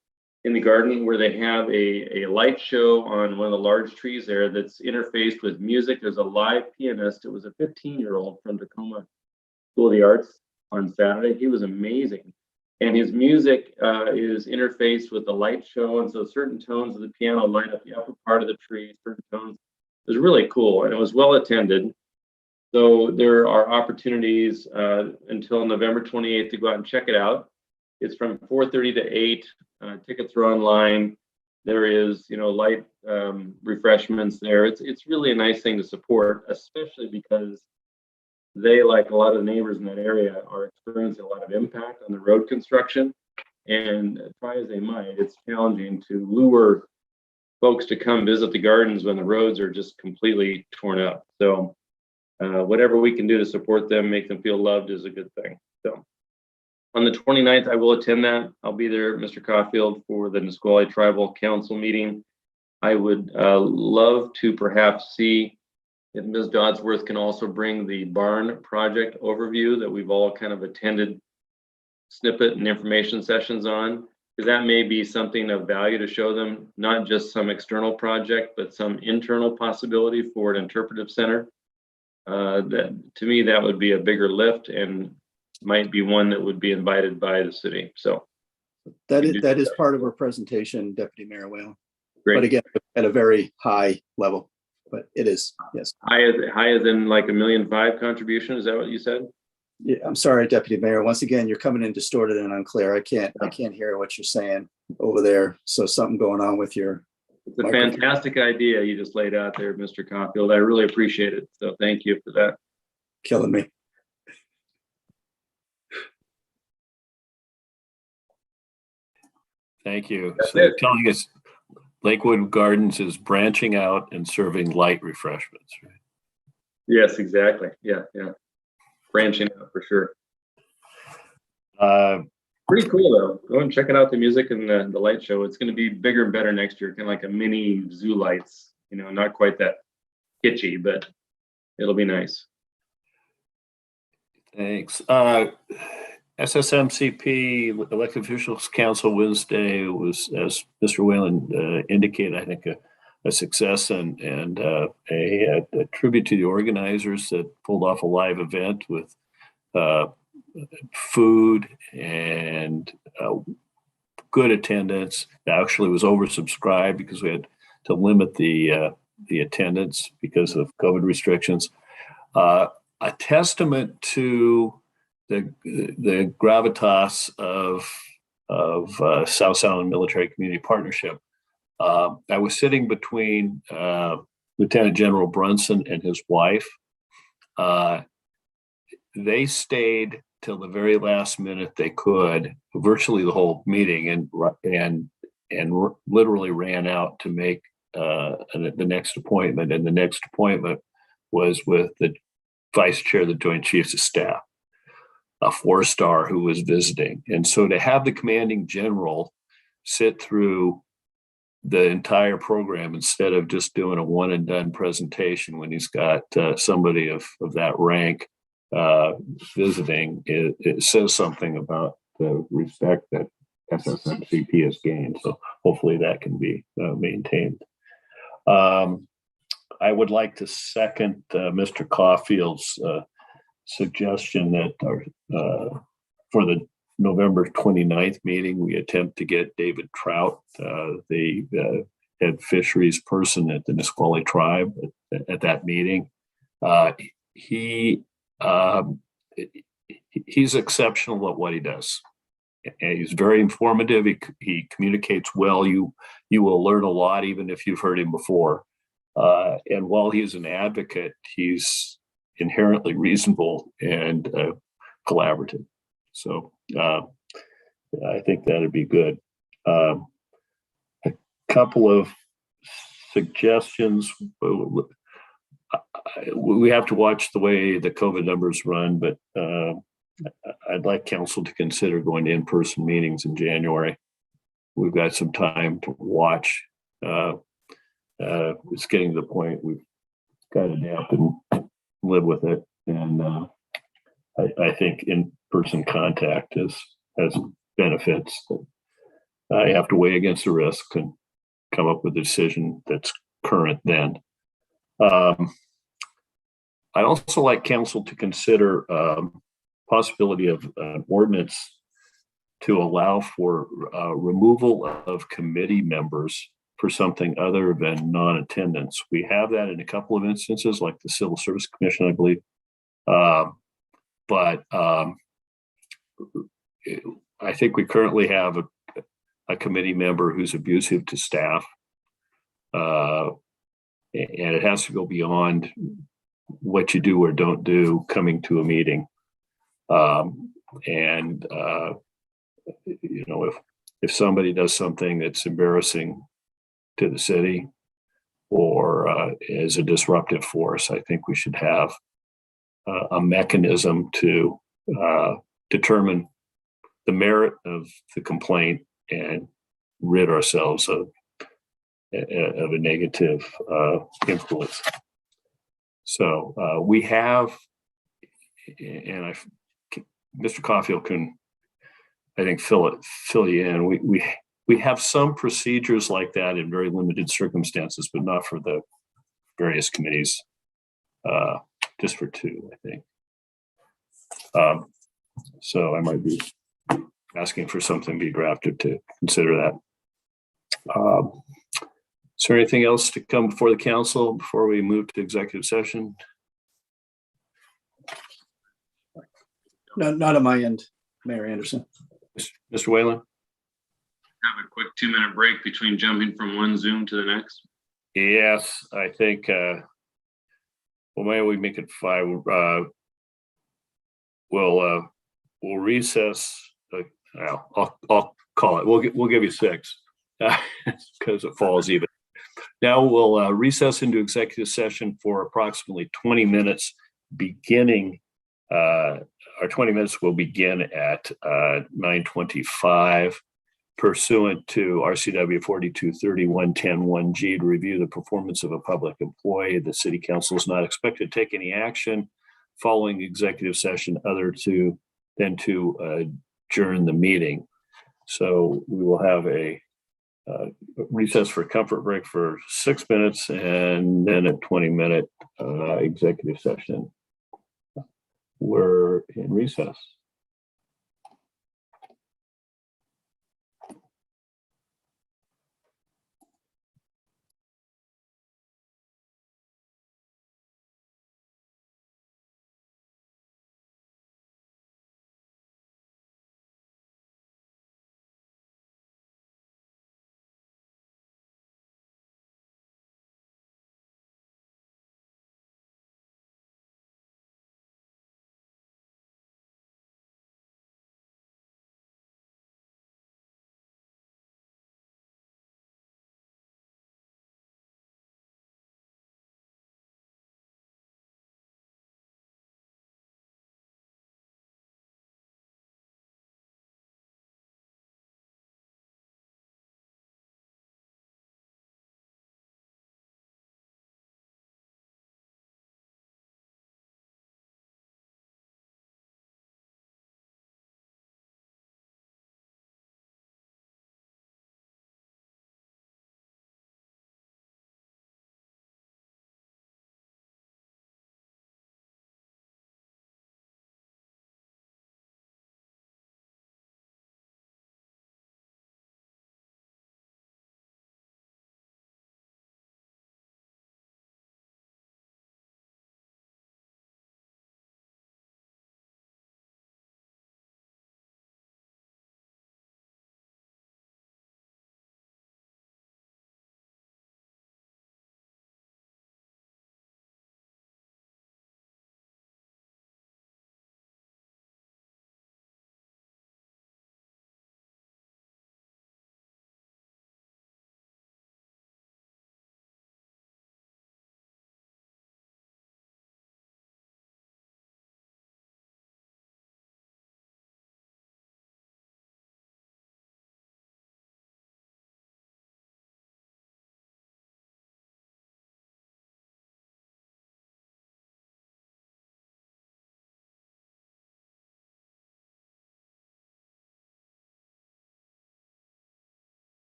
in the garden, where they have a light show on one of the large trees there that's interfaced with music. There's a live pianist. It was a 15-year-old from Tacoma School of the Arts on Saturday. He was amazing. And his music is interfaced with the light show. And so certain tones of the piano light up the upper part of the tree, certain tones. It was really cool, and it was well attended. So there are opportunities until November 28th to go out and check it out. It's from 4:30 to 8. Tickets are online. There is, light refreshments there. It's really a nice thing to support, especially because they, like a lot of the neighbors in that area, are experiencing a lot of impact on the road construction. And try as they might, it's challenging to lure folks to come visit the gardens when the roads are just completely torn up. So whatever we can do to support them, make them feel loved, is a good thing. So on the 29th, I will attend that. I'll be there, Mr. Caulfield, for the Nisqually Tribal Council meeting. I would love to perhaps see if Ms. Dodsworth can also bring the barn project overview that we've all kind of attended snippet and information sessions on, because that may be something of value to show them, not just some external project, but some internal possibility for an interpretive center. That, to me, that would be a bigger lift and might be one that would be invited by the city. So that is part of our presentation, Deputy Mayor Whalen. Great. But again, at a very high level. But it is, yes. High as in like $1.5 million contribution. Is that what you said? Yeah, I'm sorry, Deputy Mayor. Once again, you're coming in distorted and unclear. I can't hear what you're saying over there. So something going on with your. It's a fantastic idea you just laid out there, Mr. Caulfield. I really appreciate it. So thank you for that. Killing me. Thank you. That's So it. telling us Lakewood Gardens is branching out and serving light refreshments, right? Yes, exactly. Yeah. Branching out for sure. Pretty cool though. Go and check it out, the music and the light show. It's going to be bigger and better next year, kind of like a mini zoo lights, not quite that kitschy, but it'll be nice. Thanks. SSMCP Elected Officials Council Wednesday was, as Mr. Whalen indicated, I think a success and a tribute to the organizers that pulled off a live event with food and good attendance. It actually was oversubscribed because we had to limit the attendance because of COVID restrictions. A testament to the gravitas of South Sound Military Community Partnership. I was sitting between Lieutenant General Brunson and his wife. they stayed till the very last minute they could, virtually the whole meeting, and literally ran out to make the next appointment. And the next appointment was with the vice chair of the Joint Chiefs of Staff, a 4-star who was visiting. And so to have the commanding general sit through the entire program instead of just doing a one and done presentation when he's got somebody of that rank visiting, it says something about the respect that SSMCP has gained. So hopefully that can be maintained. I would like to second Mr. Caulfield's suggestion that for the November 29th meeting, we attempt to get David Trout, the head fisheries person at the Nisqually tribe at that meeting. He's exceptional at what he does. And he's very informative. He communicates well. You will learn a lot, even if you've heard him before. And while he's an advocate, he's inherently reasonable and collaborative. So I think that'd be good. A couple of suggestions. We have to watch the way the COVID numbers run, but I'd like council to consider going to in-person meetings in January. We've got some time to watch. It's getting to the point we've got to adapt and live with it. And I think in-person contact has benefits that I have to weigh against the risk and come up with a decision that's current then. I'd also like council to consider possibility of an ordinance to allow for removal of committee members for something other than non-attendance. We have that in a couple of instances, like the Civil Service Commission, I believe. But I think we currently have a committee member who's abusive to staff. And it has to go beyond what you do or don't do coming to a meeting. You know, if somebody does something that's embarrassing to the city or is a disruptive force, I think we should have a mechanism to determine the merit of the complaint and rid ourselves of a negative influence. So we have, and Mr. Caulfield can, I think, fill you in. We have some procedures like that in very limited circumstances, but not for the various committees. Just for 2, I think. So I might be asking for something to be drafted to consider that. Is there anything else to come before the council before we move to executive session? No, not on my end, Mayor Anderson. Mr. Whalen? Have a quick 2-minute break between jumping from one Zoom to the next. Yes, I think, well, maybe we make it 5. We'll recess. I'll call it. We'll give you 6 because it falls even. Now we'll recess into executive session for approximately 20 minutes, beginning. Our 20 minutes will begin at 9:25, pursuant to RCW 4230-110-1G to review the performance of a public employee. The city council is not expected to take any action following the executive session other than to adjourn the meeting. So we will have a recess for a comfort break for 6 minutes and then a 20-minute executive session. We're in recess.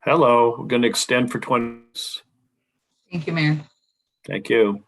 Hello, we're going to extend for 20 minutes. Thank you, Mayor. Thank you.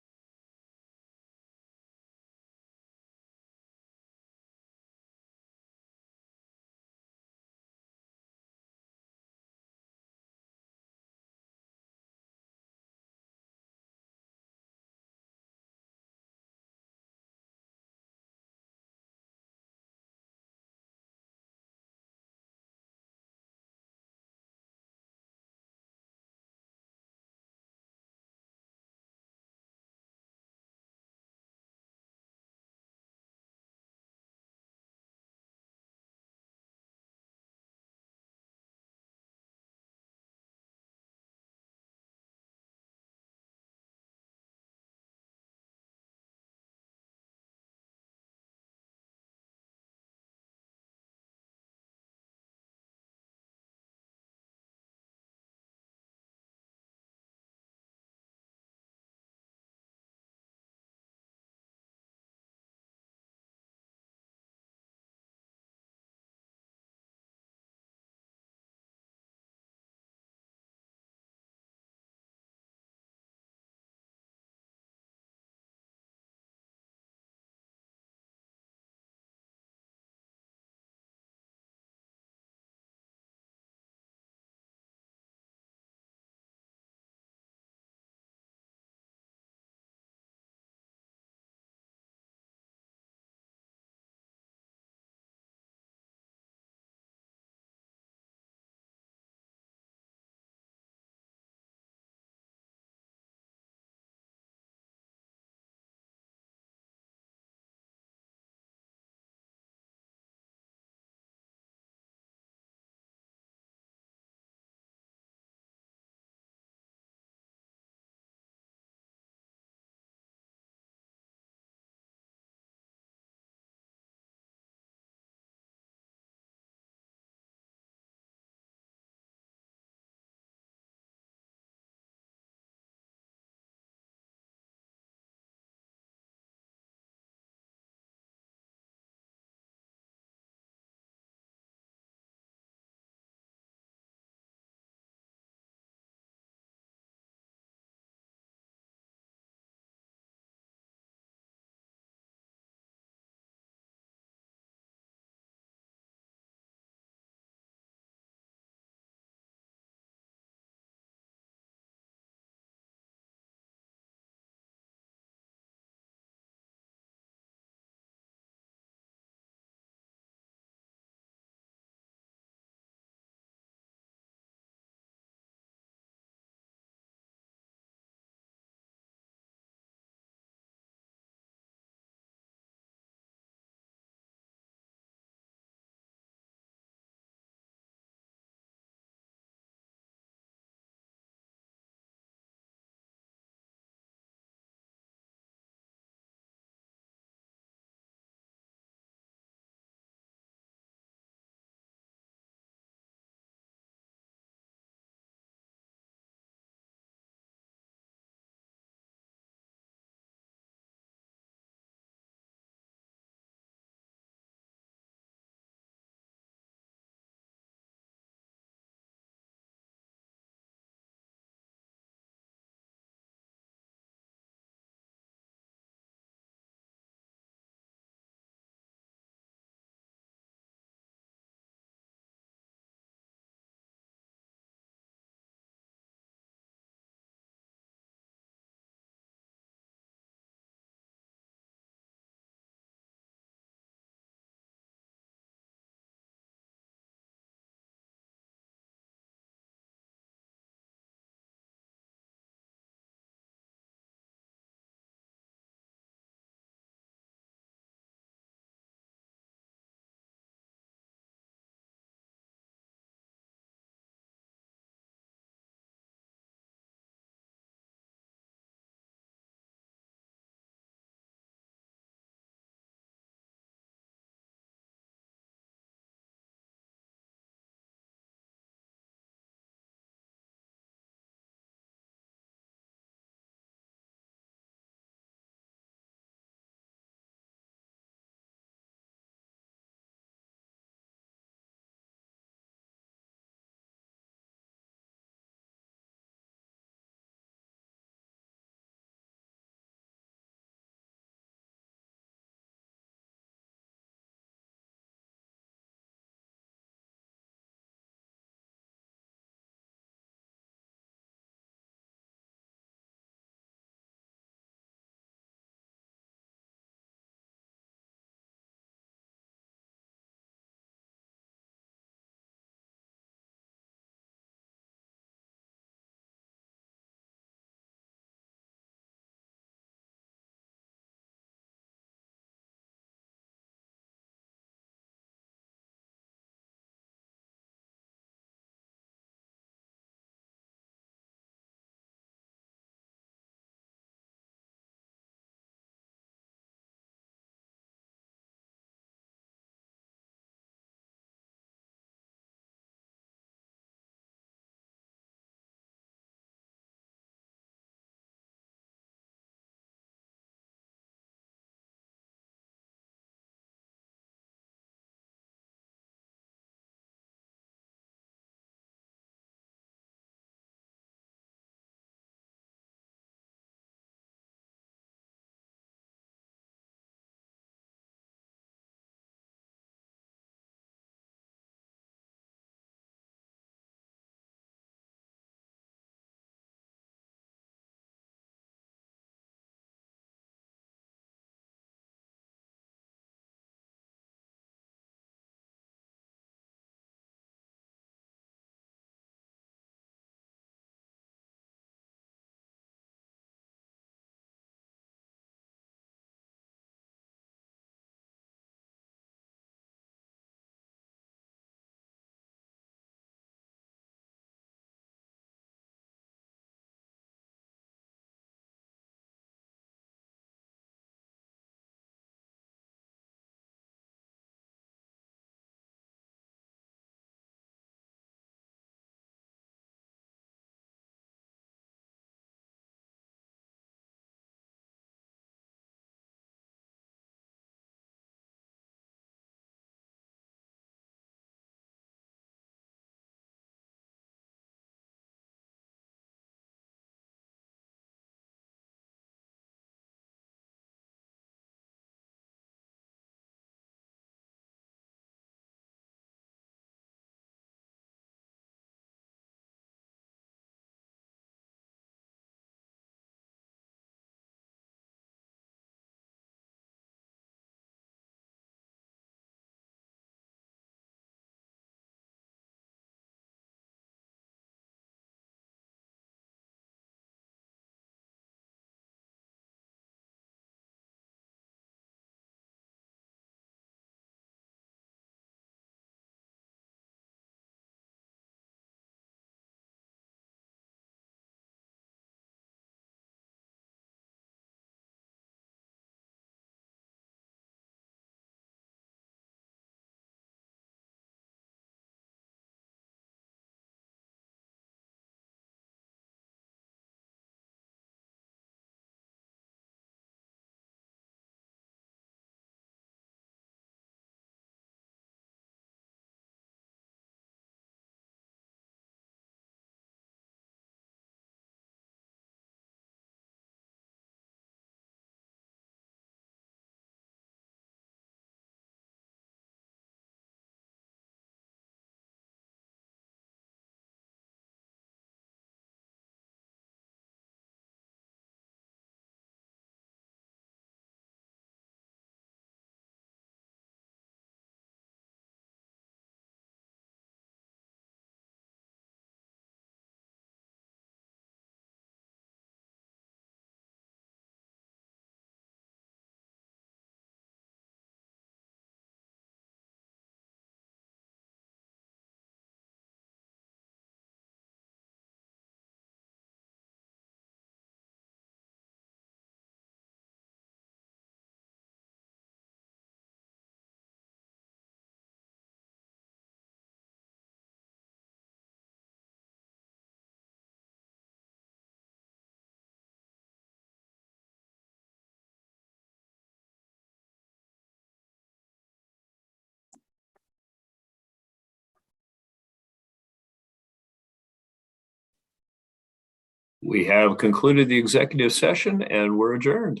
We have concluded the executive session and we're adjourned.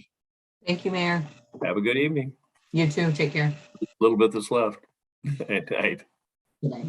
Thank you, Mayor. Have a good evening. You too. Take care. A little bit that's left. Night. Good night.